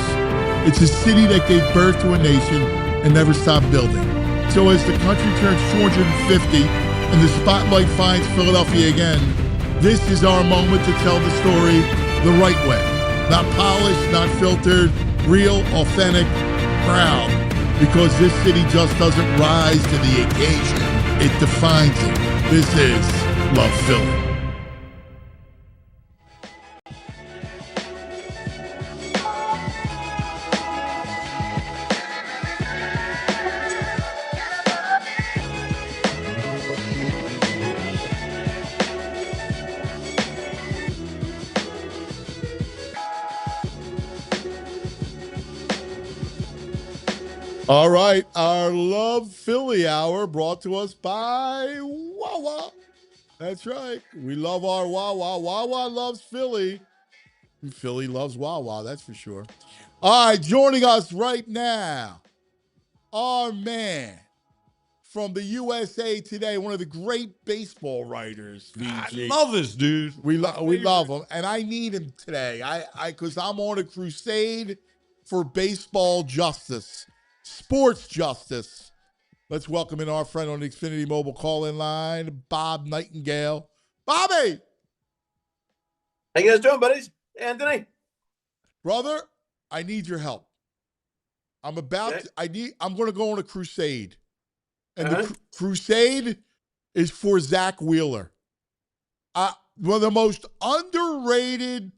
It's a city that gave birth to a nation and never stopped building. So as the country turns 250 and the spotlight finds Philadelphia again, this is our moment to tell the story the right way. Not polished, not filtered, real, authentic, proud. Because this city just doesn't rise to the occasion. It defines it. This is Love Philly. All right, our Love Philly Hour brought to us by Wawa. That's right. We love our Wawa. Wawa loves Philly. And Philly loves Wawa, that's for sure. All right, joining us right now, our man from the USA Today, one of the great baseball writers. VG. I love this dude. We love him, and I need him today. Because I'm on a crusade for baseball justice. Sports justice. Let's welcome in our friend on the Xfinity Mobile call-in line, Bob Nightingale. Bobby! How you guys doing, buddies? Anthony? Brother, I need your help. I'm going to go on a crusade. And the crusade is for Zach Wheeler. One of the most underrated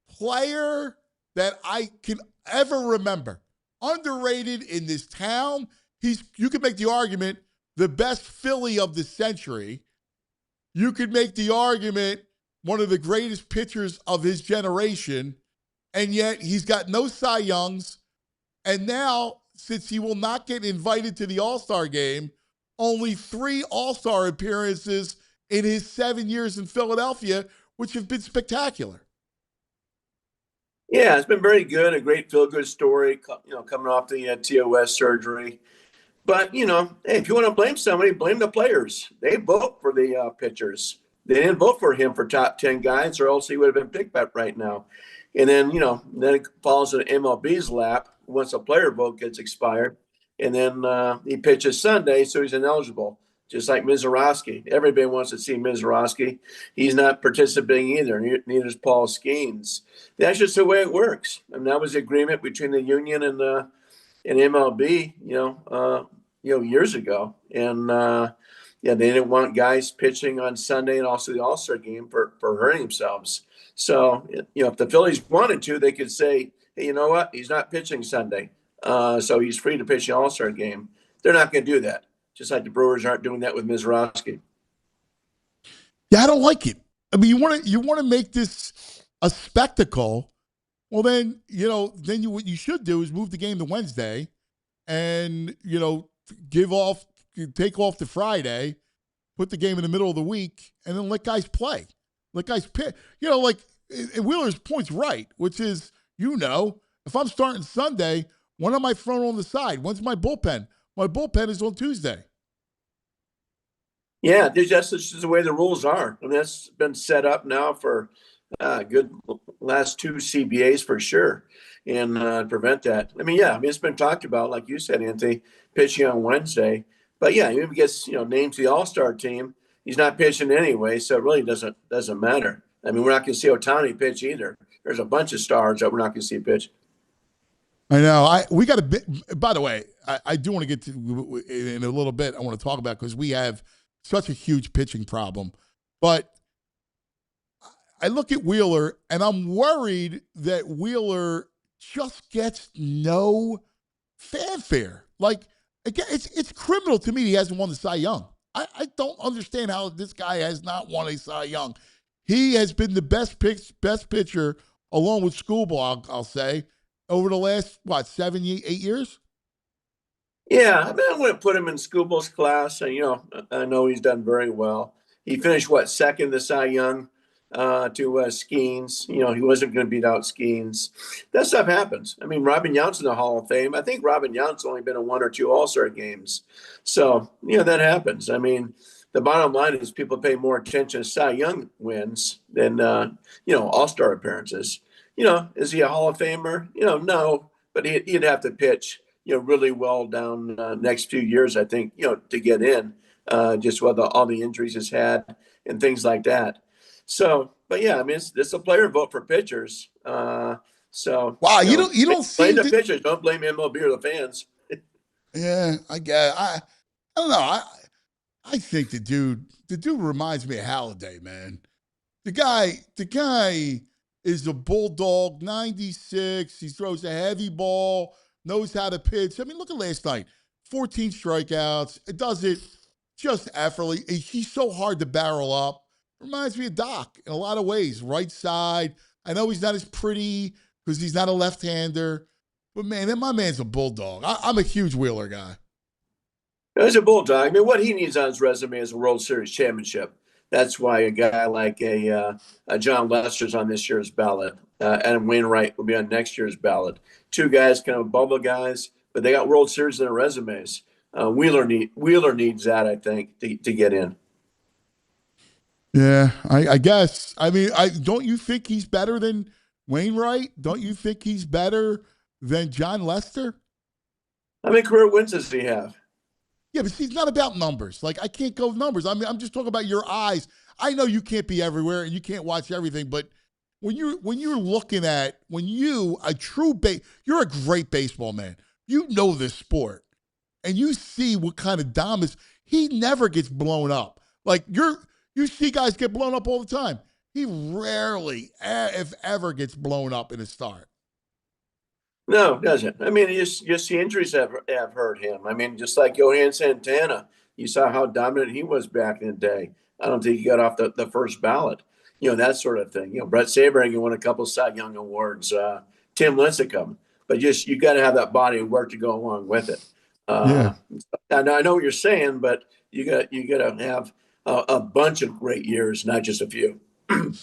player that I can ever remember. Underrated in this town. You could make the argument, the best Philly of the century. You could make the argument, one of the greatest pitchers of his generation. and yet he's got no Cy Youngs. And now, since he will not get invited to the All-Star game, only 3 All-Star appearances in his 7 years in Philadelphia, which have been spectacular. Yeah, it's been very good. A great feel-good story, coming off the TOS surgery. But, hey, if you want to blame somebody, blame the players. They vote for the pitchers. They didn't vote for him for top 10 guys, or else he would have been picked up right now. And then, then it falls in MLB's lap once a player vote gets expired. And then he pitches Sunday, so he's ineligible, just like Mizorowski. Everybody wants to see Mizorowski. He's not participating either. Neither is Paul Skeens. That's just the way it works. And that was the agreement between the union and MLB, years ago. And they didn't want guys pitching on Sunday and also the All-Star game for hurting themselves. So, if the Phillies wanted to, they could say, hey, you know what? He's not pitching Sunday. So he's free to pitch the All-Star game. They're not going to do that. Just like the Brewers aren't doing that with Mizorowski. Yeah, I don't like it. I mean, you want to make this a spectacle. Well, then, what you should do is move the game to Wednesday and, take off to Friday, put the game in the middle of the week, and then let guys play. Let guys pitch. And Wheeler's point's right, which is, if I'm starting Sunday, when am I thrown on the side? When's my bullpen? My bullpen is on Tuesday. Yeah, that's just the way the rules are. And that's been set up now for good last 2 CBAs for sure, and prevent that. It's been talked about, like you said, Anthony, pitching on Wednesday. But yeah, if he gets named to the All-Star team, he's not pitching anyway, so it really doesn't matter. We're not going to see Ohtani pitch either. There's a bunch of stars that we're not going to see pitch. I know. We got a bit. By the way, I do want to get to in a little bit. I want to talk about because we have such a huge pitching problem. But I look at Wheeler and I'm worried that Wheeler just gets no fanfare. Like, again, it's criminal to me he hasn't won the Cy Young. I don't understand how this guy has not won a Cy Young. He has been the best pitcher, along with Schoolball, I'll say, over the last, 7, 8 years? Yeah, I'm going to put him in Schoolball's class. I know he's done very well. He finished, second to Cy Young to Skeens. He wasn't going to beat out Skeens. That stuff happens. Robin Yount's in the Hall of Fame. I think Robin Yount's only been in 1 or 2 All-Star games. So, that happens. The bottom line is people pay more attention to Cy Young wins than, All-Star appearances. Is he a Hall of Famer? No, but he'd have to pitch, really well down next few years, I think, to get in, just with all the injuries he's had and things like that. So, but yeah, it's a player vote for pitchers. Wow, you don't blame the pitchers, don't blame MLB or the fans. Yeah, I guess. I don't know. I think the dude reminds me of Halladay, man. The guy is a bulldog, 96. He throws a heavy ball, knows how to pitch. Look at last night. 14 strikeouts. It does it just effortlessly. He's so hard to barrel up. Reminds me of Doc in a lot of ways. Right side. I know he's not as pretty because he's not a left-hander. But, man, my man's a bulldog. I'm a huge Wheeler guy. He's a bulldog. What he needs on his resume is a World Series championship. That's why a guy like a John Lester's on this year's ballot. Adam Wainwright will be on next year's ballot. 2 guys, kind of bubble guys, but they got World Series in their resumes. Wheeler needs that, I think, to get in. Yeah, I guess. Don't you think he's better than Wainwright? Don't you think he's better than John Lester? How many career wins does he have? Yeah, but see, it's not about numbers. Like, I can't go with numbers. I'm just talking about your eyes. I know you can't be everywhere and you can't watch everything, but when you're looking at you're a great baseball man. You know this sport, and you see what kind of dominance. He never gets blown up. Like you see guys get blown up all the time. He rarely, if ever, gets blown up in a start. No, it doesn't. Just the injuries have hurt him. Just like Johan Santana, you saw how dominant he was back in the day. I don't think he got off the first ballot. that sort of thing. Brett Saberhagen won a couple Cy Young awards, Tim Lincecum, but just you got to have that body of work to go along with it. Yeah. I know what you're saying, but you got to have a bunch of great years, not just a few. Man,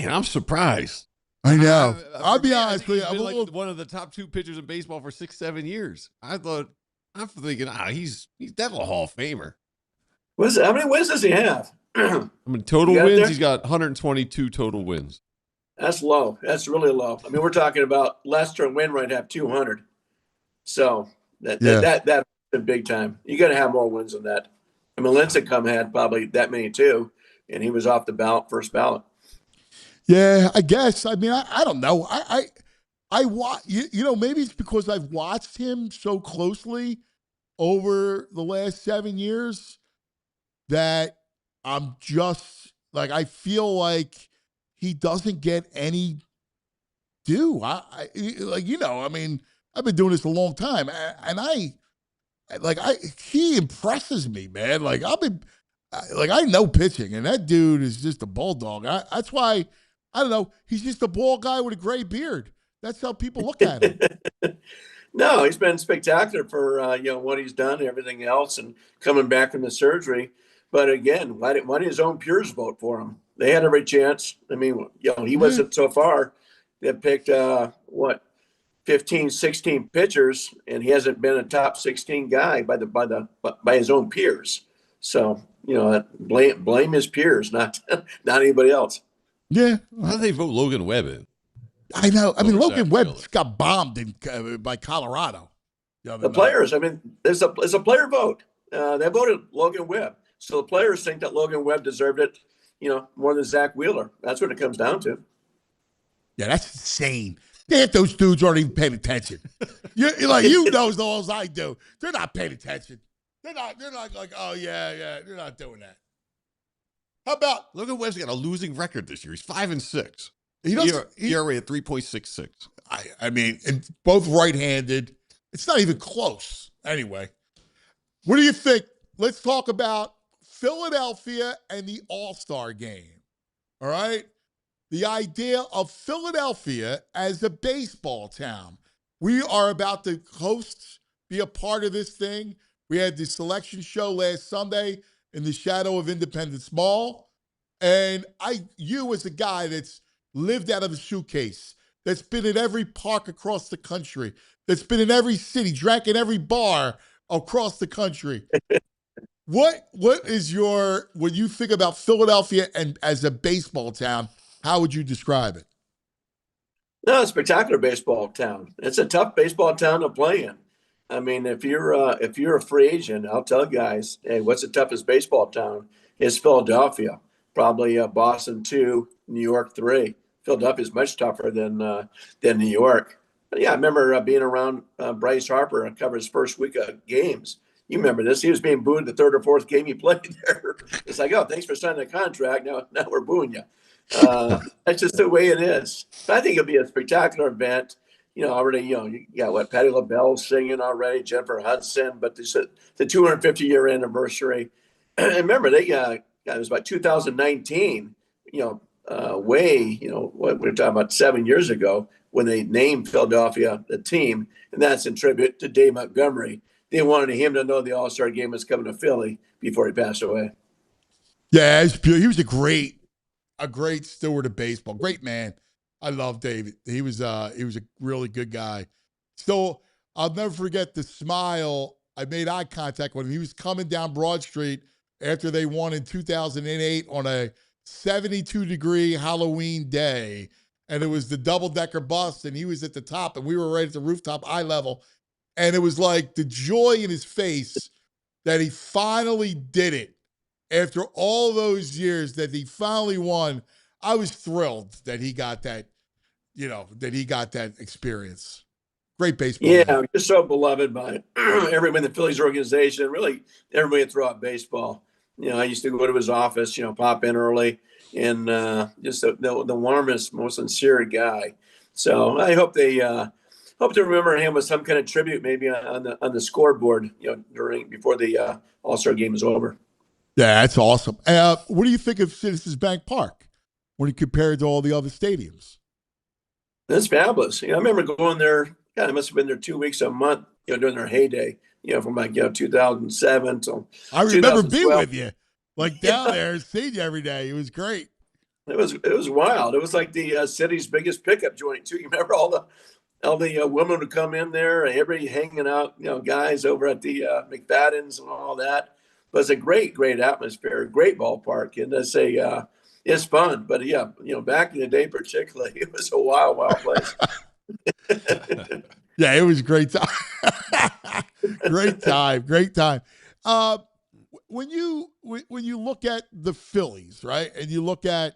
I'm surprised. I know. I'll be honest with you. He's I'm been a like little... one of the top 2 pitchers in baseball for 6-7 years. I'm thinking, he's definitely a Hall of Famer. How many wins does he have? I mean, total wins, he's got 122 total wins. That's low. That's really low. I mean, we're talking about Lester and Wainwright have 200. So that's big time. You got to have more wins than that. I mean, Lincecum had probably that many too, and he was off the ballot, first ballot. Yeah, I guess. I mean, I don't know. I watch, maybe it's because I've watched him so closely over the last 7 years that I'm just like, I feel like he doesn't get any due. I mean, I've been doing this a long time, and he impresses me, man. Like I know pitching, and that dude is just a bulldog. That's why, I don't know, he's just a bald guy with a gray beard. That's how people look at him. No, he's been spectacular for what he's done and everything else, and coming back from the surgery. But again, why did his own peers vote for him? They had every chance. I mean, he wasn't so far. They picked 15, 16 pitchers, and he hasn't been a top 16 guy by his own peers. So blame his peers, not anybody else. Yeah. How do they vote Logan Webb in? I know. I mean, Logan Webb Wheeler got bombed by Colorado. The players, I mean, it's a player vote. They voted Logan Webb. So the players think that Logan Webb deserved it, more than Zack Wheeler. That's what it comes down to. Yeah, that's insane. Those dudes aren't even paying attention. You know as well as I do. They're not paying attention. They're not like, oh, yeah, they're not doing that. How about... Logan Webb's got a losing record this year. He's 5-6. ERA at 3.66. I mean, and both right-handed. It's not even close. Anyway, what do you think? Let's talk about Philadelphia and the All-Star game. All right? The idea of Philadelphia as a baseball town. We are about to be a part of this thing. We had the selection show last Sunday in the shadow of Independence Mall. And you as a guy that's lived out of a suitcase, that's been in every park across the country, that's been in every city, drank in every bar across the country. What is when you think about Philadelphia and as a baseball town, how would you describe it? No, it's a spectacular baseball town. It's a tough baseball town to play in. I mean, if you're a free agent, I'll tell guys, hey, what's the toughest baseball town? It's Philadelphia. Probably Boston 2, New York 3. Philadelphia is much tougher than New York. But yeah, I remember being around Bryce Harper and cover his first week of games. You remember this? He was being booed the third or fourth game he played there. It's like, oh, thanks for signing the contract. Now we're booing you. That's just the way it is. But I think it'll be a spectacular event. Already, you got Patti LaBelle singing already, Jennifer Hudson, but this is the 250-year anniversary. And remember, it was about 2019, what we're talking about 7 years ago when they named Philadelphia the team, and that's in tribute to Dave Montgomery. They wanted him to know the All-Star game was coming to Philly before he passed away. Yeah, he was a great steward of baseball. Great man. I love David. He was a really good guy. So I'll never forget the smile. I made eye contact with him. He was coming down Broad Street after they won in 2008 on a 72-degree Halloween day. And it was the double-decker bus, and he was at the top, and we were right at the rooftop eye level. And it was like the joy in his face that he finally did it after all those years, that he finally won. I was thrilled that he got that, experience. Great baseball. Yeah, just so beloved by everyone in the Phillies organization, really everybody throughout baseball. I used to go to his office, pop in early, and just the warmest, most sincere guy. So I hope they hope to remember him with some kind of tribute, maybe on the scoreboard, before the All-Star game is over. Yeah, that's awesome. What do you think of Citizens Bank Park when you compare it to all the other stadiums? That's fabulous. I remember going there. God, I must have been there 2 weeks a month, during their heyday, from like 2007 till I remember being 2012. with you, like down there, seeing you every day. It was great. It was wild. It was like the city's biggest pickup joint too. You remember all the women would come in there, everybody hanging out, guys over at the McFadden's and all that. But it's a great, great atmosphere, great ballpark, and it's fun. But yeah, back in the day, particularly, it was a wild, wild place. Yeah, it was great time. Great time, great time. When you look at the Phillies, right, and you look at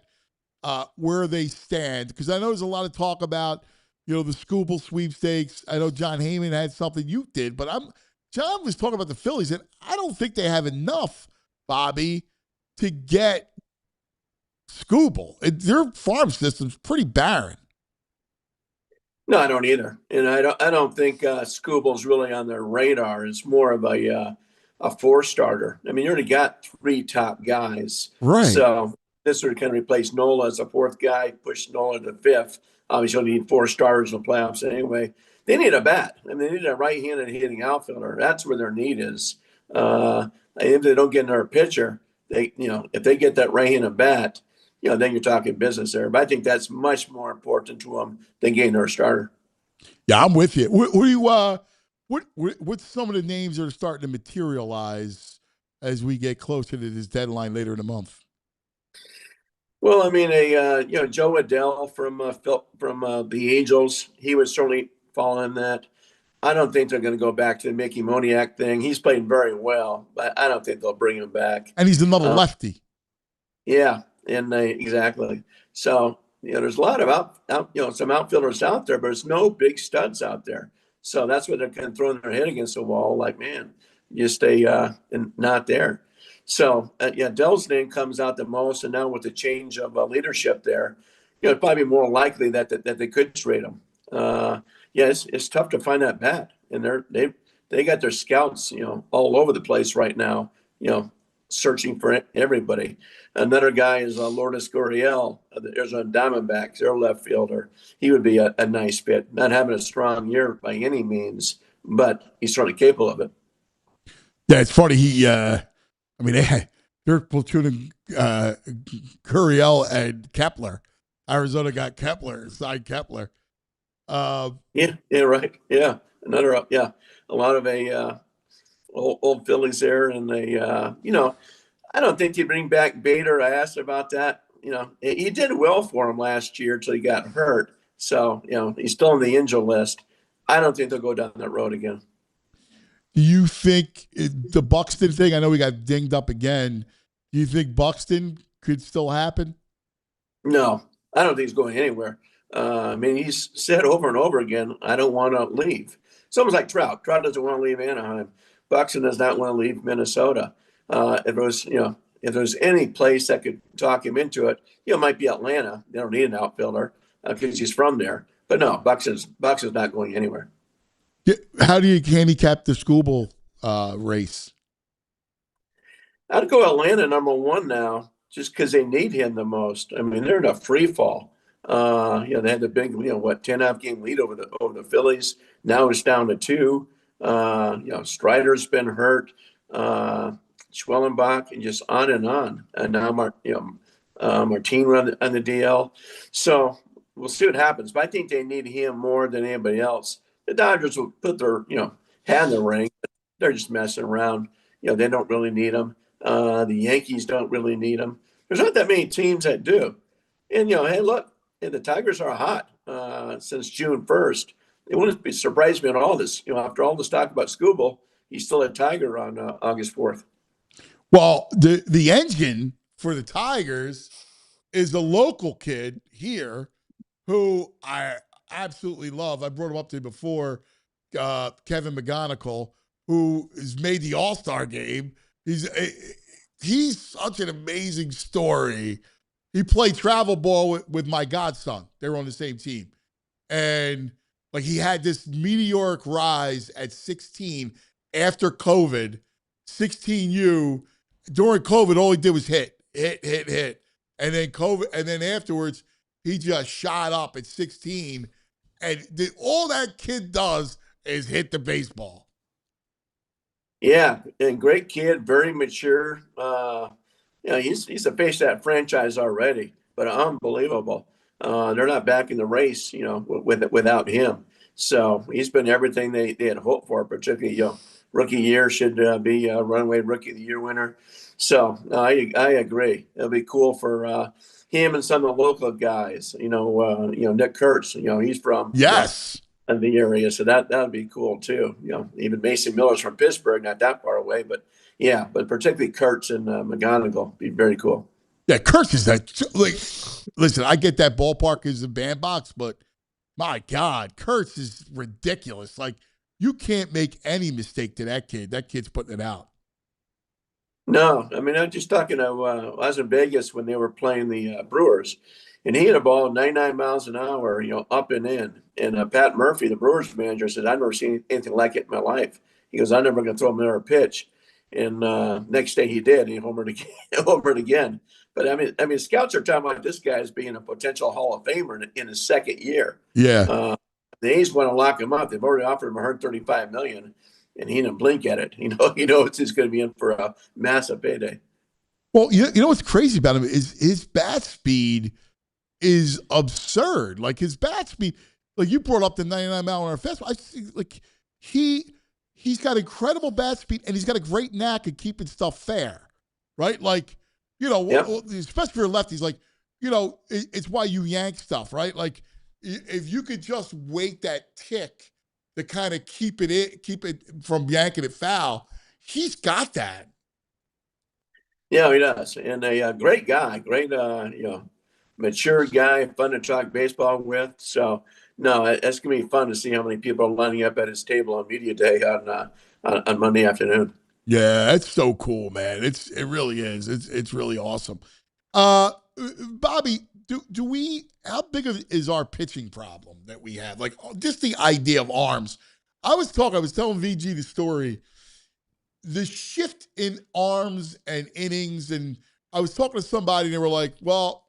where they stand, because I know there's a lot of talk about the Scooble sweepstakes. I know John Heyman had something you did, but John was talking about the Phillies, and I don't think they have enough, Bobby, to get Scooble. Their farm system's pretty barren. No, I don't either, and I don't think Scooble's really on their radar. It's more of a four-starter. I mean, you already got three top guys, Right? So this would kind of replace Nola as a fourth guy, push Nola to fifth. Obviously, you need four starters in the playoffs anyway. They need a bat. I mean, they need a right-handed hitting outfielder. That's where their need is. If they don't get another pitcher, if they get that right-handed bat, then you're talking business there. But I think that's much more important to them than getting their starter. Yeah, I'm with you. What's some of the names that are starting to materialize as we get closer to this deadline later in the month? Well, I mean, Joe Adell from the Angels, he would certainly fall in that. I don't think they're going to go back to the Mickey Moniak thing. He's played very well, but I don't think they'll bring him back. And he's another lefty. Yeah, and exactly. So there's a lot of some outfielders out there, but there's no big studs out there. So that's what they're kind of throwing their head against the wall. Like, man, you stay not there. So Dell's name comes out the most, and now with the change of leadership there, it's probably more likely that they could trade him. It's tough to find that bat, and they got their scouts, all over the place right now, searching for everybody. Another guy is Lourdes Gurriel, the Arizona Diamondbacks, their left fielder. He would be a nice fit. Not having a strong year by any means, but he's certainly capable of it. Yeah, it's funny. They're platooning Gurriel and Kepler. Arizona got Kepler, signed Kepler. Right. Yeah, a lot of old Phillies there, and I don't think they bring back Bader. I asked about that. He did well for him last year until he got hurt. So he's still on the injury list. I don't think they'll go down that road again. Do you think the Buxton thing? I know we got dinged up again. Do you think Buxton could still happen? No, I don't think he's going anywhere. He's said over and over again, I don't want to leave. It's almost like Trout. Trout doesn't want to leave Anaheim. Buxton does not want to leave Minnesota. If there's any place that could talk him into it, it might be Atlanta. They don't need an outfielder because he's from there. But no, Buxton's not going anywhere. How do you handicap the Scooble race? I'd go Atlanta number one now, just because they need him the most. I mean, they're in a free fall. They had the big, 10.5 game lead over the Phillies. Now it's down to 2. Strider's been hurt. Schwellenbach, and just on and on. And now Martin on the DL. So we'll see what happens. But I think they need him more than anybody else. The Dodgers will put their, hat in the ring. They're just messing around. They don't really need him. The Yankees don't really need him. There's not that many teams that do. And, hey, look, the Tigers are hot since June 1st. It wouldn't be surprised me at all this, after all this talk about Scooble, he's still a Tiger on August 4th. Well, the engine for the Tigers is a local kid here who I absolutely love. I brought him up to you before, Kevin McGonigal, who has made the All-Star game. He's such an amazing story. He played travel ball with my godson. They were on the same team. And he had this meteoric rise at 16 after COVID, 16U, during COVID, all he did was hit. And then COVID, and then afterwards, he just shot up at 16. And all that kid does is hit the baseball. Yeah, and great kid, very mature. He's a face of that franchise already, but unbelievable. They're not back in the race, without him. So he's been everything they had hoped for, particularly, rookie year should be a runaway rookie of the year winner. So I agree. It'll be cool for him and some of the local guys. Nick Kurtz. He's from the area, so that would be cool too. Even Mason Miller's from Pittsburgh, not that far away, but particularly Kurtz and McGonigal be very cool. Yeah, Kurtz is that. Listen, I get that ballpark is a bandbox, but my God, Kurtz is ridiculous. Like, you can't make any mistake to that kid. That kid's putting it out. No, I mean, I'm just talking. I was in Vegas when they were playing the Brewers, and he hit a ball 99 miles an hour, up and in. And Pat Murphy, the Brewers manager, said, "I've never seen anything like it in my life." He goes, "I'm never going to throw him another pitch." And next day he did. He homered again. But I mean, scouts are talking about this guy as being a potential Hall of Famer in his second year. Yeah. The A's want to lock him up. They've already offered him $135 million. And he didn't blink at it. It's just going to be in for a massive payday. Well, you know what's crazy about him is his bat speed is absurd. Like, his bat speed, like you brought up the 99-mile-an-hour fastball. I see, like, he's got incredible bat speed, and he's got a great knack of keeping stuff fair, right? Like, especially for lefties, like, it's why you yank stuff, right? Like, if you could just wait that tick to kind of keep it from yanking it foul, he's got that. Yeah, he does. And a great guy, mature guy, fun to talk baseball with. So, no, it's going to be fun to see how many people are lining up at his table on media day on Monday afternoon. Yeah, it's so cool, man. It really is. It's really awesome. Bobby, do we, how big is our pitching problem that we have? Like, just the idea of arms. I was telling VG the story, the shift in arms and innings, and I was talking to somebody and they were like, well,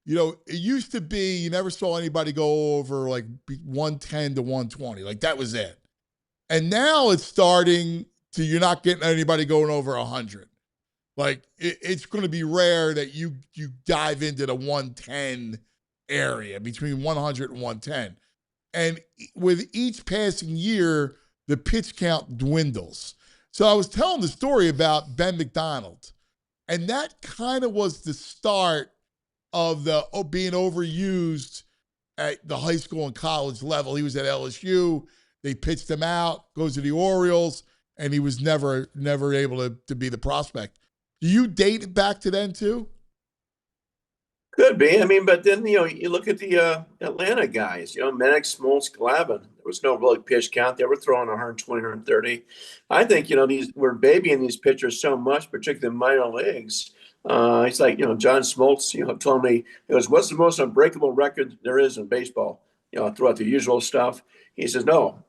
it used to be you never saw anybody go over like 110 to 120. Like, that was it. And now it's starting to, you're not getting anybody going over 100. Like, it's going to be rare that you dive into the 110 area, between 100 and 110. And with each passing year, the pitch count dwindles. So I was telling the story about Ben McDonald, and that kind of was the start of the being overused at the high school and college level. He was at LSU. They pitched him out, goes to the Orioles, and he was never able to be the prospect. Do you date it back to then too? Could be. I mean, but then, you look at the Atlanta guys, Mennick, Smoltz, Glavine. There was no really pitch count. They were throwing 120, 130. I think, we're babying these pitchers so much, particularly in minor leagues. It's like, John Smoltz, told me, he goes, "What's the most unbreakable record there is in baseball?" Throughout the usual stuff. He says, "No,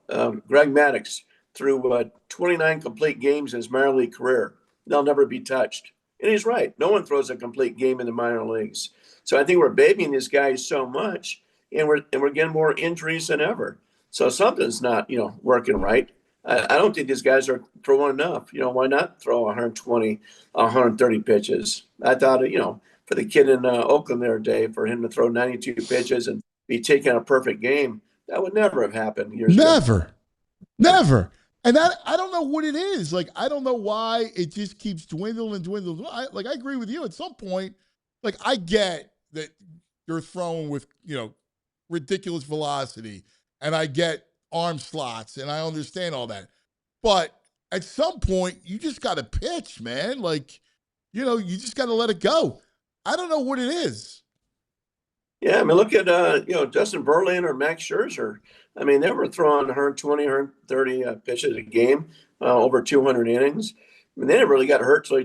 Greg Maddux threw 29 complete games in his minor league career. They'll never be touched." And he's right. No one throws a complete game in the minor leagues. So I think we're babying these guys so much, and we're getting more injuries than ever. So something's not, working right. I don't think these guys are throwing enough. Why not throw 120, 130 pitches? I thought, for the kid in Oakland there, Dave, for him to throw 92 pitches and be taking a perfect game, that would never have happened years ago. Never. And I don't know what it is. Like, I don't know why it just keeps dwindling and dwindling. I agree with you. At some point, like, I get that you're throwing with, ridiculous velocity, and I get arm slots, and I understand all that. But at some point, you just got to pitch, man. Like, you just got to let it go. I don't know what it is. Yeah, I mean, look at, Justin Verlander or Max Scherzer. I mean, they were throwing 120, 130 pitches a game, over 200 innings. I mean, they never really got hurt until he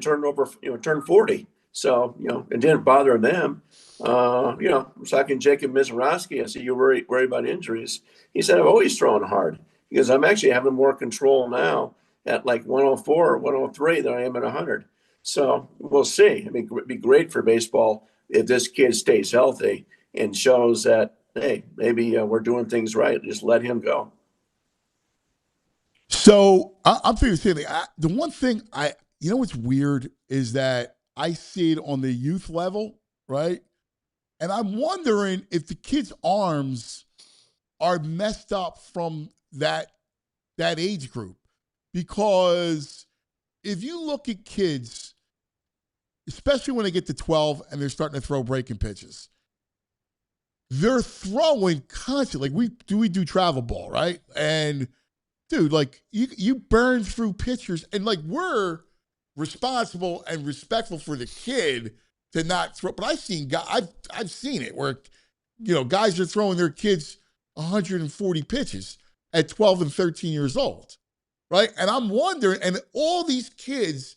turned 40. So, it didn't bother them. I was talking to Jacob Mizorowski. I said, "You worry about injuries?" He said, "I've always thrown hard because I'm actually having more control now at like 104 or 103 than I am at 100. So we'll see. I mean, it'd be great for baseball if this kid stays healthy and shows that, hey, maybe we're doing things right. Just let him go. So I'm thinking the same thing. The one thing you know what's weird is that I see it on the youth level, right? And I'm wondering if the kids' arms are messed up from that age group. Because if you look at kids, especially when they get to 12 and they're starting to throw breaking pitches, they're throwing constantly. Like we do travel ball, right? And dude, like you burn through pitchers, and like we're responsible and respectful for the kid to not throw. But I've seen it where, you know, guys are throwing their kids 140 pitches at 12 and 13 years old, right? And I'm wondering, and all these kids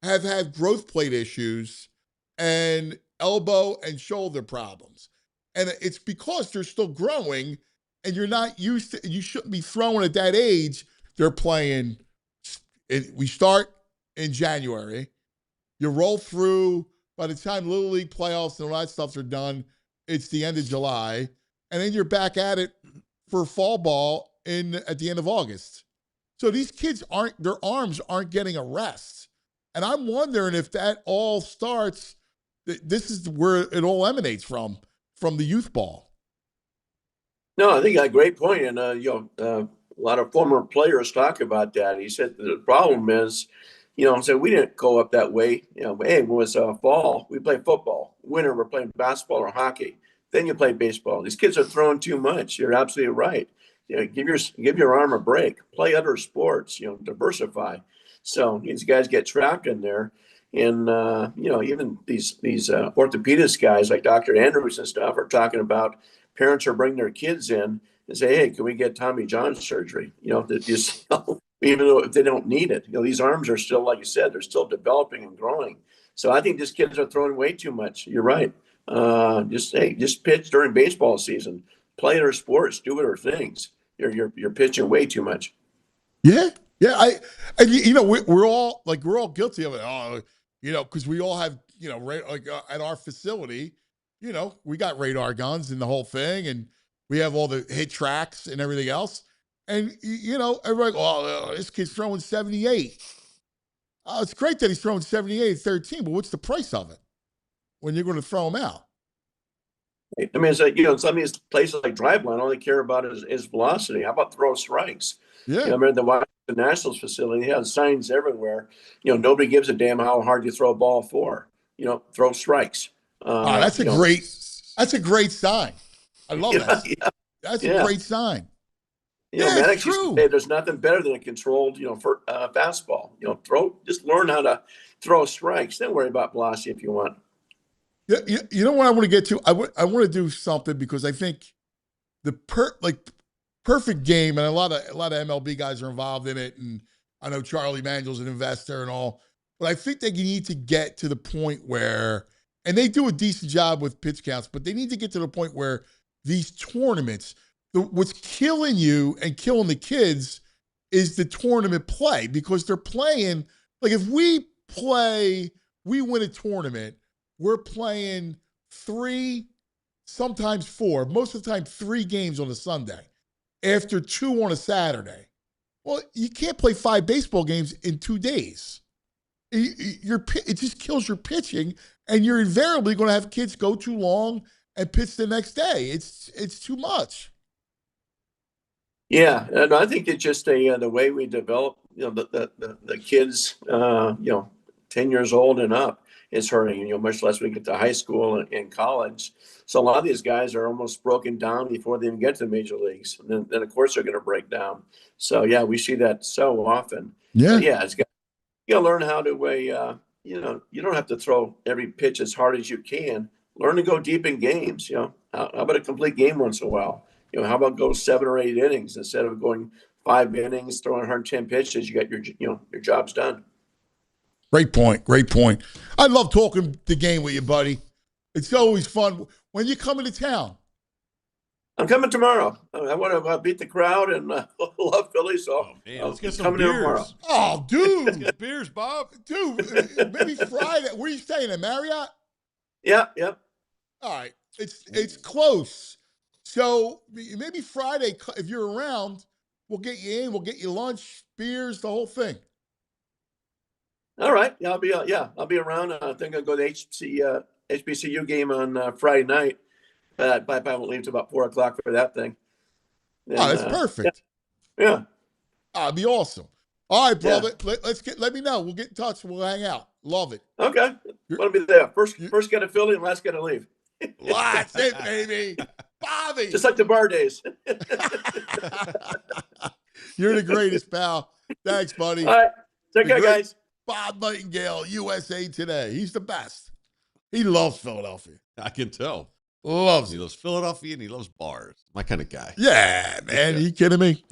have had growth plate issues and elbow and shoulder problems. And it's because they're still growing and you're not used to, you shouldn't be throwing at that age. They're playing, we start in January, you roll through, by the time Little League playoffs and all that stuff are done, it's the end of July. And then you're back at it for fall ball at the end of August. So these kids their arms aren't getting a rest. And I'm wondering if that all starts, this is where it all emanates from the youth ball. No, I think a great point. And, a lot of former players talk about that. He said the problem is, so we didn't go up that way. Hey, it was fall, we play football. Winter, we're playing basketball or hockey. Then you play baseball. These kids are throwing too much. You're absolutely right. Give your arm a break. Play other sports. Diversify. So these guys get trapped in there, and even these orthopedist guys like Dr. Andrews and stuff are talking about parents are bringing their kids in and say, hey, can we get Tommy John surgery? Even though if they don't need it, these arms are still, like you said, they're still developing and growing. So I think these kids are throwing way too much. You're right. Just pitch during baseball season, play their sports, do other things. You're pitching way too much. Yeah. We're all guilty of it. Because we all have, at our facility, we got radar guns and the whole thing, and we have all the hit tracks and everything else. And, everybody, this kid's throwing 78. It's great that he's throwing 78 at 13, but what's the price of it when you're going to throw him out? I mean, it's like, some of these places like Driveline, all they care about is velocity. How about throw strikes? Yeah. I remember the Washington Nationals facility, they had signs everywhere. Nobody gives a damn how hard you throw a ball for. Throw strikes. That's a great sign. I love that. Yeah. That's a great sign. Maddox used to say there's nothing better than a controlled, fastball. Just learn how to throw strikes. Don't worry about velocity if you want. Yeah, you know what I want to get to? I want to do something because I think the perfect game, and a lot of MLB guys are involved in it, and I know Charlie Mangel's an investor and all, but I think that you need to get to the point where, and they do a decent job with pitch counts, but they need to get to the point where these tournaments, what's killing you and killing the kids is the tournament play, because they're playing, like if we win a tournament, we're playing 3, sometimes 4, most of the time 3 games on a Sunday, after 2 on a Saturday. Well, you can't play 5 baseball games in 2 days. It just kills your pitching, and you're invariably going to have kids go too long and pitch the next day. It's too much. Yeah, and I think it's just the way we develop, the kids, 10 years old and up is hurting, much less we get to high school and college. So a lot of these guys are almost broken down before they even get to the major leagues. And then of course, they're going to break down. So, yeah, we see that so often. Yeah. But yeah, you got to learn how to, you don't have to throw every pitch as hard as you can. Learn to go deep in games. How about a complete game once in a while? How about go 7 or 8 innings instead of going 5 innings, throwing 110 pitches? You got your job's done. Great point. I love talking the game with you, buddy. It's always fun. When you come into town? I'm coming tomorrow. I want to beat the crowd and love Philly, so Man, I'll let's get be some coming in tomorrow. beers. Oh, dude. Let's get beers, Bob. Dude, maybe Friday. Where are you staying, at Marriott? Yeah. All right. It's close. So maybe Friday, if you're around, we'll get you in. We'll get you lunch, beers, the whole thing. All right. Yeah, I'll be around. I think I'll go to the HBCU game on Friday night. But I won't leave till about 4 o'clock for that thing. And, that's perfect. Yeah. That'd be awesome. All right, brother. Let me know. We'll get in touch. We'll hang out. Love it. Okay. Want to be there. First get a Philly and last get to leave. That's it, baby. Bobby. Just like the bar days. You're the greatest, pal. Thanks, buddy. All right. Take care, guys. Bob Nightingale, USA Today. He's the best. He loves Philadelphia. I can tell. Loves He it. loves Philadelphia and he loves bars. My kind of guy. Yeah, man. Are you kidding me?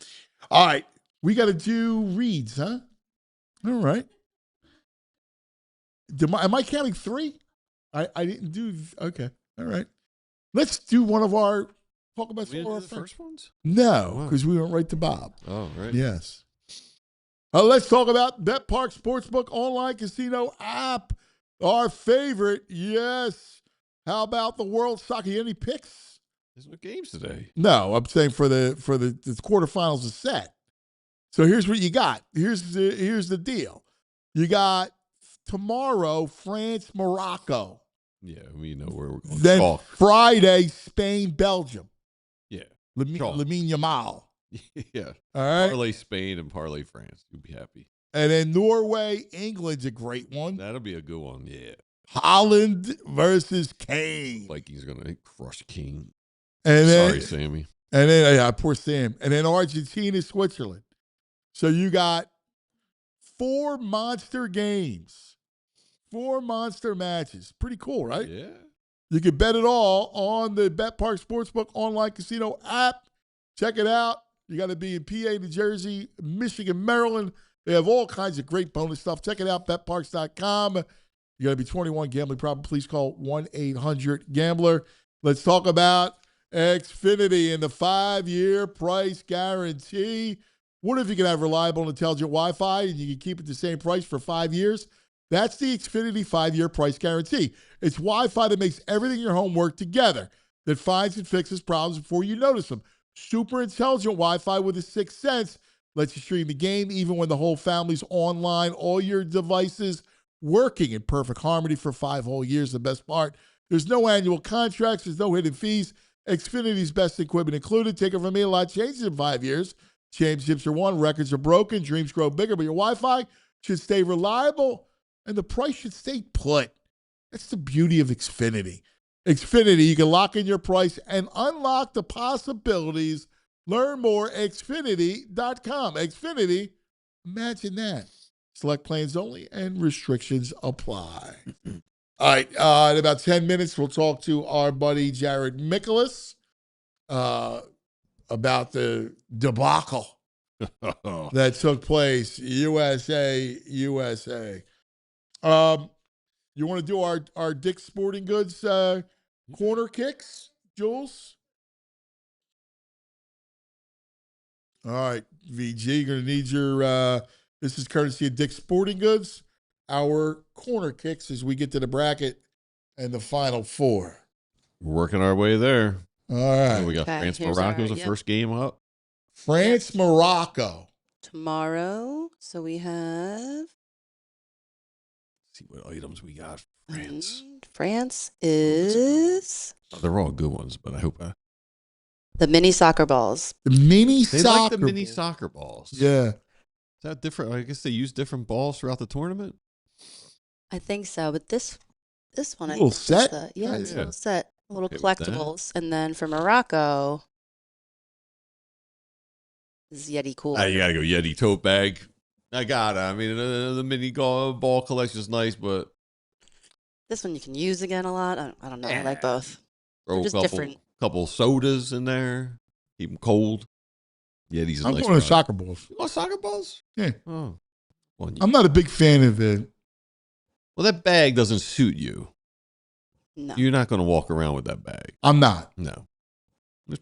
All right. We got to do reads, huh? All right. Am I counting 3? I didn't do. Okay. All right. Let's do one of our. Talk about We some of our didn't do the first ones? No, because we went right to Bob. Oh, right. Yes. Let's talk about Bet Park Sportsbook online casino app. Our favorite. Yes. How about the World Soccer? Any picks? There's no games today. No, I'm saying for the quarterfinals is set. So here's what you got. Here's the deal. You got tomorrow France Morocco. Yeah, we know where we're going. Then Chalk. Friday Spain Belgium. Yeah. Lamine Yamal. Yeah. All right. Parlay Spain and parlay France. You'll be happy. And then Norway England's a great one. That'll be a good one. Yeah. Holland versus Kane. Vikings are going to crush King. And then, Sorry, Sammy. And then, yeah, poor Sam. And then Argentina, Switzerland. So you got 4 monster games, 4 monster matches. Pretty cool, right? Yeah. You can bet it all on the Bet Park Sportsbook online casino app. Check it out. You got to be in PA, New Jersey, Michigan, Maryland. They have all kinds of great bonus stuff. Check it out, betparks.com. You got to be 21, gambling problem. Please call 1-800-GAMBLER. Let's talk about Xfinity and the 5-year price guarantee. What if you can have reliable and intelligent Wi-Fi and you can keep it the same price for 5 years? That's the Xfinity 5-year price guarantee. It's Wi-Fi that makes everything in your home work together, that finds and fixes problems before you notice them. Super intelligent Wi-Fi with a 6th sense lets you stream the game even when the whole family's online, all your devices working in perfect harmony for 5 whole years. The best part, there's no annual contracts, there's no hidden fees. Xfinity's best equipment included. Take it from me, a lot changes in 5 years. Championships are won, records are broken, dreams grow bigger, but your Wi-Fi should stay reliable and the price should stay put. That's the beauty of Xfinity. Xfinity, you can lock in your price and unlock the possibilities. Learn more at Xfinity.com. Xfinity, imagine that. Select plans only and restrictions apply. All right, in about 10 minutes, we'll talk to our buddy Jared Mikolas about the debacle that took place. USA. You want to do our Dick's Sporting Goods corner kicks, Jules? All right, VG, you're going to need your, this is courtesy of Dick's Sporting Goods, our corner kicks as we get to the bracket and the final 4. We're working our way there. All right. We got France Morocco's the first game up. France Morocco. Tomorrow. So we have. Let's see what items we got. France. France is. They're all good ones, but I hope the mini soccer balls. The mini they soccer like the mini balls. soccer balls. Yeah. Is that different? I guess they use different balls throughout the tournament. I think so, but this one, A I little think set? it's a little set, little Okay with that. collectibles, and then for Morocco, this is Yeti cool. You gotta go Yeti tote bag. I got it. I mean, the mini ball collection is nice, but This one you can use again a lot. I don't know. I like both. throw They're a just couple, different. couple sodas in there. Keep them cold. Yeti's a I'm nice going to product. soccer balls. You want soccer balls? Yeah. Oh. Well, I'm not a big fan of it. well, that bag doesn't suit you. No. You're not going to walk around with that bag. I'm not. No.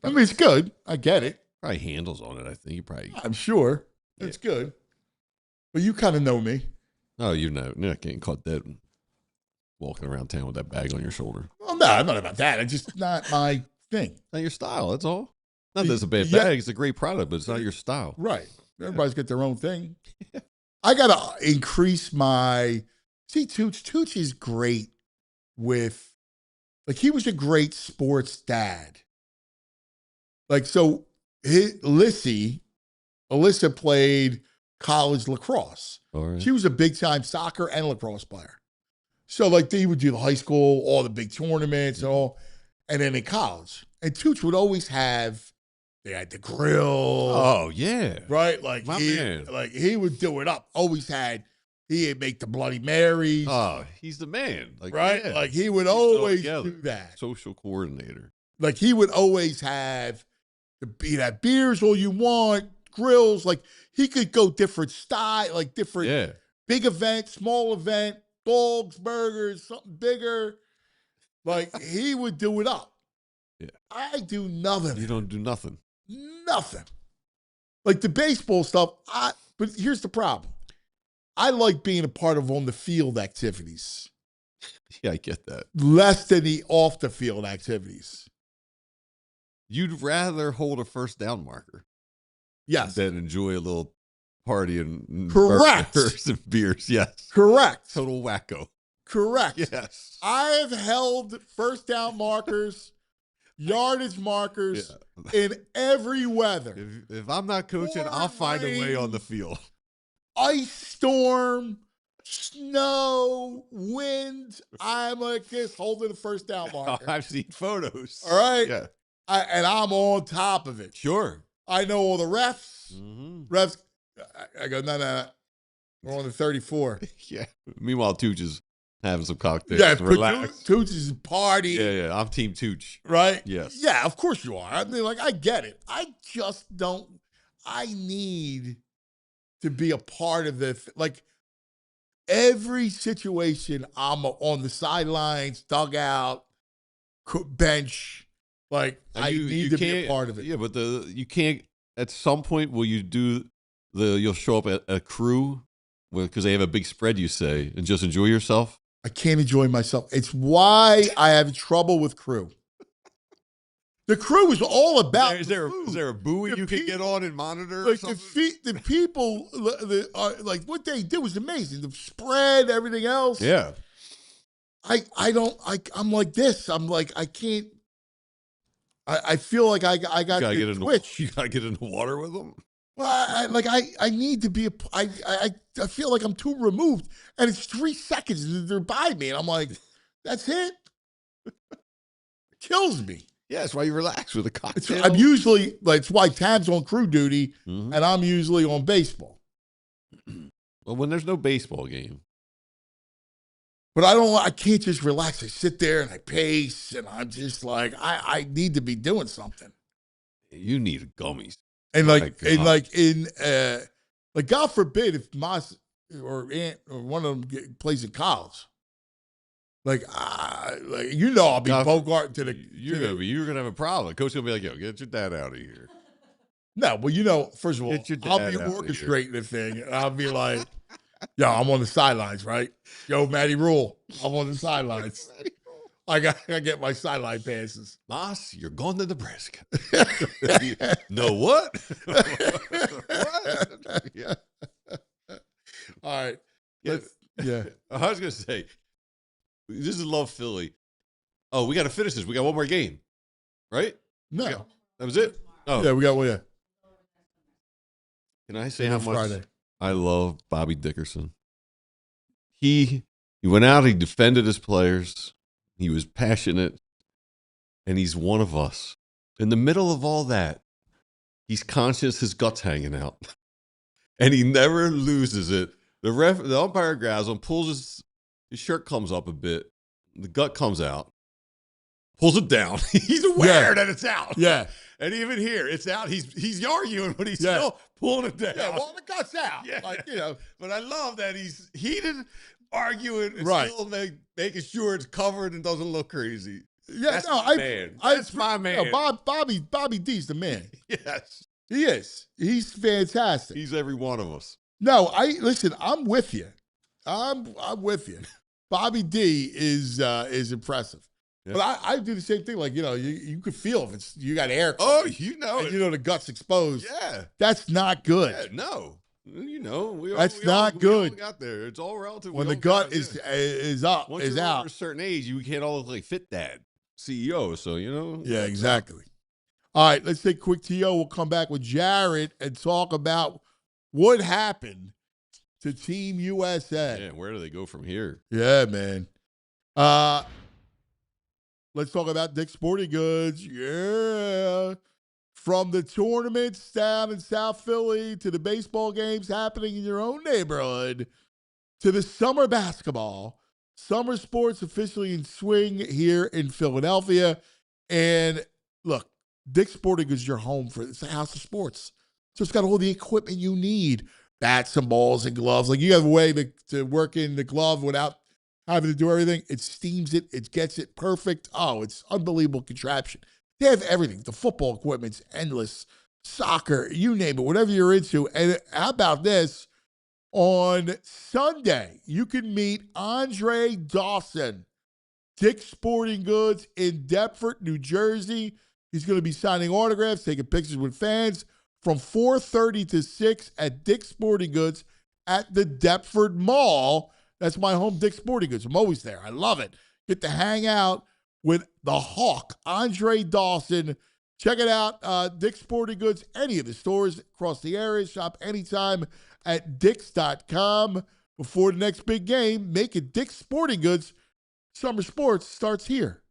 I mean, it's good. I get it. Probably handles on it. I think you probably. I'm sure Yeah. it's good. But you kind of know me. Oh, you're not getting caught dead walking around town with that bag on your shoulder. Well, no, I'm not about that. It's just not my thing. Not your style. That's all. Not that it's a bad Yeah. bag. It's a great product, but it's not your style. Right. Everybody's got their own thing. I got to increase my. See, Tooch. Tooch is great with. Like, he was a great sports dad. Like, so Alyssa played college lacrosse. All right. She was a big-time soccer and lacrosse player. So, like, they would do the high school, all the big tournaments and all, and then in college. And Tooch would always have, they had the grill. Oh, yeah. Right? Like, My man. he would do it up. He'd make the Bloody Marys. Oh, he's the man. Like, right? yeah. Like, he would Keeps it all always together. do that. Social coordinator. Like, he would always have beers all you want, grills. Like, he could go different style, like different big event, small event, dogs, burgers, something bigger. Like, he would do it up. Yeah. I do nothing. You don't do nothing. Nothing. Like the baseball stuff, but here's the problem. I like being a part of on the field activities. Yeah, I get that. Less than the off the field activities. You'd rather hold a first down marker. Yes. Than enjoy a little party and Correct. burgers and beers. Yes. Correct. Total wacko. Correct. Yes. I have held first down markers, yardage markers in every weather. If I'm not coaching, I'll find a way on the field. Ice storm, snow, wind. I'm like this holding a first down marker. I've seen photos. All right. Yeah. And I'm on top of it. Sure. I know all the refs. Mm-hmm. Refs. I go, no. We're on the 34. Yeah. Meanwhile, Tooch is having some cocktails. Yeah, relax. Tooch is party. Yeah. I'm Team Tooch. Right? Yes. Yeah, of course you are. I mean, like, I get it. I just don't. I need to be a part of this. Like, every situation, I'm on the sidelines, dugout, bench. Like, I need to be a part of it. Yeah, but you can't. At some point, will you do you'll show up at a crew because they have a big spread, you say, and just enjoy yourself? I can't enjoy myself. It's why I have trouble with crew. The crew is all about. Is there a buoy you can get on and monitor? Like the people, like what they do is amazing. The spread, everything else. Yeah. I'm like this. I'm like, I can't. I feel like I got the twitch. You gotta get in the water with them. Well, I need to be I feel like I'm too removed, and it's 3 seconds and they're by me, and I'm like, that's it. Kills me. Yeah, that's why you relax with a cocktail. I'm usually like, it's why Tam's on crew duty, and I'm usually on baseball. Well, when there's no baseball game. But I can't just relax. I sit there and I pace, and I'm just like, I need to be doing something. You need gummies. And like God forbid if Moss or Aunt or one of them plays in college. I'll be Bogart to the. You're gonna have a problem. Coach gonna be like, "Yo, get your dad out of here." No, well, first of all, I'll be orchestrating the thing, and I'll be like, "Yo, I'm on the sidelines, right? Yo, Matty Rule, I'm on the sidelines. I got to get my sideline passes." Moss, you're going to Nebraska. No, what? What? Yeah. All right. Yeah. I was gonna say, this is Love Philly. Oh, we got to finish this. We got one more game, right? No, that was it. Oh, yeah, we got one. Yeah. Can I say how much I love Bobby Dickerson? He went out. He defended his players. He was passionate, and he's one of us. In the middle of all that, he's conscious his gut's hanging out, and he never loses it. The umpire grabs him, pulls his shirt comes up a bit, the gut comes out, pulls it down. He's aware that it's out. Yeah, and even here, it's out. He's arguing, but he's still pulling it down. Yeah, well, the gut's out. Yeah. Like, but I love that he's heated, arguing, and right. still making sure it's covered and doesn't look crazy. Yeah, That's no, my man. That's my you man. know, Bobby D's the man. Yes. He is. He's fantastic. He's every one of us. No, listen, I'm with you. I'm with you. Bobby D is impressive. Yeah. But I do the same thing. Like, you could feel if you got air. Oh, coming, you know and it. you know the gut's exposed. Yeah. That's not good. Yeah, no. That's not good. We all got there. It's all relative. When We the all gut got it, is yeah. is up, Once is you're out. over a certain age, you can't all look like Fit Dad, CEO. So Yeah, exactly. All right, let's take a quick TO. We'll come back with Jared and talk about what happened to Team USA. Yeah, where do they go from here? Yeah, man. Let's talk about Dick's Sporting Goods. Yeah. From the tournaments down in South Philly to the baseball games happening in your own neighborhood to the summer basketball. Summer sports officially in swing here in Philadelphia. And look, Dick's Sporting Goods is your home for it's a house of sports. So it's got all the equipment you need. Bats and balls and gloves. Like you have a way to work in the glove without having to do everything. It steams it. It gets it perfect. Oh, it's unbelievable contraption. They have everything. The football equipment's endless. Soccer, you name it, whatever you're into. And how about this? On Sunday, you can meet Andre Dawson, Dick's Sporting Goods in Deptford, New Jersey. He's going to be signing autographs, taking pictures with fans from 4:30 to 6 at Dick's Sporting Goods at the Deptford Mall. That's my home, Dick's Sporting Goods. I'm always there. I love it. Get to hang out with the Hawk, Andre Dawson. Check it out, Dick's Sporting Goods, any of the stores across the area. Shop anytime at Dicks.com. Before the next big game, make it Dick's Sporting Goods. Summer sports starts here.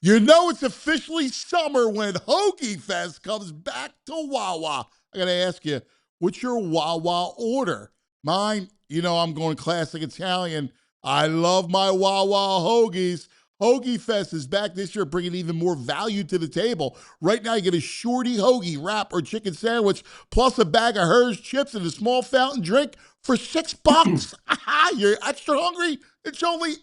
You know it's officially summer when Hoagie Fest comes back to Wawa. I got to ask you, what's your Wawa order? Mine, I'm going classic Italian. I love my Wawa hoagies. Hoagie Fest is back this year, bringing even more value to the table. Right now, you get a shorty hoagie, wrap, or chicken sandwich, plus a bag of Hers chips and a small fountain drink for $6. You're extra hungry? It's only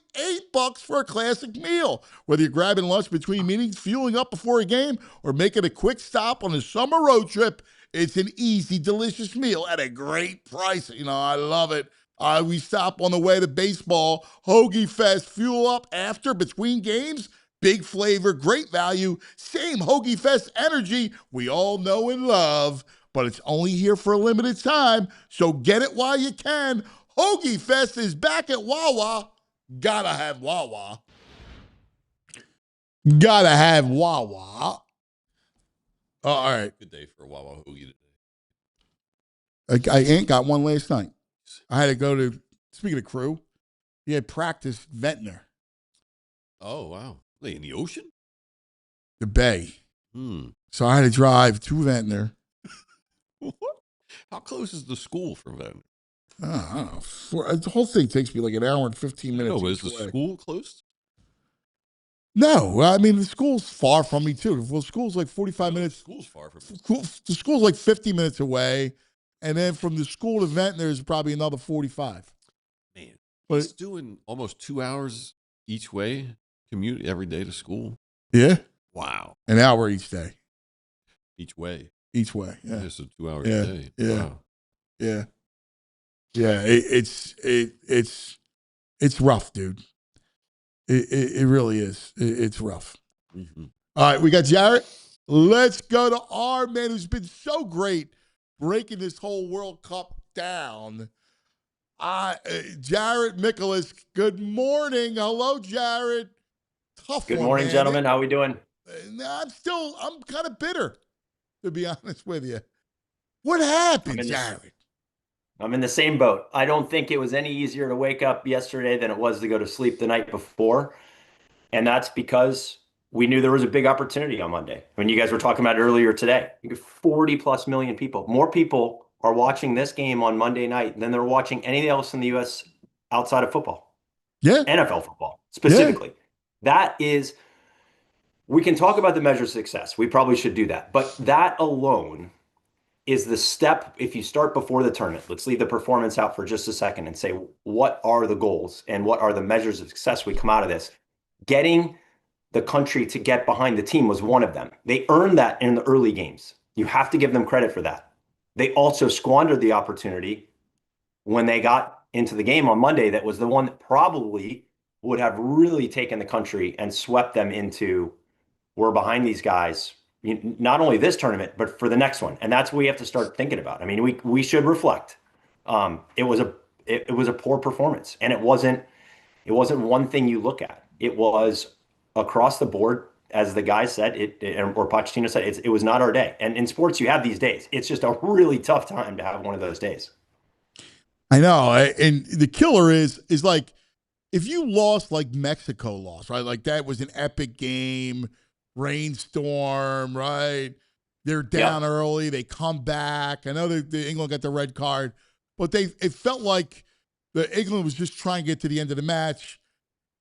$8 for a classic meal. Whether you're grabbing lunch between meetings, fueling up before a game, or making a quick stop on a summer road trip, it's an easy, delicious meal at a great price. I love it. We stop on the way to baseball. Hoagie Fest, fuel up after, between games. Big flavor, great value, same Hoagie Fest energy we all know and love. But it's only here for a limited time, so get it while you can. Hoagie Fest is back at Wawa. Gotta have Wawa. Gotta have Wawa. All right. Good day for a Wawa hoagie I today. ain't got one last night. I had to go to, speaking of crew, he had practice Ventnor. Oh, wow. They in the ocean? The Bay. Hmm. So I had to drive to Ventnor. How close is the school from Ventnor? I don't know. The whole thing takes me like an hour and 15 minutes. No, but is the each way. school close? No, I mean, the school's far from me, too. Well, the school's like 45 minutes. The school's far from me. The school's like 50 minutes away. And then from the school to Ventnor is probably another 45. Man, But it's doing almost 2 hours each way, commute every day to school. yeah, Wow. an hour each day. Each way. Each way. Yeah. Just a 2 hour Yeah, day. yeah. Wow. Yeah. Yeah. It's rough, dude. It really is. It's rough. Mm-hmm. All right, we got Jared. Let's go to our man who's been so great breaking this whole World Cup down. Jared Mikolas, good morning. Hello, Jared. Tough Good one, morning, man. gentlemen. How we doing? I'm kind of bitter, to be honest with you. What happened, Jared? I'm in the same boat. I don't think it was any easier to wake up yesterday than it was to go to sleep the night before. And that's because we knew there was a big opportunity on Monday. When you guys were talking about it earlier today, 40 plus million people. More people are watching this game on Monday night than they're watching anything else in the U.S. outside of football. Yeah. NFL football, specifically. That is, we can talk about the measure of success. We probably should do that. But that alone is the step. If you start before the tournament, let's leave the performance out for just a second and say, what are the goals and what are the measures of success we come out of this? Getting the country to get behind the team was one of them. They earned that in the early games. You have to give them credit for that. They also squandered the opportunity when they got into the game on Monday. That was the one that probably would have really taken the country and swept them into, we're behind these guys, not only this tournament, but for the next one. And that's what we have to start thinking about. I mean, we should reflect. It was a poor performance, and it wasn't one thing you look at. It was across the board, as the guy said, or Pochettino said, it was not our day. And in sports, you have these days. It's just a really tough time to have one of those days. I know. And the killer is like, if you lost like Mexico lost, right? Like that was an epic game, rainstorm, right? They're down early. They come back. I know the England got the red card, but it felt like the England was just trying to get to the end of the match.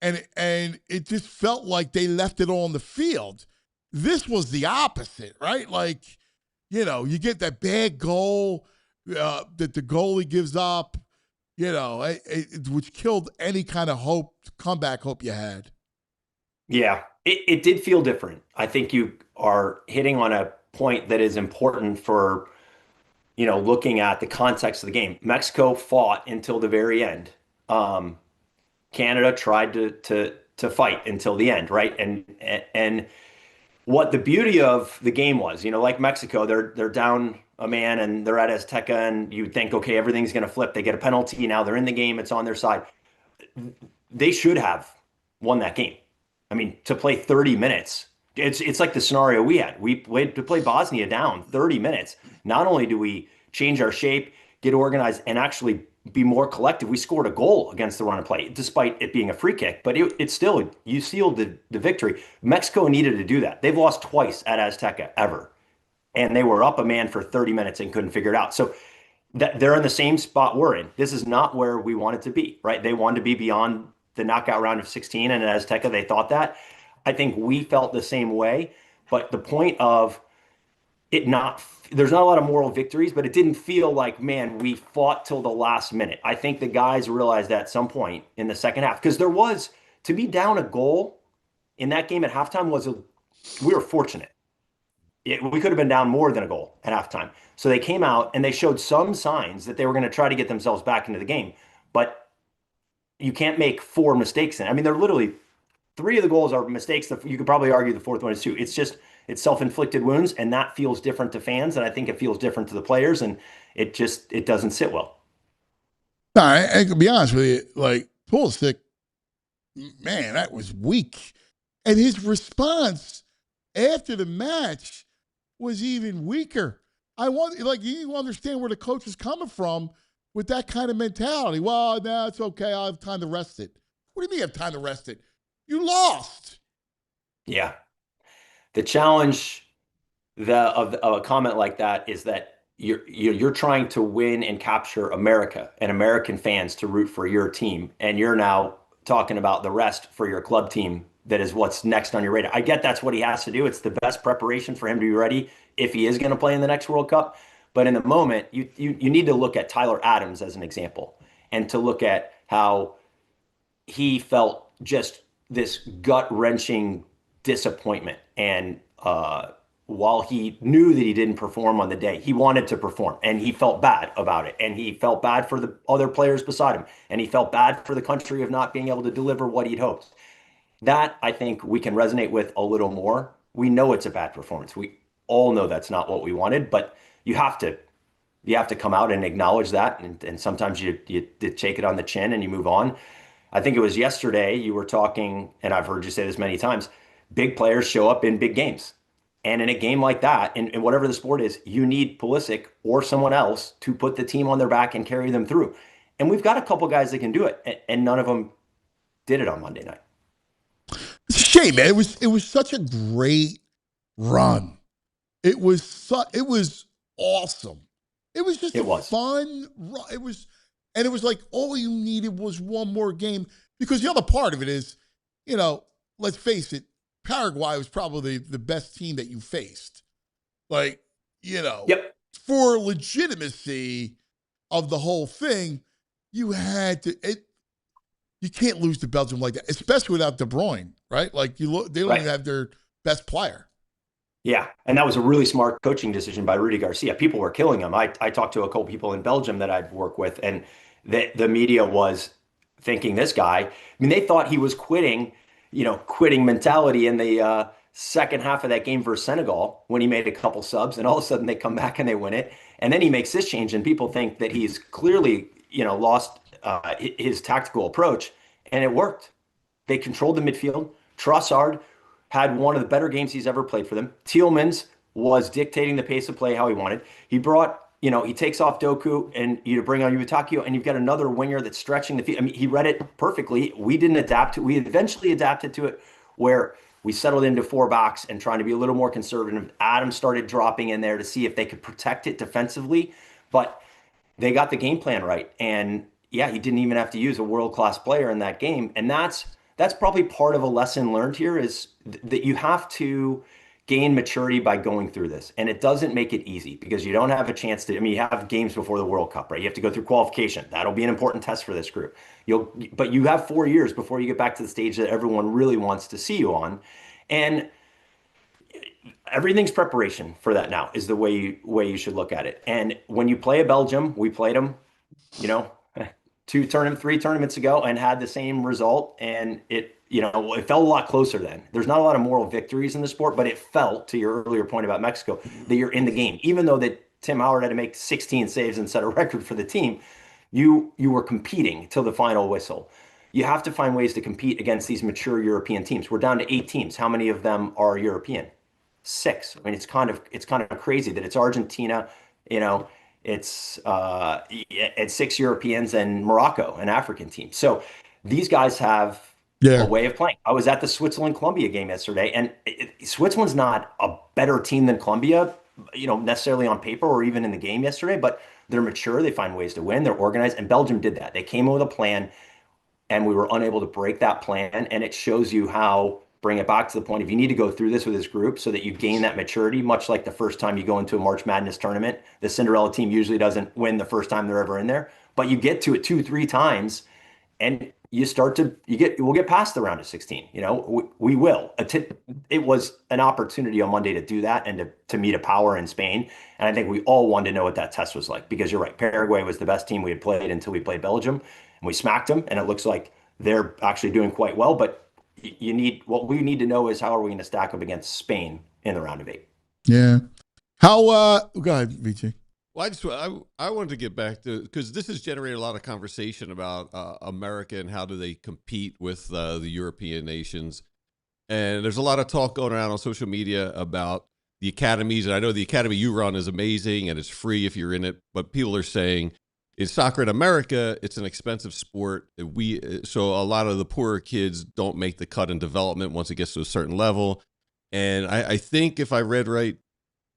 And it just felt like they left it all on the field. This was the opposite, right? Like, you get that bad goal that the goalie gives up, which killed any kind of comeback hope you had. Yeah, it did feel different. I think you are hitting on a point that is important for, looking at the context of the game. Mexico fought until the very end. Canada tried to fight until the end, right? And what the beauty of the game was, like Mexico, they're down a man and they're at Azteca, and you think, okay, everything's going to flip. They get a penalty. Now they're in the game. It's on their side. They should have won that game. I mean, to play 30 minutes, it's like the scenario we had. We played to play Bosnia down 30 minutes. Not only do we change our shape, get organized, and actually be more collective, we scored a goal against the run of play, despite it being a free kick. But it's still, you sealed the victory. Mexico needed to do that. They've lost twice at Azteca ever. And they were up a man for 30 minutes and couldn't figure it out. So they're in the same spot we're in. This is not where we wanted to be, right? They wanted to be beyond the knockout round of 16, and at Azteca, they thought that. I think we felt the same way. But the point of there's not a lot of moral victories, but it didn't feel like, man, we fought till the last minute. I think the guys realized that at some point in the second half, because to be down a goal in that game at halftime we were fortunate. We could have been down more than a goal at halftime. So they came out and they showed some signs that they were going to try to get themselves back into the game. But you can't make 4 mistakes in it. I mean, they're literally 3 of the goals are mistakes. You could probably argue the 4th one is 2. It's self-inflicted wounds, and that feels different to fans, and I think it feels different to the players, and it doesn't sit well. No, I can be honest with you. Like, Pulisic, man, that was weak. And his response after the match was even weaker. You understand where the coach is coming from with that kind of mentality. Well, no, it's okay. I'll have time to rest it. What do you mean you have time to rest it? You lost. Yeah. The challenge of a comment like that is that you're trying to win and capture America and American fans to root for your team, and you're now talking about the rest for your club team. That is what's next on your radar. I get that's what he has to do. It's the best preparation for him to be ready if he is going to play in the next World Cup. But in the moment, you need to look at Tyler Adams as an example, and to look at how he felt just this gut-wrenching disappointment. And while he knew that he didn't perform on the day, he wanted to perform, and he felt bad about it. And he felt bad for the other players beside him, and he felt bad for the country of not being able to deliver what he'd hoped. That, I think, we can resonate with a little more. We know it's a bad performance. We all know that's not what we wanted, but you have to come out and acknowledge that, and sometimes you take it on the chin and you move on. I think it was yesterday you were talking, and I've heard you say this many times, big players show up in big games. And in a game like that, in whatever the sport is, you need Pulisic or someone else to put the team on their back and carry them through. And we've got a couple guys that can do it, and none of them did it on Monday night. It's a shame, man. It was such a great run. It was awesome. It was just fun run. It was like all you needed was one more game, because the other part of it is, let's face it, Paraguay was probably the best team that you faced. Like, for legitimacy of the whole thing, you had to. You can't lose to Belgium like that, especially without De Bruyne, right? Like they don't Right. even have their best player. Yeah, and that was a really smart coaching decision by Rudy Garcia. People were killing him. I talked to a couple people in Belgium that I'd work with, and the media was thinking this guy. I mean, they thought he was quitting, quitting mentality in the second half of that game versus Senegal when he made a couple subs, and all of a sudden they come back and they win it, and then he makes this change, and people think that he's clearly, lost his tactical approach, and it worked. They controlled the midfield. Trossard had one of the better games he's ever played for them. Tielemans was dictating the pace of play how he wanted. He brought, he takes off Doku and you bring on Utakio, and you've got another winger that's stretching the field. I mean, he read it perfectly. We didn't adapt to it. We eventually adapted to it where we settled into 4 backs and trying to be a little more conservative. Adam started dropping in there to see if they could protect it defensively, but they got the game plan right. And yeah, he didn't even have to use a world-class player in that game. And that's probably part of a lesson learned here is that you have to gain maturity by going through this. And it doesn't make it easy because you don't have a chance to, you have games before the World Cup, right? You have to go through qualification. That'll be an important test for this group. But you have 4 years before you get back to the stage that everyone really wants to see you on. And everything's preparation for that now is the way you should look at it. And when you play a Belgium, we played them, 3 tournaments ago and had the same result. And it felt a lot closer then. There's not a lot of moral victories in the sport, but it felt, to your earlier point about Mexico, that you're in the game. Even though that Tim Howard had to make 16 saves and set a record for the team, you were competing till the final whistle. You have to find ways to compete against these mature European teams. We're down to 8 teams. How many of them are European? 6. I mean, it's kind of crazy that it's Argentina, it's 6 Europeans and Morocco, an African team. So these guys have a way of playing. I was at the Switzerland-Colombia game yesterday, and Switzerland's not a better team than Colombia, necessarily on paper or even in the game yesterday, but they're mature. They find ways to win. They're organized, and Belgium did that. They came in with a plan, and we were unable to break that plan, and it shows you how, bring it back to the point of you need to go through this with this group so that you gain that maturity, much like the first time you go into a March Madness tournament. The Cinderella team usually doesn't win the first time they're ever in there, but you get to it 2-3 times, and we'll get past the round of 16. We will. It was an opportunity on Monday to do that and to meet a power in Spain. And I think we all wanted to know what that test was like, because you're right. Paraguay was the best team we had played until we played Belgium, and we smacked them. And it looks like they're actually doing quite well. But what we need to know is how are we going to stack up against Spain in the round of 8? Yeah. Go ahead, VJ. Well, I wanted to get back to, because this has generated a lot of conversation about America and how do they compete with the European nations. And there's a lot of talk going around on social media about the academies. And I know the academy you run is amazing and it's free if you're in it. But people are saying, in soccer in America, it's an expensive sport. So a lot of the poorer kids don't make the cut in development once it gets to a certain level. And I think if I read right,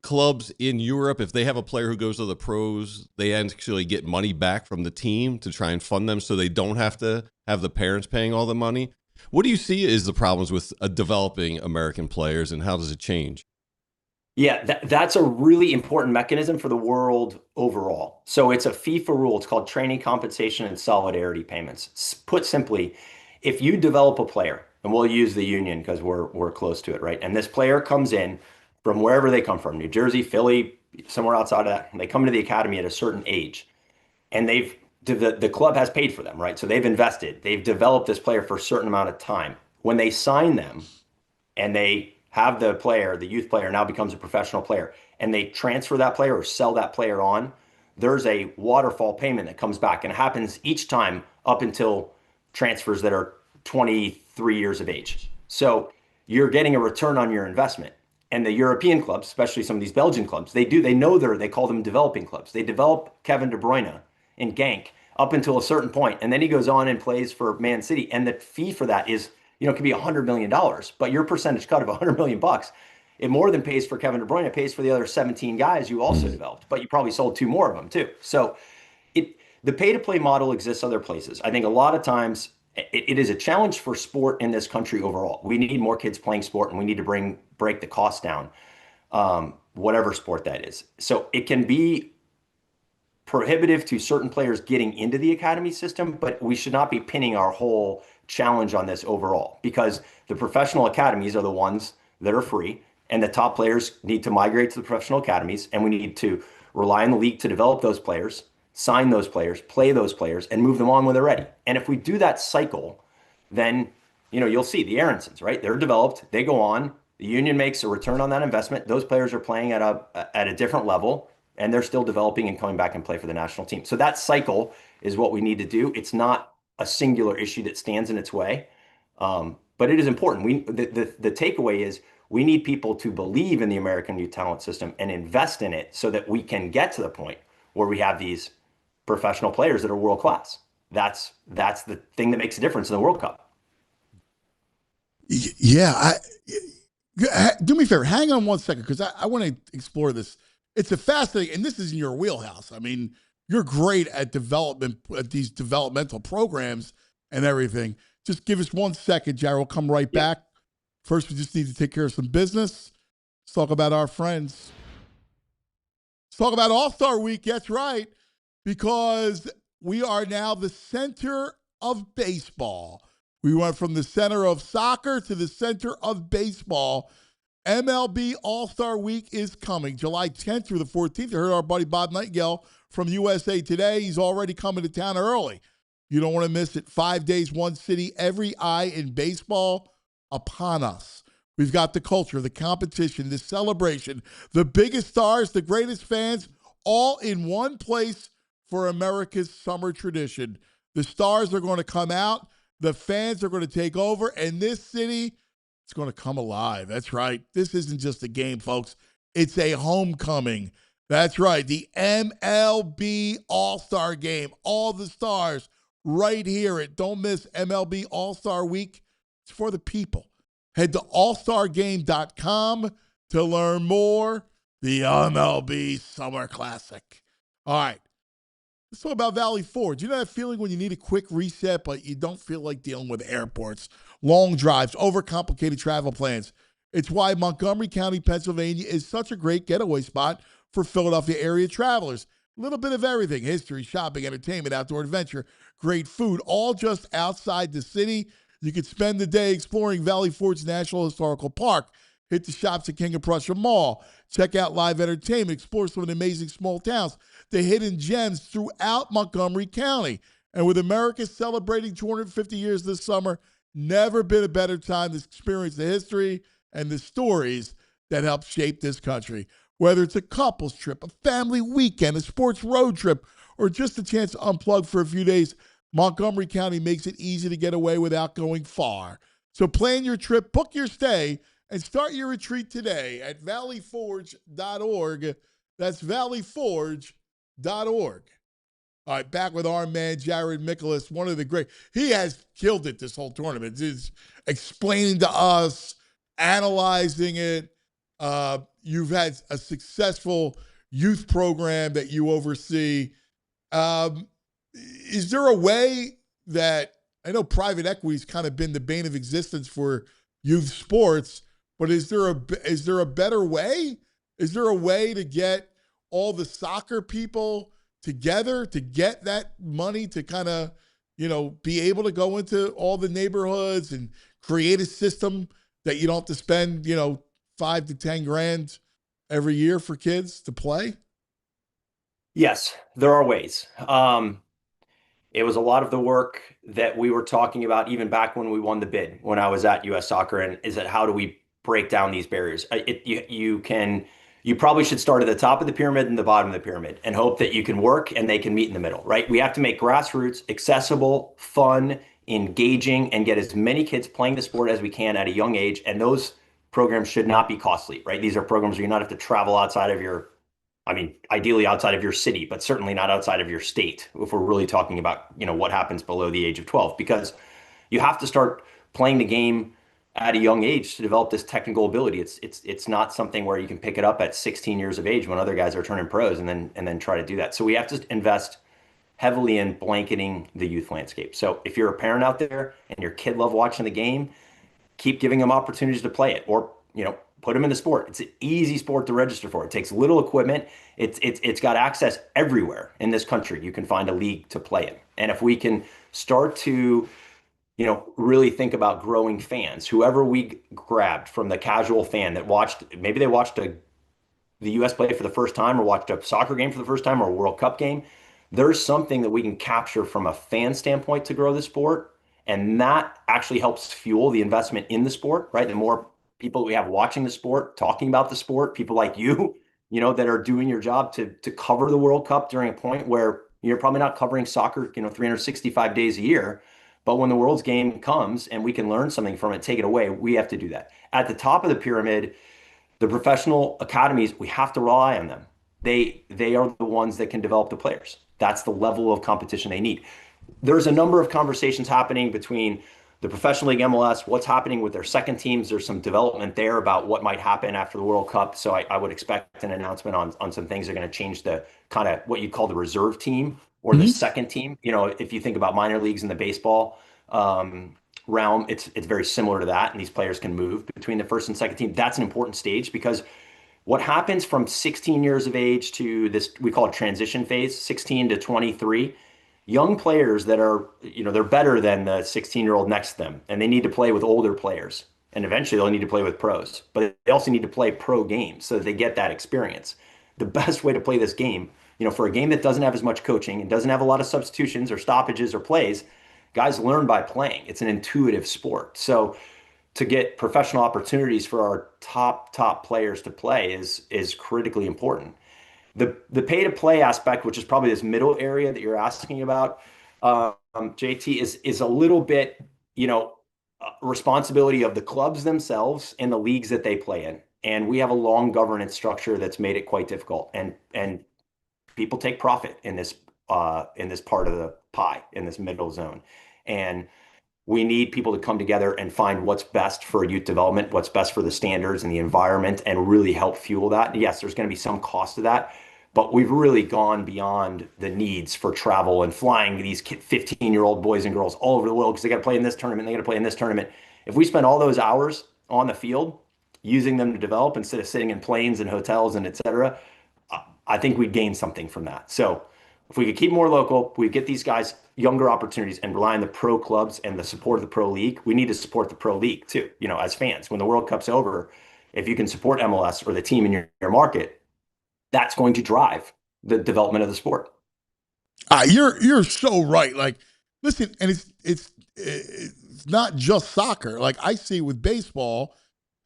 clubs in Europe, if they have a player who goes to the pros, they actually get money back from the team to try and fund them so they don't have to have the parents paying all the money. What do you see is the problems with developing American players, and how does it change? Yeah, that's a really important mechanism for the world overall. So it's a FIFA rule. It's called training compensation and solidarity payments. Put simply, if you develop a player, and we'll use the union because we're close to it, right? And this player comes in from wherever they come from, New Jersey, Philly, somewhere outside of that, and they come into the academy at a certain age, and the club has paid for them, right? So they've invested, they've developed this player for a certain amount of time. When they sign them and they have the youth player now becomes a professional player, and they transfer that player or sell that player on, there's a waterfall payment that comes back, and it happens each time up until transfers that are 23 years of age. So you're getting a return on your investment. And the European clubs, especially some of these Belgian clubs, they call them developing clubs. They develop Kevin De Bruyne in Genk up until a certain point, and then he goes on and plays for Man City, and the fee for that is, it could be $100 million, but your percentage cut of $100 million, it more than pays for Kevin De Bruyne. It pays for the other 17 guys you also developed, but you probably sold 2 more of them too. So the pay-to-play model exists other places. I think a lot of times it is a challenge for sport in this country overall. We need more kids playing sport, and we need to break the cost down, whatever sport that is. So it can be prohibitive to certain players getting into the academy system, but we should not be pinning our whole challenge on this overall, because the professional academies are the ones that are free, and the top players need to migrate to the professional academies, and we need to rely on the league to develop those players, sign those players, play those players, and move them on when they're ready. And if we do that cycle, then you'll see the Aaronsons, right? They're developed, they go on, the union makes a return on that investment. Those players are playing at a different level, and they're still developing and coming back and play for the national team. So that cycle is what we need to do. It's not a singular issue that stands in its way, but it is important. The takeaway is we need people to believe in the American Youth Talent System and invest in it so that we can get to the point where we have these professional players that are world class. That's the thing that makes a difference in the World Cup. Yeah, do me a favor, hang on 1 second, because I want to explore this. It's a fascinating, and this is in your wheelhouse. I mean, you're great at these developmental programs and everything. Just give us 1 second, Jared. We'll come right back. First, we just need to take care of some business. Let's talk about our friends. Let's talk about All-Star Week. That's right, because we are now the center of baseball. We went from the center of soccer to the center of baseball. MLB All-Star Week is coming July 10th through the 14th. I heard our buddy Bob Nightingale from USA Today. He's already coming to town early. You don't want to miss it. 5 days, one city, every eye in baseball upon us. We've got the culture, the competition, the celebration, the biggest stars, the greatest fans, all in one place for America's summer tradition. The stars are going to come out. The fans are going to take over. And this city, it's going to come alive. That's right. This isn't just a game, folks. It's a homecoming. That's right. The MLB All-Star Game. All the stars right here. Don't miss MLB All-Star Week. It's for the people. Head to allstargame.com to learn more. The MLB Summer Classic. All right. Let's talk about Valley Forge. You know that feeling when you need a quick reset, but you don't feel like dealing with airports, long drives, overcomplicated travel plans. It's why Montgomery County, Pennsylvania is such a great getaway spot for Philadelphia area travelers. A little bit of everything: history, shopping, entertainment, outdoor adventure, great food, all just outside the city. You could spend the day exploring Valley Forge National Historical Park, hit the shops at King of Prussia Mall, check out live entertainment, explore some of the amazing small towns, the hidden gems throughout Montgomery County. And with America celebrating 250 years this summer, never been a better time to experience the history and the stories that helped shape this country. Whether it's a couples trip, a family weekend, a sports road trip, or just a chance to unplug for a few days, Montgomery County makes it easy to get away without going far. So plan your trip, book your stay, and start your retreat today at valleyforge.org. That's valleyforge.org. All right, back with our man, Jared Mikolas, one of the great. He has killed it this whole tournament. He's explaining to us, analyzing it. You've had a successful youth program that you oversee. Is there a way that, I know private equity's kind of been the bane of existence for youth sports, but is there a better way? Is there a way to get all the soccer people together to get that money to kind of, be able to go into all the neighborhoods and create a system that you don't have to spend, $5 to $10 grand every year for kids to play? Yes, there are ways. It was a lot of the work that we were talking about even back when we won the bid, when I was at US Soccer, and is that how do we break down these barriers? You probably should start at the top of the pyramid and the bottom of the pyramid and hope that you can work and they can meet in the middle, right? We have to make grassroots accessible, fun, engaging, and get as many kids playing the sport as we can at a young age. And those programs should not be costly, right? These are programs where you not have to travel outside of ideally outside of your city, but certainly not outside of your state, if we're really talking about, what happens below the age of 12, because you have to start playing the game at a young age to develop this technical ability. It's not something where you can pick it up at 16 years of age when other guys are turning pros and then try to do that. So we have to invest heavily in blanketing the youth landscape. So if you're a parent out there and your kid love watching the game, keep giving them opportunities to play it, or, put them in the sport. It's an easy sport to register for. It takes little equipment. It's got access everywhere in this country. You can find a league to play in. And if we can start to, really think about growing fans, whoever we grabbed from the casual fan that watched, maybe they watched the U.S. play for the first time or watched a soccer game for the first time or a World Cup game, there's something that we can capture from a fan standpoint to grow the sport. And that actually helps fuel the investment in the sport, right? The more people we have watching the sport, talking about the sport, people like you, that are doing your job to cover the World Cup during a point where you're probably not covering soccer, 365 days a year. But when the world's game comes and we can learn something from it, take it away, we have to do that. At the top of the pyramid, the professional academies, we have to rely on them. They are the ones that can develop the players. That's the level of competition they need. There's a number of conversations happening between the Professional League MLS, what's happening with their second teams. There's some development there about what might happen after the World Cup. So I would expect an announcement on some things that are going to change the kind of what you call the reserve team or the second team. If you think about minor leagues in the baseball realm, it's very similar to that. And these players can move between the first and second team. That's an important stage because what happens from 16 years of age to this, we call it transition phase, 16 to 23, young players that are, they're better than the 16-year-old next to them, and they need to play with older players. And eventually they'll need to play with pros, but they also need to play pro games so that they get that experience. The best way to play this game, for a game that doesn't have as much coaching and doesn't have a lot of substitutions or stoppages or plays, guys learn by playing. It's an intuitive sport. So to get professional opportunities for our top players to play is critically important. The pay to play aspect, which is probably this middle area that you're asking about, JT, is a little bit, responsibility of the clubs themselves and the leagues that they play in. And we have a long governance structure that's made it quite difficult. And people take profit in this part of the pie, in this middle zone. And we need people to come together and find what's best for youth development, what's best for the standards and the environment, and really help fuel that. Yes, there's going to be some cost to that, but we've really gone beyond the needs for travel and flying these 15-year-old boys and girls all over the world because they got to play in this tournament, they got to play in this tournament. If we spend all those hours on the field using them to develop instead of sitting in planes and hotels and et cetera, I think we'd gain something from that. So if we could keep more local, we get these guys younger opportunities and rely on the pro clubs and the support of the pro league. We need to support the pro league too, as fans. When the World Cup's over, if you can support MLS or the team in your market, that's going to drive the development of the sport. You're so right. Like, listen, and it's not just soccer. Like I see with baseball,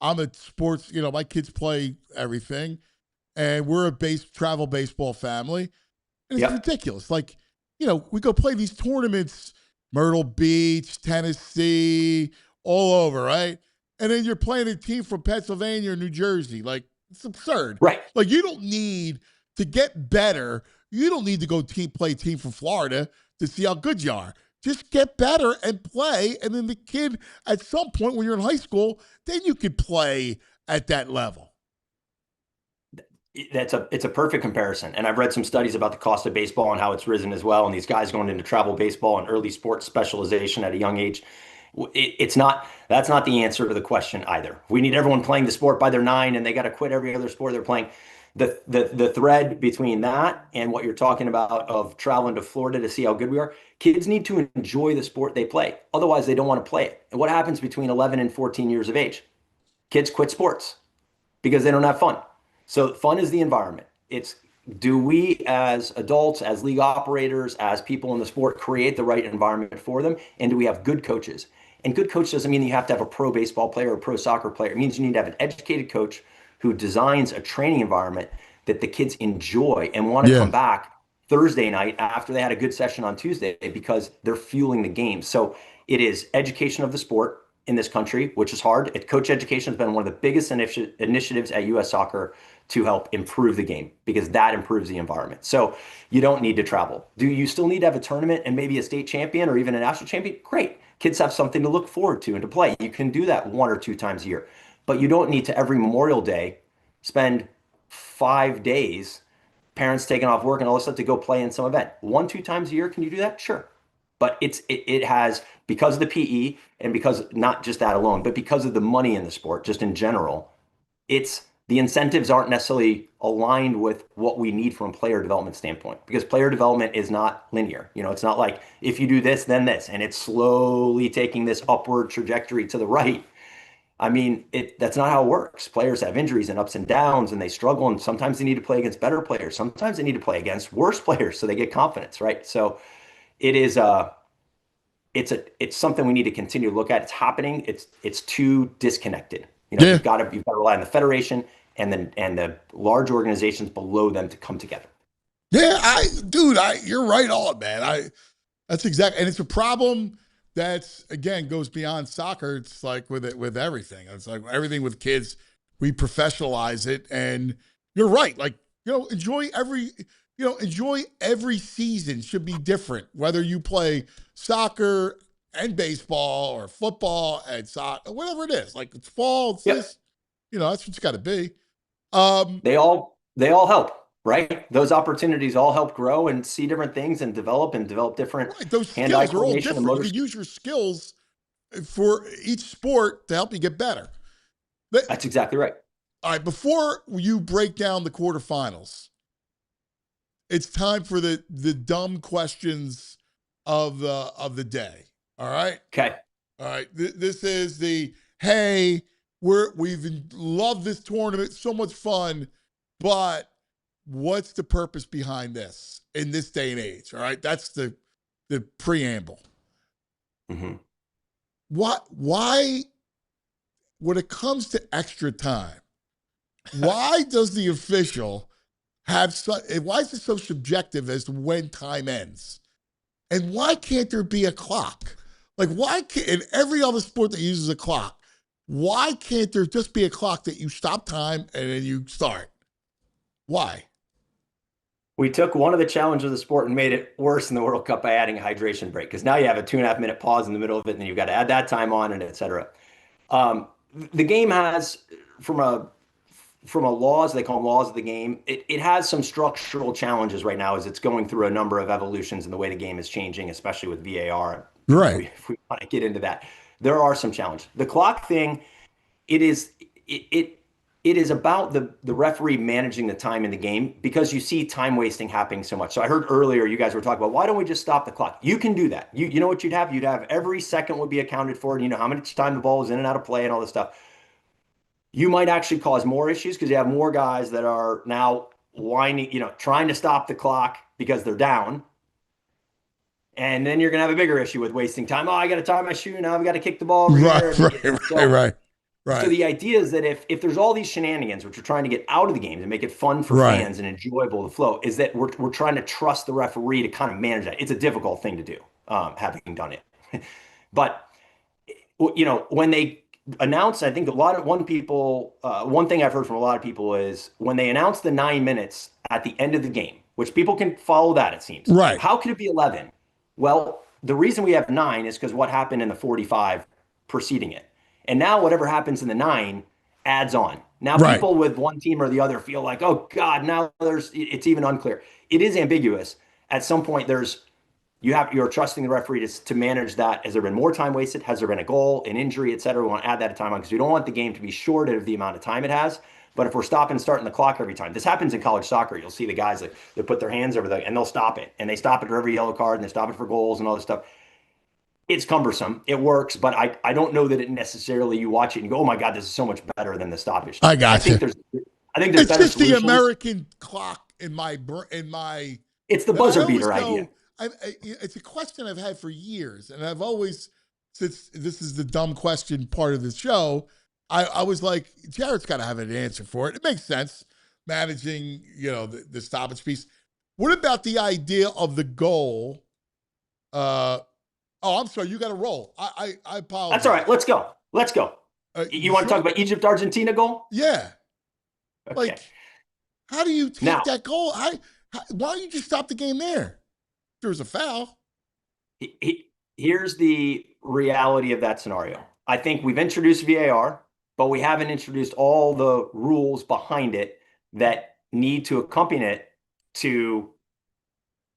I'm a sports, my kids play everything, and we're a travel baseball family. And it's ridiculous. Like, we go play these tournaments, Myrtle Beach, Tennessee, all over, right? And then you're playing a team from Pennsylvania or New Jersey. Like, it's absurd. Right. Like, you don't need to get better. You don't need to go play a team from Florida to see how good you are. Just get better and play. And then the kid, at some point when you're in high school, then you can play at that level. It's a perfect comparison. And I've read some studies about the cost of baseball and how it's risen as well. And these guys going into travel baseball and early sports specialization at a young age. That's not the answer to the question either. We need everyone playing the sport by their 9 and they got to quit every other sport they're playing. The thread between that and what you're talking about of traveling to Florida to see how good we are, kids need to enjoy the sport they play. Otherwise, they don't want to play it. And what happens between 11 and 14 years of age? Kids quit sports because they don't have fun. So fun is the environment. It's, do we as adults, as league operators, as people in the sport create the right environment for them? And do we have good coaches? And good coach doesn't mean you have to have a pro baseball player or a pro soccer player. It means you need to have an educated coach who designs a training environment that the kids enjoy and want to come back Thursday night after they had a good session on Tuesday because they're fueling the game. So it is education of the sport in this country, which is hard. Coach education has been one of the biggest initiatives at U.S. Soccer to help improve the game because that improves the environment. So you don't need to travel. Do you still need to have a tournament and maybe a state champion or even a national champion? Great. Kids have something to look forward to and to play. You can do that 1 or 2 times a year, but you don't need to every Memorial Day spend 5 days, parents taking off work and all this stuff to go play in some event. 1, 2 times a year, can you do that? Sure. But it has, because of the PE and because not just that alone, but because of the money in the sport, just in general, the incentives aren't necessarily aligned with what we need from a player development standpoint, because player development is not linear. It's not like if you do this, then this, and it's slowly taking this upward trajectory to the right. I mean, that's not how it works. Players have injuries and ups and downs, and they struggle, and sometimes they need to play against better players. Sometimes they need to play against worse players so they get confidence, right? So it is it's something we need to continue to look at. It's happening. It's too disconnected. You've got to rely on the federation and the large organizations below them to come together. Yeah, you're right on, man. That's exactly, and it's a problem that's, again, goes beyond soccer. It's like with everything. It's like everything with kids, we professionalize it, and you're right. Like, enjoy every season should be different, whether you play soccer and baseball or football and soccer, whatever it is. Like, it's fall, it's this, that's what it's got to be. They all help, right? Those opportunities all help grow and see different things and develop different. Right, those hand-eye skills are all coordination and different. You motor can use your skills for each sport to help you get better. That's exactly right. All right, before you break down the quarterfinals, it's time for the dumb questions of the day. All right. Okay. All right. This is hey, we've loved this tournament, so much fun, but what's the purpose behind this in this day and age? All right. That's the preamble. Mm-hmm. Why, when it comes to extra time, why does the official why is it so subjective as to when time ends? And why can't there be a clock? Like, why can't, in every other sport that uses a clock, why can't there just be a clock that you stop time and then you start? Why? We took one of the challenges of the sport and made it worse in the World Cup by adding a hydration break, because now you have a 2.5 minute pause in the middle of it, and then you've got to add that time on, and et cetera. The game has, from a laws, they call them laws of the game, it has some structural challenges right now as it's going through a number of evolutions in the way the game is changing, especially with VAR. Right. If we want to get into that, there are some challenges. The clock thing, it is about the referee managing the time in the game, because you see time wasting happening so much. So I heard earlier you guys were talking about, why don't we just stop the clock? You can do that. You know what you'd have? You'd have every second would be accounted for, and you know how much time the ball is in and out of play and all this stuff. You might actually cause more issues because you have more guys that are now whining, trying to stop the clock because they're down. And then you're going to have a bigger issue with wasting time. Oh, I got to tie my shoe. Now I've got to kick the ball over here. Right. So the idea is that if there's all these shenanigans, which we're trying to get out of the games and make it fun for fans and enjoyable to flow, is that we're trying to trust the referee to kind of manage that. It's a difficult thing to do, having done it. But, when they announce, I think one thing I've heard from a lot of people is when they announce the 9 minutes at the end of the game, which people can follow that, it seems. Right. How could it be 11? Well, the reason we have 9 is because what happened in the 45 preceding it. And now whatever happens in the 9 adds on. Now people with one team or the other feel like, oh God, now it's even unclear. It is ambiguous. At some point you're trusting the referee to manage that. Has there been more time wasted? Has there been a goal, an injury, et cetera? We want to add that to time on because we don't want the game to be shorted of the amount of time it has. But if we're stopping and starting the clock every time, this happens in college soccer. You'll see the guys that they put their hands over and they'll stop it. And they stop it for every yellow card, and they stop it for goals and all this stuff. It's cumbersome. It works, but I don't know that it necessarily, you watch it and go, oh my God, this is so much better than the stoppage. I got you. I think there's it's better just solutions. the American clock in my. It's the buzzer beater idea. It's a question I've had for years, and I've always, since this is the dumb question part of the show, I was like, Jared's got to have an answer for it. It makes sense, managing, the stoppage piece. What about the idea of the goal? I'm sorry, you got to roll. I apologize. That's all right. Let's go. You want to talk about Egypt-Argentina goal? Yeah. Okay. Like, how do you take that goal? Why don't you just stop the game there? There was a foul. Here's the reality of that scenario. I think we've introduced VAR, but we haven't introduced all the rules behind it that need to accompany it to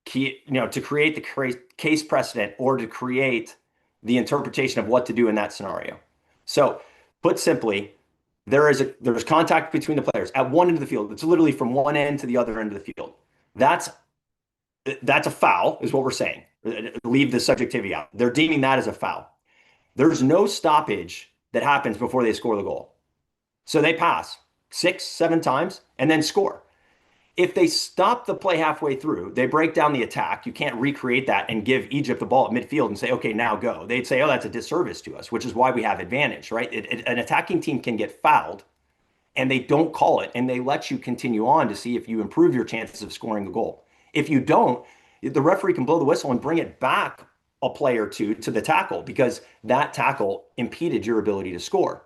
create the case precedent or to create the interpretation of what to do in that scenario. So, put simply, there's contact between the players at one end of the field. It's literally from one end to the other end of the field. That's a foul, is what we're saying. Leave the subjectivity out. They're deeming that as a foul. There's no stoppage that happens before they score the goal. So they pass 6, 7 times and then score. If they stop the play halfway through, they break down the attack. You can't recreate that and give Egypt the ball at midfield and say, okay, now go. They'd say, oh, that's a disservice to us, which is why we have advantage, right? An attacking team can get fouled and they don't call it, and they let you continue on to see if you improve your chances of scoring a goal. If you don't, the referee can blow the whistle and bring it back a play or two to the tackle because that tackle impeded your ability to score.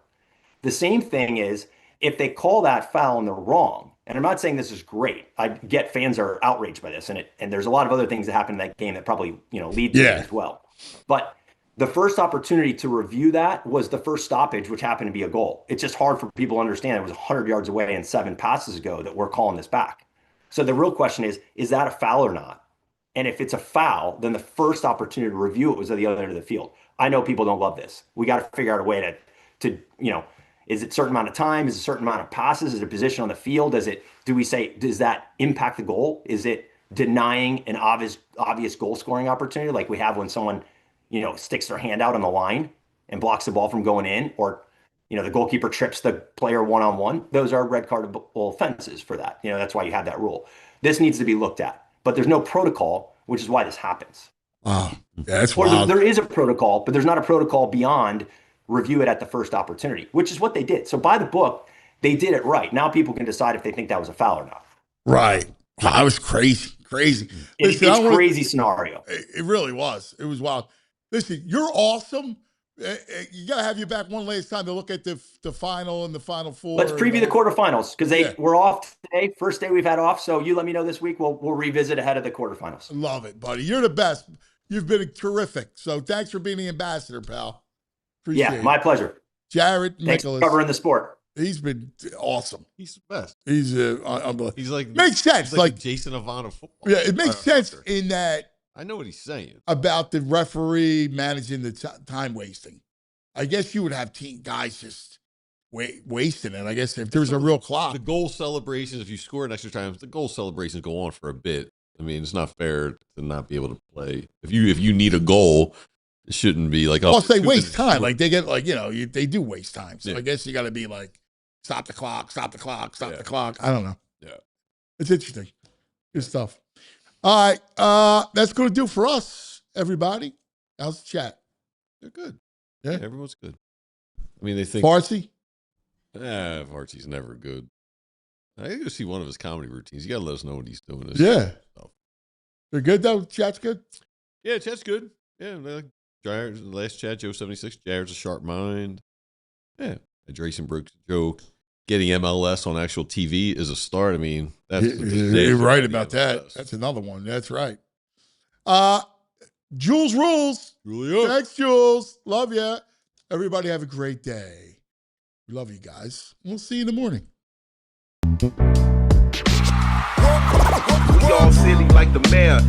The same thing is if they call that foul and they're wrong, and I'm not saying this is great. I get fans are outraged by this, and there's a lot of other things that happen in that game that probably lead to it as well. But the first opportunity to review that was the first stoppage, which happened to be a goal. It's just hard for people to understand. It was 100 yards away and 7 passes ago that we're calling this back. So the real question is that a foul or not? And if it's a foul, then the first opportunity to review it was at the other end of the field. I know people don't love this. We got to figure out a way to is it a certain amount of time? Is it a certain amount of passes? Is it a position on the field? Does that impact the goal? Is it denying an obvious goal scoring opportunity like we have when someone, sticks their hand out on the line and blocks the ball from going in, or, the goalkeeper trips the player one-on-one? Those are red cardable offenses for that. That's why you have that rule. This needs to be looked at, but there's no protocol, which is why this happens. Wow. That's wild. There is a protocol, but there's not a protocol beyond review it at the first opportunity, which is what they did. So by the book, they did it right. Now people can decide if they think that was a foul or not. Right. Wow, that was crazy. It's a crazy scenario. It really was. It was wild. Listen, you're awesome. You got to have you back one last time to look at the final and the final four. Let's preview the quarterfinals because we're off today. First day we've had off. So you let me know this week. We'll revisit ahead of the quarterfinals. Love it, buddy. You're the best. You've been terrific. So thanks for being the ambassador, pal. Appreciate it. My pleasure. Jared Thanks Nicholas. for covering the sport. He's been awesome. He's the best. He's unbelievable. He's like makes sense. He's like Jason Avant of football. Yeah, it makes sense in that. I know what he's saying about the referee managing the time wasting. I guess you would have guys just wasting it. I guess if there's a real clock. The goal celebrations, if you score an extra time, the goal celebrations go on for a bit. I mean, it's not fair to not be able to play. If you need a goal, it shouldn't be like, plus they waste time. Like they get they do waste time. So I guess you got to be like, stop the clock, stop the clock, stop the clock. I don't know. Yeah. It's interesting. Good stuff. All right. That's going to do for us, everybody. How's the chat? They're good. Yeah. Everyone's good. I mean, they think. Farsi? Farsi's never good. I got to see one of his comedy routines. You got to let us know what he's doing. They're good, though? Chat's good? Yeah, chat's good. Yeah. Jared's last chat, Joe 76. Jared's a sharp mind. Yeah. Drayson Brooks joke. Getting MLS on actual TV is a start. I mean, you're right about that. MLS. That's another one. That's right. Jules rules. Thanks, Jules. Love ya. Everybody have a great day. We love you guys. We'll see you in the morning. We all silly like the mayor.